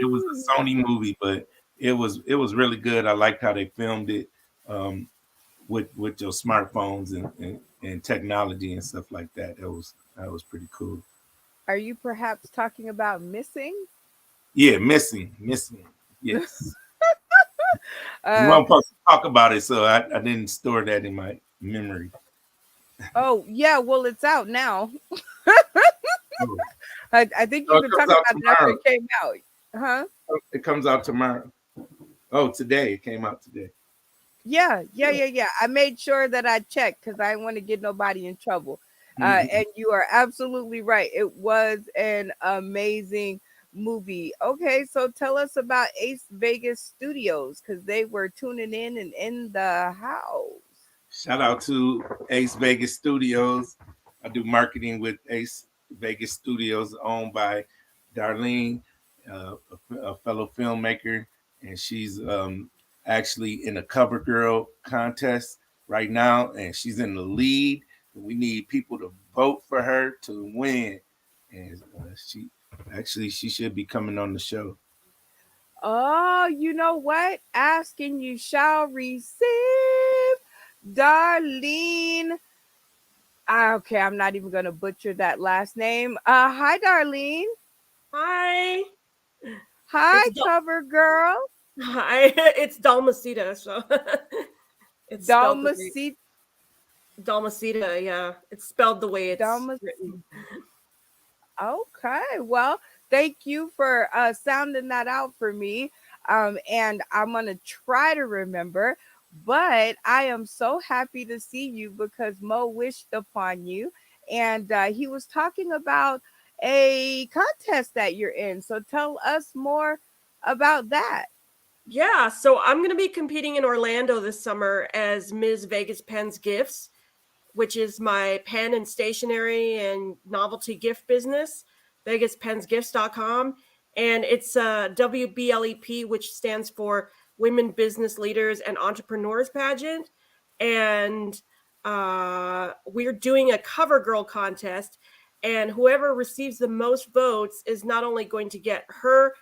was a Sony movie, but it was really good. I liked how they filmed it with your smartphones and technology and stuff like that. That was pretty cool.
Are you perhaps talking about Missing?
Yeah, missing. Yes. We
Uh,
weren't supposed to talk about it, so I didn't store that in my memory.
oh, yeah, well, it's out now.
Oh,
I think
so
you
it
could
comes
talk
out
about it after
tomorrow.
it came out. Huh?
It comes out tomorrow. Oh, today. It came out today.
Yeah. I made sure that I checked because I didn't want to get nobody in trouble.
Mhm.
And you are absolutely right. It was an amazing movie. Okay, so tell us about Ace Vegas Studios because they were tuning in and in the house.
Shout out to Ace Vegas Studios. I do marketing with Ace Vegas Studios, owned by Darlene, a fellow filmmaker, and she's actually in a cover girl contest right now, and she's in the lead. We need people to vote for her to win, and she should be coming on the show.
Oh, you know what? Ask and you shall receive. Darlene. Okay, I'm not even going to butcher that last name. Hi, Darlene.
Hi.
Hi,
It's
cover girl.
Hi. It's Dalmacita, so it's spelled the way
Dalmacita.
Dalmacita, yeah. It's spelled the way it's
Dalmacita.
written.
Okay, well, thank you for sounding that out for me. And I'm going to try to remember. But I am so happy to see you because Mo wished upon you. And he was talking about a contest that you're in. So tell us more about that.
Yeah, so I'm going to be competing in Orlando this summer as Ms. Vegas Pens Gifts, which is my pen and stationery and novelty gift business, vegaspensgifts.com. And it's WBLEP, which stands for Women Business Leaders and Entrepreneurs Pageant. And we're doing a cover girl contest. And whoever receives the most votes is not only going to get her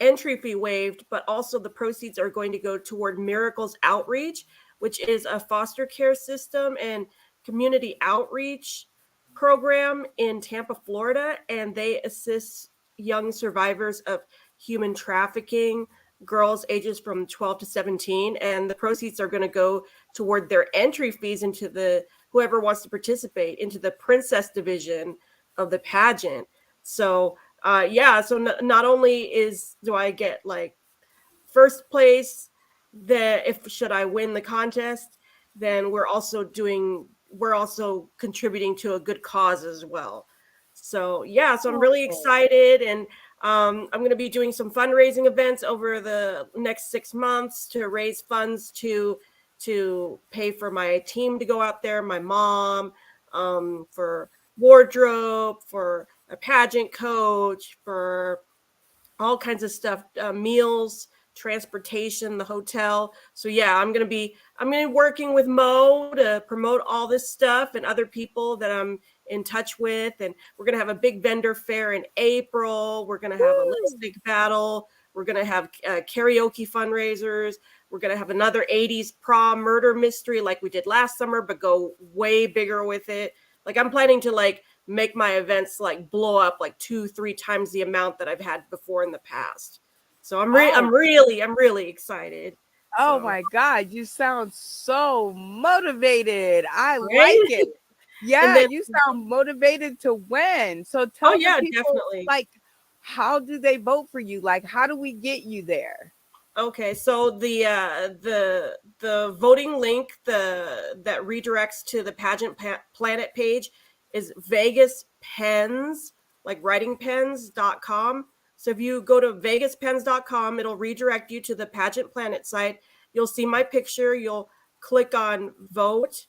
entry fee waived, but also the proceeds are going to go toward Miracles Outreach, which is a foster care system and community outreach program in Tampa, Florida, and they assist young survivors of human trafficking, girls ages from 12 to 17, and the proceeds are going to go toward their entry fees into the whoever wants to participate into the princess division of the pageant. So so not only do I get like first place, that if should I win the contest, then we're also contributing to a good cause as well. So I'm really excited, and I'm going to be doing some fundraising events over the next 6 months to raise funds to pay for my team to go out there, my mom, for wardrobe, for a pageant coach, for all kinds of stuff, meals, transportation, the hotel. So I'm going to be working with Mo to promote all this stuff and other people that I'm in touch with. And we're going to have a big vendor fair in April. We're going to have a lipstick battle. We're going to have karaoke fundraisers. We're going to have another 80s prom murder mystery like we did last summer, but go way bigger with it. Like I'm planning to make my events blow up 2-3 times the amount that I've had before in the past. So I'm really excited.
Oh my God, you sound so motivated. I
Right?
like it. Yeah,
then,
you sound motivated to win. So tell the people
definitely.
how do they vote for you? Like how do we get you there?
Okay, so the voting link that redirects to the pageant planet page is Vegas Pens, like writing pens.com. So if you go to vegaspens.com, it'll redirect you to the pageant planet site. You'll see my picture. You'll click on vote.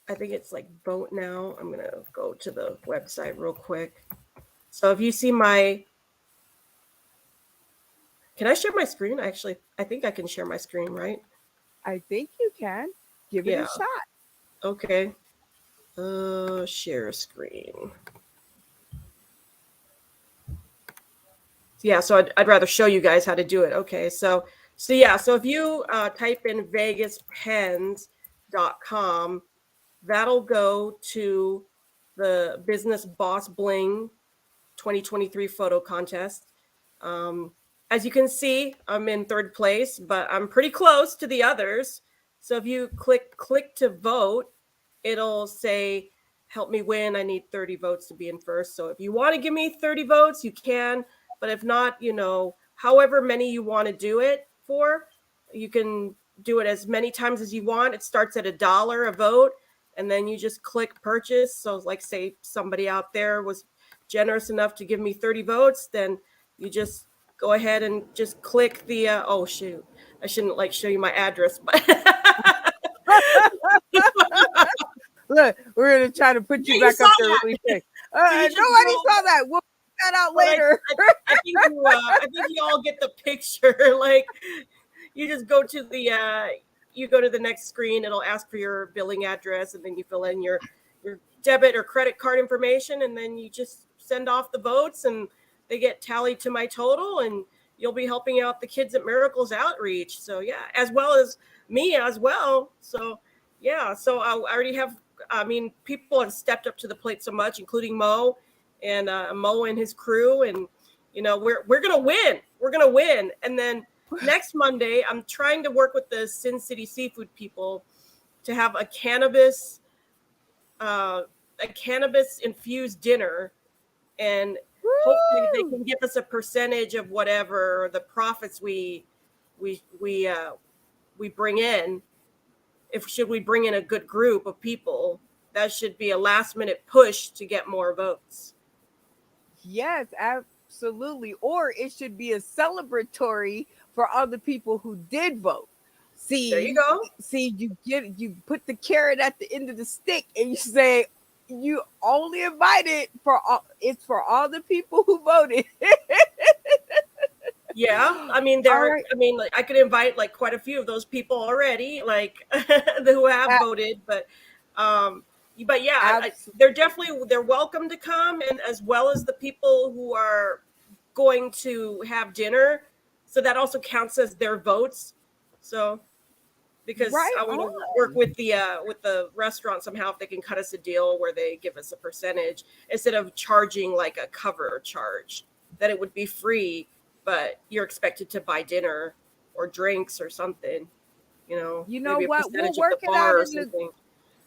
I think it's vote now. I'm going to go to the website real quick. So if you see can I share my screen? Actually, I think I can share my screen, right?
I think you can. Give it a shot.
Okay. Share screen. Yeah, so I'd rather show you guys how to do it. Okay, so if you type in vegaspens.com, that'll go to the Business Boss Bling 2023 photo contest. As you can see, I'm in third place, but I'm pretty close to the others. So if you click to vote, it'll say, help me win. I need 30 votes to be in first. So if you want to give me 30 votes, you can. But if not, however many you want to do it for, you can do it as many times as you want. It starts at $1 a vote, and then you just click purchase. So say somebody out there was generous enough to give me 30 votes, then you just go ahead and just click the oh shoot, I shouldn't show you my address, but
Look, we're gonna try to put you back up there really quick. Nobody saw that. We'll put that out later.
I think you all get the picture. You just go to the next screen. It'll ask for your billing address, and then you fill in your debit or credit card information, and then you just send off the votes, and they get tallied to my total, and you'll be helping out the kids at Miracles Outreach. So yeah, as well as me as well. So yeah, so I already have. I mean, people have stepped up to the plate so much, including Mo and his crew, and we're gonna win. We're gonna win. And then next Monday, I'm trying to work with the Sin City Seafood people to have a cannabis infused dinner, and hopefully they can give us a percentage of whatever the profits we bring in. Should we bring in a good group of people, that should be a last minute push to get more votes.
Yes, absolutely. Or it should be a celebratory for all the people who did vote.
There you go.
See, you put the carrot at the end of the stick, and you say you only invited it's for all the people who voted.
Yeah, I mean
Right.
I mean, like, I could invite like quite a few of those people already, like who have voted, but yeah, they're welcome to come, and as well as the people who are going to have dinner, so that also counts as their votes. So because I want to work with the restaurant somehow, if they can cut us a deal where they give us a percentage instead of charging like a cover charge, that it would be free, but you're expected to buy dinner or drinks or something,
You know
maybe a
what?
percentage of the bar or something.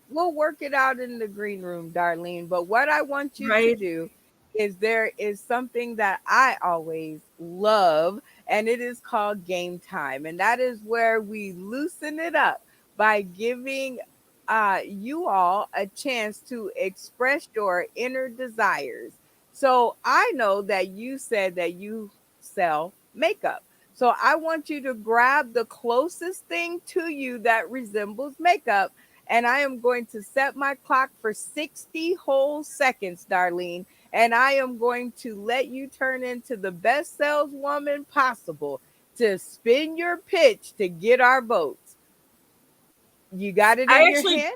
We'll work it out in the green room, Darlene. But what I want you to do is, there is something that I always love, and it is called game time. And that is where we loosen it up by giving you all a chance to express your inner desires. So I know that you said that you sell makeup. So I want you to grab the closest thing to you that resembles makeup, and I am going to set my clock for 60 whole seconds, Darlene. And I am going to let you turn into the best saleswoman possible to spin your pitch to get our votes. You got it in your hand?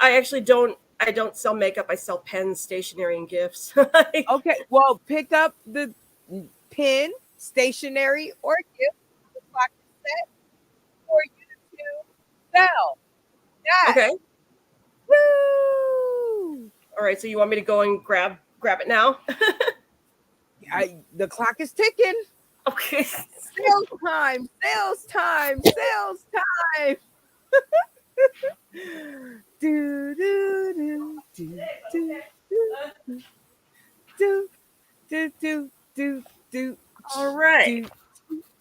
I don't sell makeup. I sell pens, stationery, and gifts.
Okay, well, pick up the pen, stationery, or gift. The clock is set for you to sell. Yes.
Okay.
Woo!
All right. So you want me to go and grab it now?
The clock is ticking.
Okay.
Sales time. Sales time. Sales time. do do do do do do do do do do.
All right.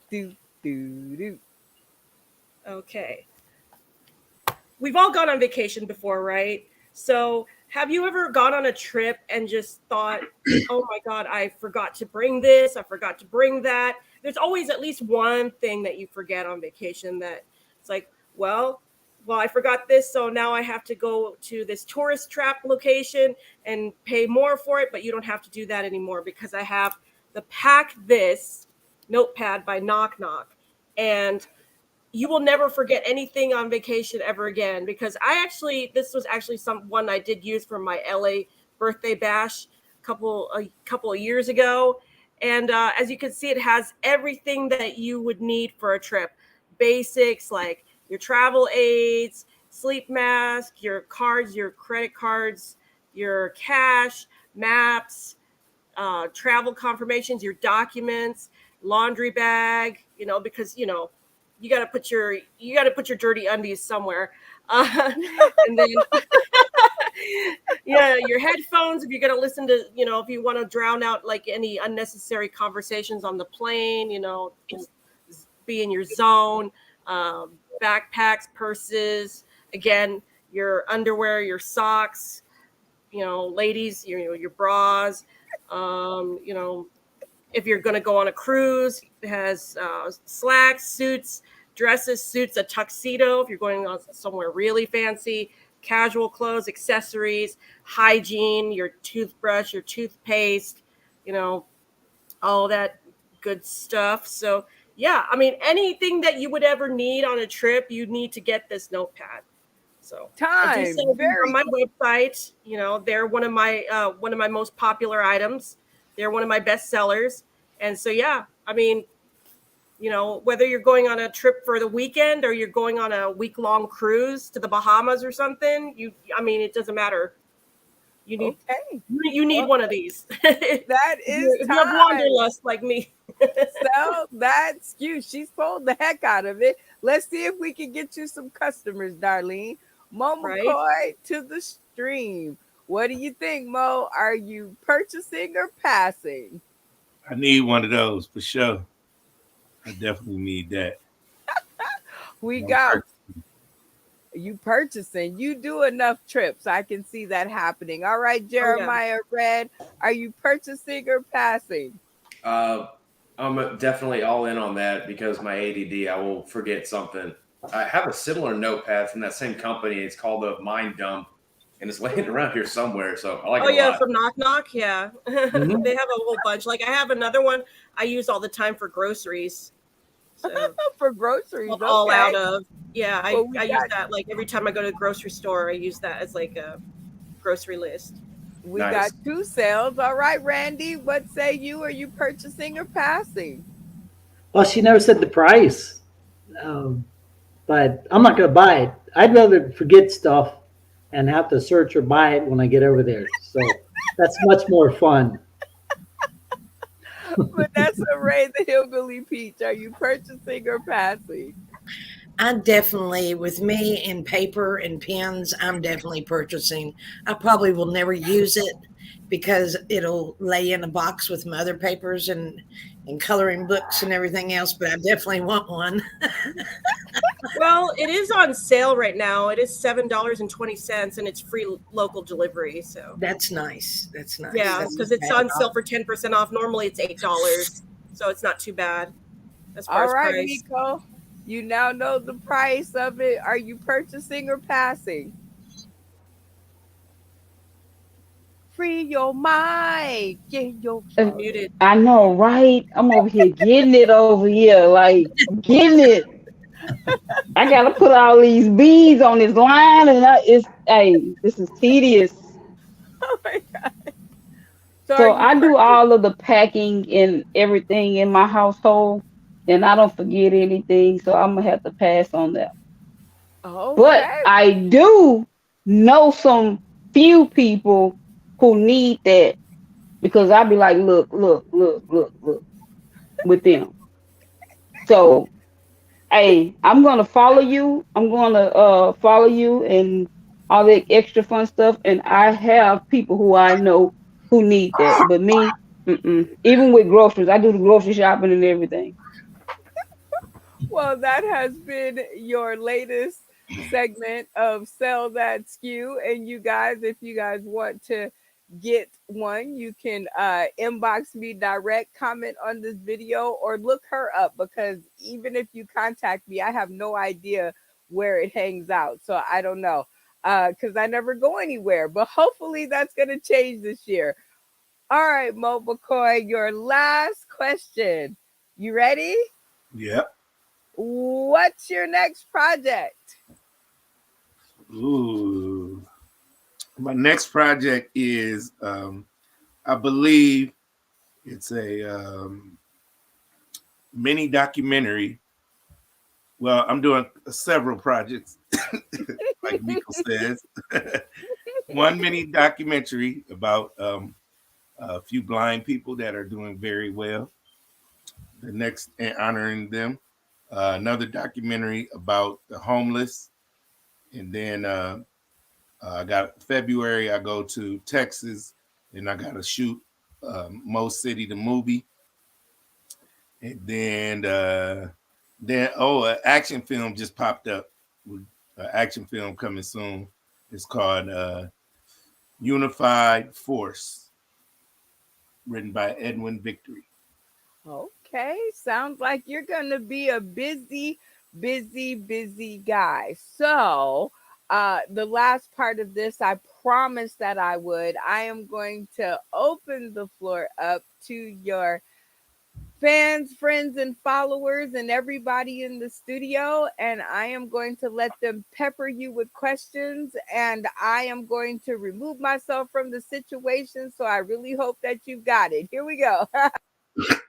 Do do do.
Okay. We've all gone on vacation before, right? So have you ever gone on a trip and just thought, oh my God, I forgot to bring this, I forgot to bring that? There's always at least one thing that you forget on vacation that it's like, well, I forgot this, so now I have to go to this tourist trap location and pay more for it, but you don't have to do that anymore because I have the Pack This notepad by Knock Knock. And you will never forget anything on vacation ever again, because this was actually one I did use for my LA birthday bash a couple of years ago. And as you can see, it has everything that you would need for a trip. Basics like your travel aids, sleep mask, your cards, your credit cards, your cash, maps, travel confirmations, your documents, laundry bag, because you got to put your dirty undies somewhere, and then your headphones if you're going to listen to, if you want to drown out like any unnecessary conversations on the plane, just be in your zone. Backpacks, purses, again, your underwear, your socks, ladies, your bras, if you're going to go on a cruise, it has slacks, suits, dresses, suits, a tuxedo. If you're going on somewhere really fancy, casual clothes, accessories, hygiene, your toothbrush, your toothpaste, all that good stuff. So yeah, I mean, anything that you would ever need on a trip, you need to get this notepad. So I do sell them on my website. They're one of my most popular items. They're one of my best sellers. And so, yeah, I mean, you know, whether you're going on a trip for the weekend or you're going on a week-long cruise to the Bahamas or something, I mean, it doesn't matter. You need one of these.
That is
If you have
time.
wanderlust like me.
Sell that SKU. She sold the heck out of it. Let's see if we can get you some customers, Darlene. Mo McCoy to the stream. What do you think, Mo? Are you purchasing or passing?
I need one of those for sure. I definitely need that.
We got you purchasing. You do enough trips. I can see that happening. All right, Jeremiah Red, are you purchasing or passing?
I'm definitely all in on that because my ADD, I will forget something. I have a similar notepad from that same company. It's called a Mind Dump, and it's laying around here somewhere. So I like it a lot.
From Knock Knock, yeah.
Mhm.
They have a whole bunch. Like I have another one I use all the time for groceries. So
for groceries,
all
okay.
out of I
Well, we
use
got-
that like every time I go to the grocery store. I use that as like a grocery list.
We got 2 sales. All right, Randy, what say you? Are you purchasing or passing?
Well, she never said the price, but I'm not going to buy it. I'd rather forget stuff and have to search or buy it when I get over there. So that's much more fun.
Vanessa Ray, the Hillbilly Peach, are you purchasing or passing?
I definitely, with me in paper and pens, I'm definitely purchasing. I probably will never use it because it'll lay in a box with my other papers and coloring books and everything else, but I definitely want one.
Well, it is on sale right now. It is $7.20 and it's free local delivery. So
that's nice. That's nice.
Yeah,
That's
because
not
it's
bad
on
at all.
sale for 10% off. Normally it's $8, so it's not too bad as far
All
as
right,
price.
Nico, you now know the price of it. Are you purchasing or passing? Free your mind. Get your
muted.
I know, right? I'm over here getting it over here, like getting it. I gotta put all these beads on this line, and this is tedious.
Oh my god!
So I do all of the packing and everything in my household, and I don't forget anything. So I'm gonna have to pass on that. But
Okay.
I do know some few people who need that because I'll be like, look with them. So, hey, I'm gonna follow you. I'm gonna follow you and all that extra fun stuff. And I have people who I know who need that. But me, even with groceries, I do the grocery shopping and everything.
Well, that has been your latest segment of Sell That SKU. And you guys, if you guys want to get one, you can inbox me direct, comment on this video, or look her up because even if you contact me, I have no idea where it hangs out. So I don't know because I never go anywhere. But hopefully that's going to change this year. All right, Mo McCoy, your last question. You ready?
Yep.
What's your next project?
Ooh. My next project is, I believe it's a mini documentary. Well, I'm doing several projects, like Miko says. One mini documentary about a few blind people that are doing very well. The next, and honoring them. Another documentary about the homeless. And then I got February, I go to Texas and I got to shoot Mo City, the movie. And then an action film just popped up. An action film coming soon. It's called Unified Force, written by Edwin Victory.
Okay, sounds like you're going to be a busy guy. So, the last part of this, I promised that I would. I am going to open the floor up to your fans, friends, and followers, and everybody in the studio. And I am going to let them pepper you with questions. And I am going to remove myself from the situation. So I really hope that you've got it. Here we go.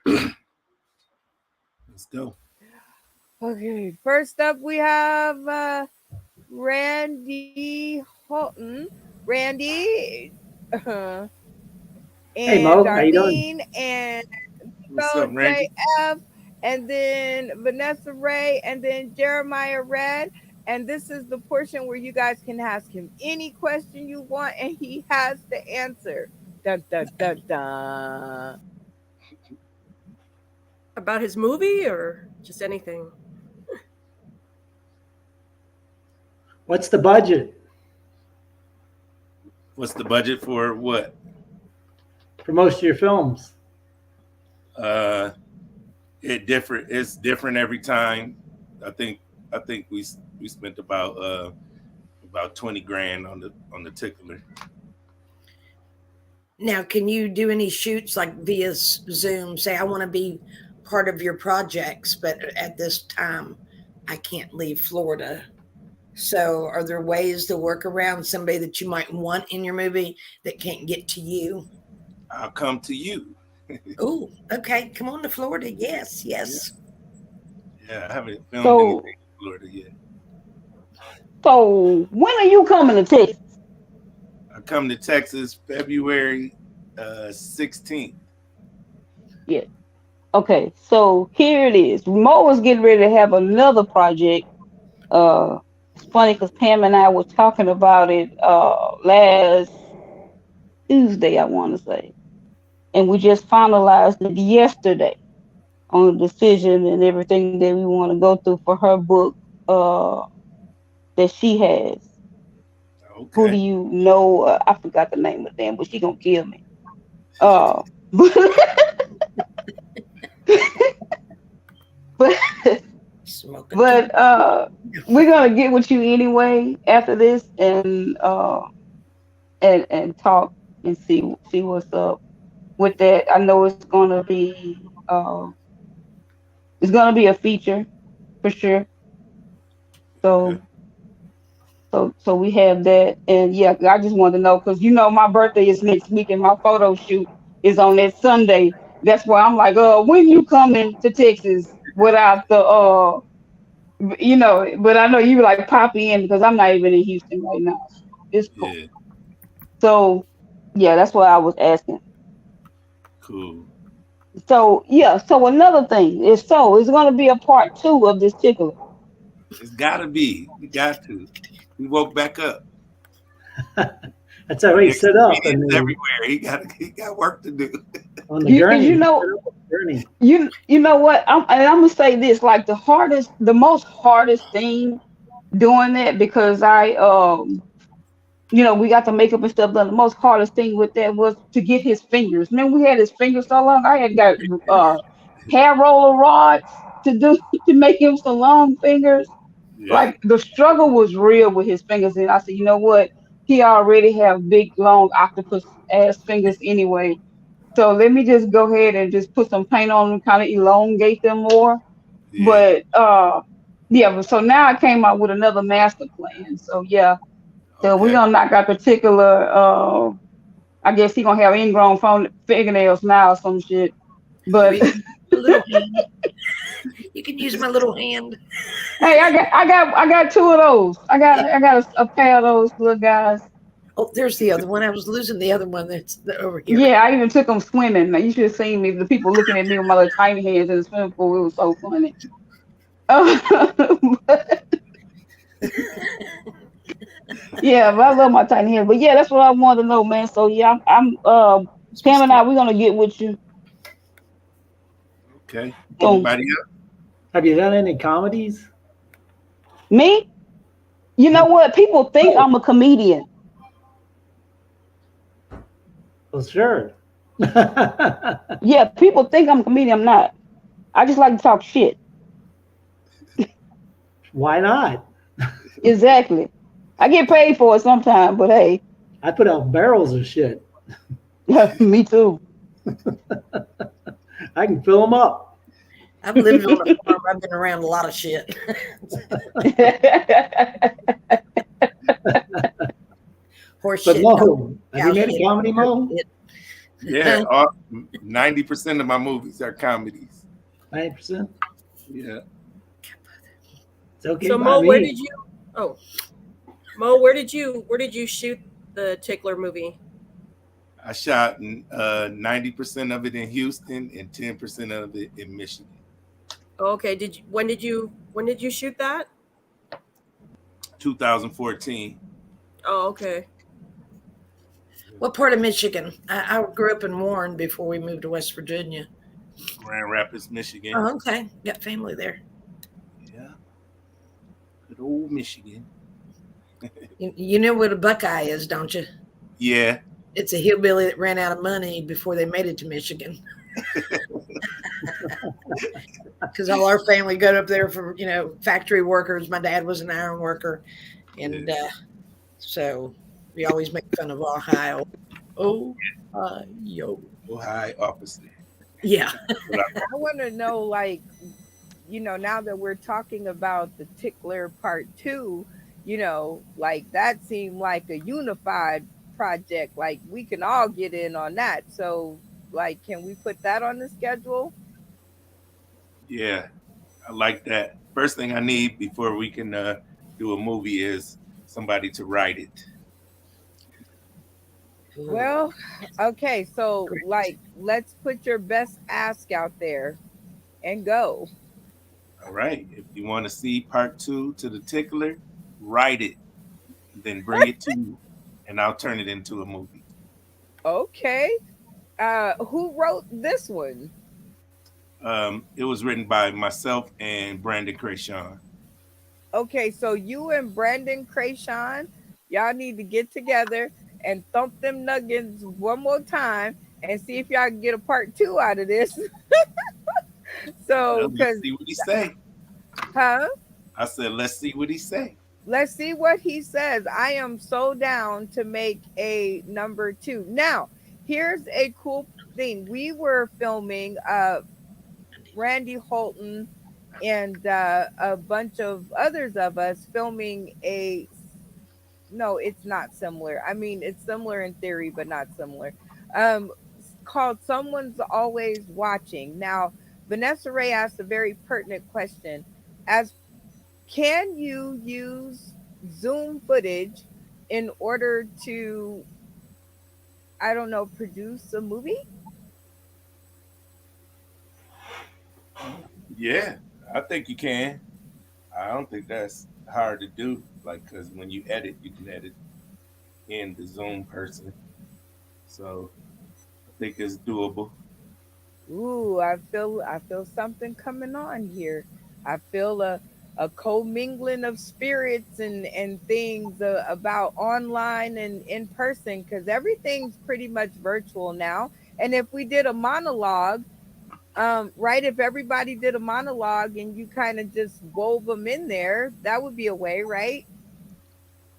Let's go.
Okay, first up we have Randy Holton. Randy and
Hey, Mo, how you doing?
Darlene and
What's up, Randy?
JF, and then Vanessa Ray, and then Jeremiah Red. And this is the portion where you guys can ask him any question you want, and he has to answer. Dun dun dun dun.
About his movie or just anything?
What's the budget
What's the budget for what?
for most of your films?
It's different every time. I think we spent about 20 grand on the Tickler.
Now, can you do any shoots like via Zoom? Say, I want to be part of your projects, but at this time, I can't leave Florida. So are there ways to work around somebody that you might want in your movie that can't get to you?
I'll come to you.
Oh, okay. Come on to Florida. Yes, yes.
Yeah, I haven't filmed anything in Florida yet.
So when are you coming to Texas?
I come to Texas February 16th.
Yeah. Okay, so here it is. Mo was getting ready to have another project. It's funny because Pam and I were talking about it last Tuesday, I want to say. And we just finalized it yesterday on the decision and everything that we want to go through for her book that she has.
Okay.
Who do you know? I forgot the name of them, but she gonna kill me. But we're gonna get with you anyway after this and talk and see what's up with that. I know it's gonna be a feature for sure. So we have that, and yeah, I just wanted to know because my birthday is next week and my photo shoot is on that Sunday. That's why I'm like, when you coming to Texas without the but I know you like pop in because I'm not even in Houston right now. So it's cool.
Yeah.
So yeah, that's what I was asking.
Cool.
So yeah, so another thing is it's gonna be a part 2 of this Tickler.
It's gotta be. We got to. We woke back up.
That's already set up. I mean,
everywhere. He got work to do.
On the journey.
You know what? I'm gonna say this: like the most hardest thing doing that because we got the makeup and stuff done. The most hardest thing with that was to get his fingers. Man, we had his fingers so long. I had got hair roller rods to make him some long fingers.
Yeah.
Like the struggle was real with his fingers, and I said, you know what? He already have big long octopus ass fingers anyway. So let me just go ahead and just put some paint on them, kind of elongate them more.
Yeah.
But so now I came out with another master plan. So yeah. So we're gonna knock out particular I guess he gonna have ingrown fingernails now or some shit. But
you can use my little hand.
Hey, I got 2 of those. I got a pair of those little guys.
Oh, there's the other one. I was losing the other one that's over here.
Yeah, I even took them swimming. You should have seen me. The people looking at me with my little tiny hands in the swimming pool. It was so funny. Yeah, but I love my tiny hands. But yeah, that's what I wanted to know, man. So yeah, I'm Pam and I, we're gonna get with you.
Okay. Anybody else?
Have you done any comedies?
Me? You know what? People think I'm a comedian.
Well, sure.
Yeah, people think I'm a comedian. I'm not. I just like to talk shit.
Why not?
Exactly. I get paid for it sometimes, but hey.
I put out barrels of shit.
Me too.
I can fill them up.
I've lived on a farm. I've been around a lot of shit. Horse
But
shit.
Mo, have
cow
you made a
shit,
comedy, Mo?
shit.
Yeah, 90% of my movies are comedies.
90%.
Yeah.
It's okay
So
by
Mo, where
me.
did you? Oh, Mo, where did you shoot the Tickler movie?
I shot 90% of it in Houston and 10% of it in Michigan.
Okay. When did you shoot that?
2014.
Oh, okay.
What part of Michigan? I grew up in Warren before we moved to West Virginia.
Grand Rapids, Michigan.
Oh, okay. Got family there.
Yeah. Good old Michigan.
You know what a Buckeye is, don't you?
Yeah.
It's a hillbilly that ran out of money before they made it to Michigan. Because all our family got up there for, factory workers. My dad was an iron worker. And so we always make fun of Ohio. Ohio.
Ohio officer.
Yeah.
I want to know, like, now that we're talking about the Tickler Part 2, like that seemed like a unified project. Like we can all get in on that. So, like, can we put that on the schedule?
Yeah. I like that. First thing I need before we can do a movie is somebody to write it.
Well, okay. So, like, let's put your best ask out there and go.
All right. If you want to see part 2 to the Tickler, write it. Then bring it to me, and I'll turn it into a movie.
Okay. Who wrote this one?
It was written by myself and Brandon Krayshawn.
Okay, so you and Brandon Krayshawn, y'all need to get together and thump them nuggets one more time and see if y'all can get a part 2 out of this. So,
let's see what he say.
Huh?
I said, let's see what he say.
Let's see what he says. I am so down to make a number 2. Now, here's a cool thing. We were filming Randy Holton and a bunch of others of us filming no, it's not similar. I mean, it's similar in theory, but not similar. Called Someone's Always Watching. Now, Vanessa Ray asked a very pertinent question. Can you use Zoom footage in order to, I don't know, produce a movie?
Yeah, I think you can. I don't think that's hard to do. Like, because when you edit, you can edit in the Zoom person. So I think it's doable.
Ooh, I feel something coming on here. I feel a commingling of spirits and things about online and in person, because everything's pretty much virtual now. And if we did a monologue, right, if everybody did a monologue and you kind of just wove them in there, that would be a way, right?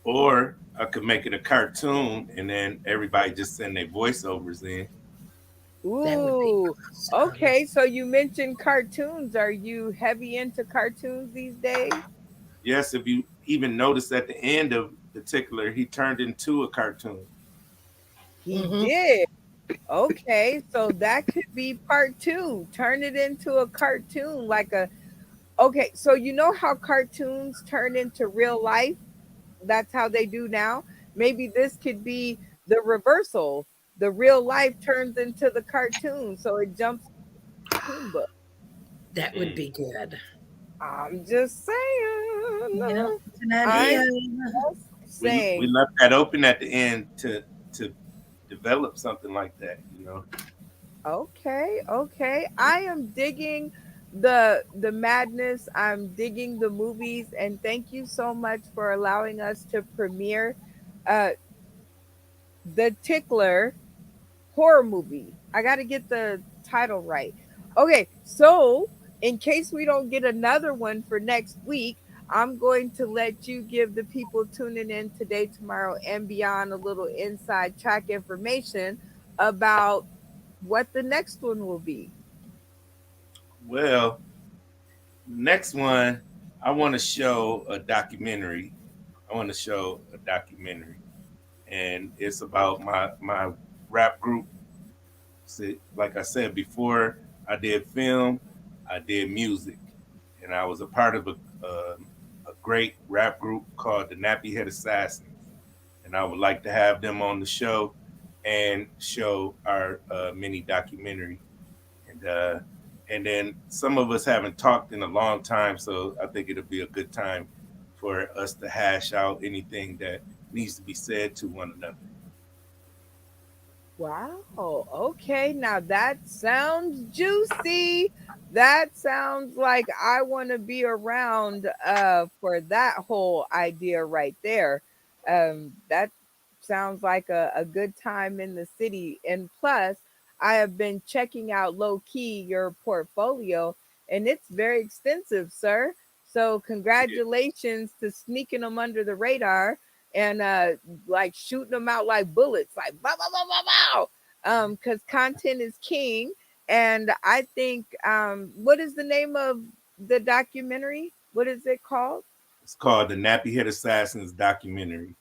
Or I could make it a cartoon and then everybody just send their voiceovers in.
Ooh, okay. So you mentioned cartoons. Are you heavy into cartoons these days?
Yes, if you even notice at the end of the Tickler, he turned into a cartoon.
He did. Okay, so that could be part 2. Turn it into a cartoon, okay, so you know how cartoons turn into real life? That's how they do now. Maybe this could be the reversal. The real life turns into the cartoon, so it jumps cartoon book.
That would be good.
I'm just saying.
Yeah, it's an idea.
We left that open at the end to develop something like that,
Okay. I am digging the madness. I'm digging the movies, and thank you so much for allowing us to premiere the Tickler horror movie. I got to get the title right. Okay, so in case we don't get another one for next week, I'm going to let you give the people tuning in today, tomorrow, and beyond a little inside track information about what the next one will be.
Well, next one, I want to show a documentary. And it's about my rap group. See, like I said before, I did film, I did music, and I was a part of a great rap group called the Nappy Head Assassins. And I would like to have them on the show and show our mini documentary. And and then some of us haven't talked in a long time, so I think it'll be a good time for us to hash out anything that needs to be said to one another.
Wow. Okay. Now that sounds juicy. That sounds like I want to be around for that whole idea right there. That sounds like a good time in the city. And plus, I have been checking out low key your portfolio and it's very extensive, sir. So congratulations to sneaking them under the radar and like shooting them out like bullets, like bow, bow, bow, bow, bow. Because content is king, and I think what is the name of the documentary? What is it called?
It's called the Nappy Head Assassins documentary.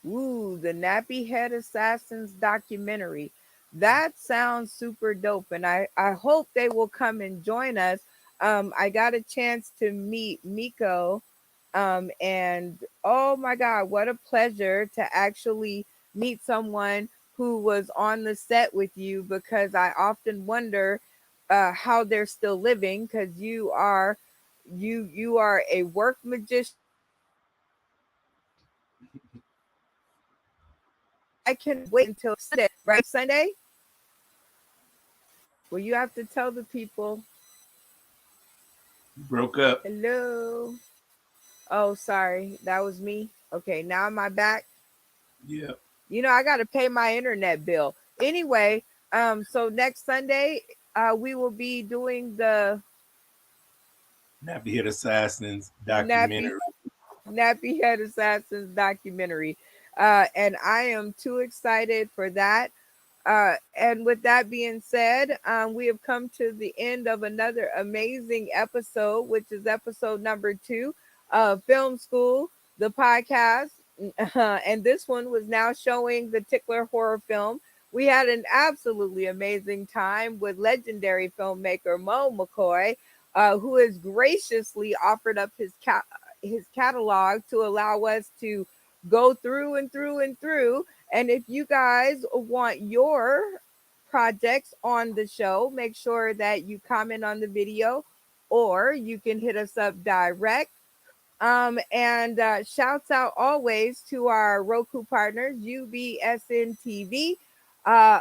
Ooh, the Nappy Head Assassins documentary. That sounds super dope, and I hope they will come and join us. I got a chance to meet Miko, and oh my God, what a pleasure to actually meet someone who was on the set with you because I often wonder how they're still living because you are a work magician. I can wait until Sunday, right? Sunday? Well, you have to tell the people.
You broke up.
Hello. Oh, sorry. That was me. Okay, now am I back?
Yeah.
You know, I got to pay my internet bill. Anyway, so next Sunday, we will be doing the
Nappy Head Assassins
Nappy
documentary.
Nappy Head Assassins documentary. And I am too excited for that. And with that being said, we have come to the end of another amazing episode, which is episode number 2 of Film School, the podcast. And this one was now showing the Tickler horror film. We had an absolutely amazing time with legendary filmmaker Mo McCoy, who has graciously offered up his catalog to allow us to go through and through and through. And if you guys want your projects on the show, make sure that you comment on the video or you can hit us up direct. And shouts out always to our Roku partners, UBSN TV. Uh,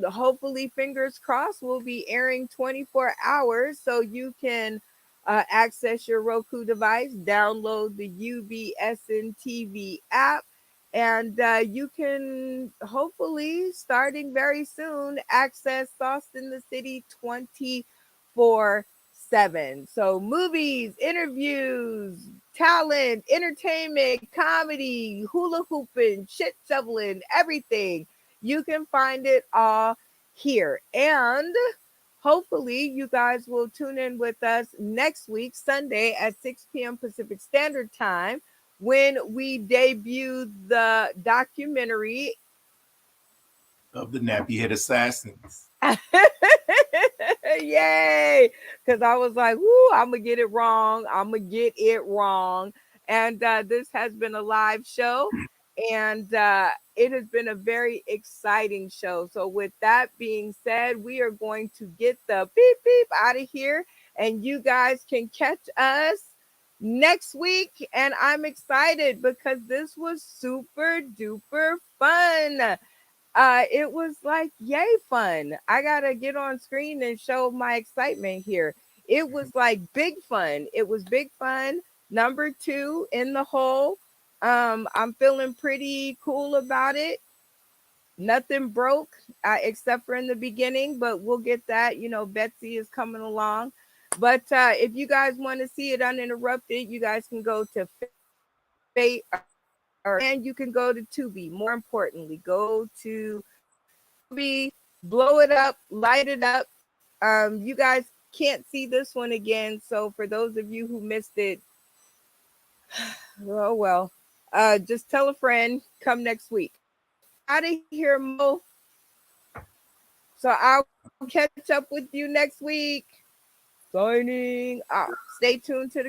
Hopefully, fingers crossed, we'll be airing 24 hours so you can access your Roku device, download the UBSN TV app, and you can hopefully, starting very soon, access Sauce in the City 24/7. So, movies, interviews, talent, entertainment, comedy, hula hooping, shit shoveling, everything. You can find it all here. And hopefully, you guys will tune in with us next week, Sunday at 6 p.m. Pacific Standard Time, when we debut the documentary
Of the Nappy Head Assassins.
Yay! Because I was like, "Woo, I'm gonna get it wrong. I'm gonna get it wrong." And this has been a live show, and it has been a very exciting show. So, with that being said, we are going to get the beep beep out of here, and you guys can catch us next week. And I'm excited because this was super duper fun. It was like yay fun. I gotta get on screen and show my excitement here. It was like big fun. It was big fun. Number 2 in the hole. I'm feeling pretty cool about it. Nothing broke except for in the beginning, but we'll get that. You know, Betsy is coming along. But if you guys want to see it uninterrupted, you guys can go to Fate and you can go to Tubi. More importantly, go to Tubi, blow it up, light it up. You guys can't see this one again. So for those of you who missed it, oh well. Just tell a friend. Come next week. Out of here, Mo. So I'll catch up with you next week. Signing out. Stay tuned to the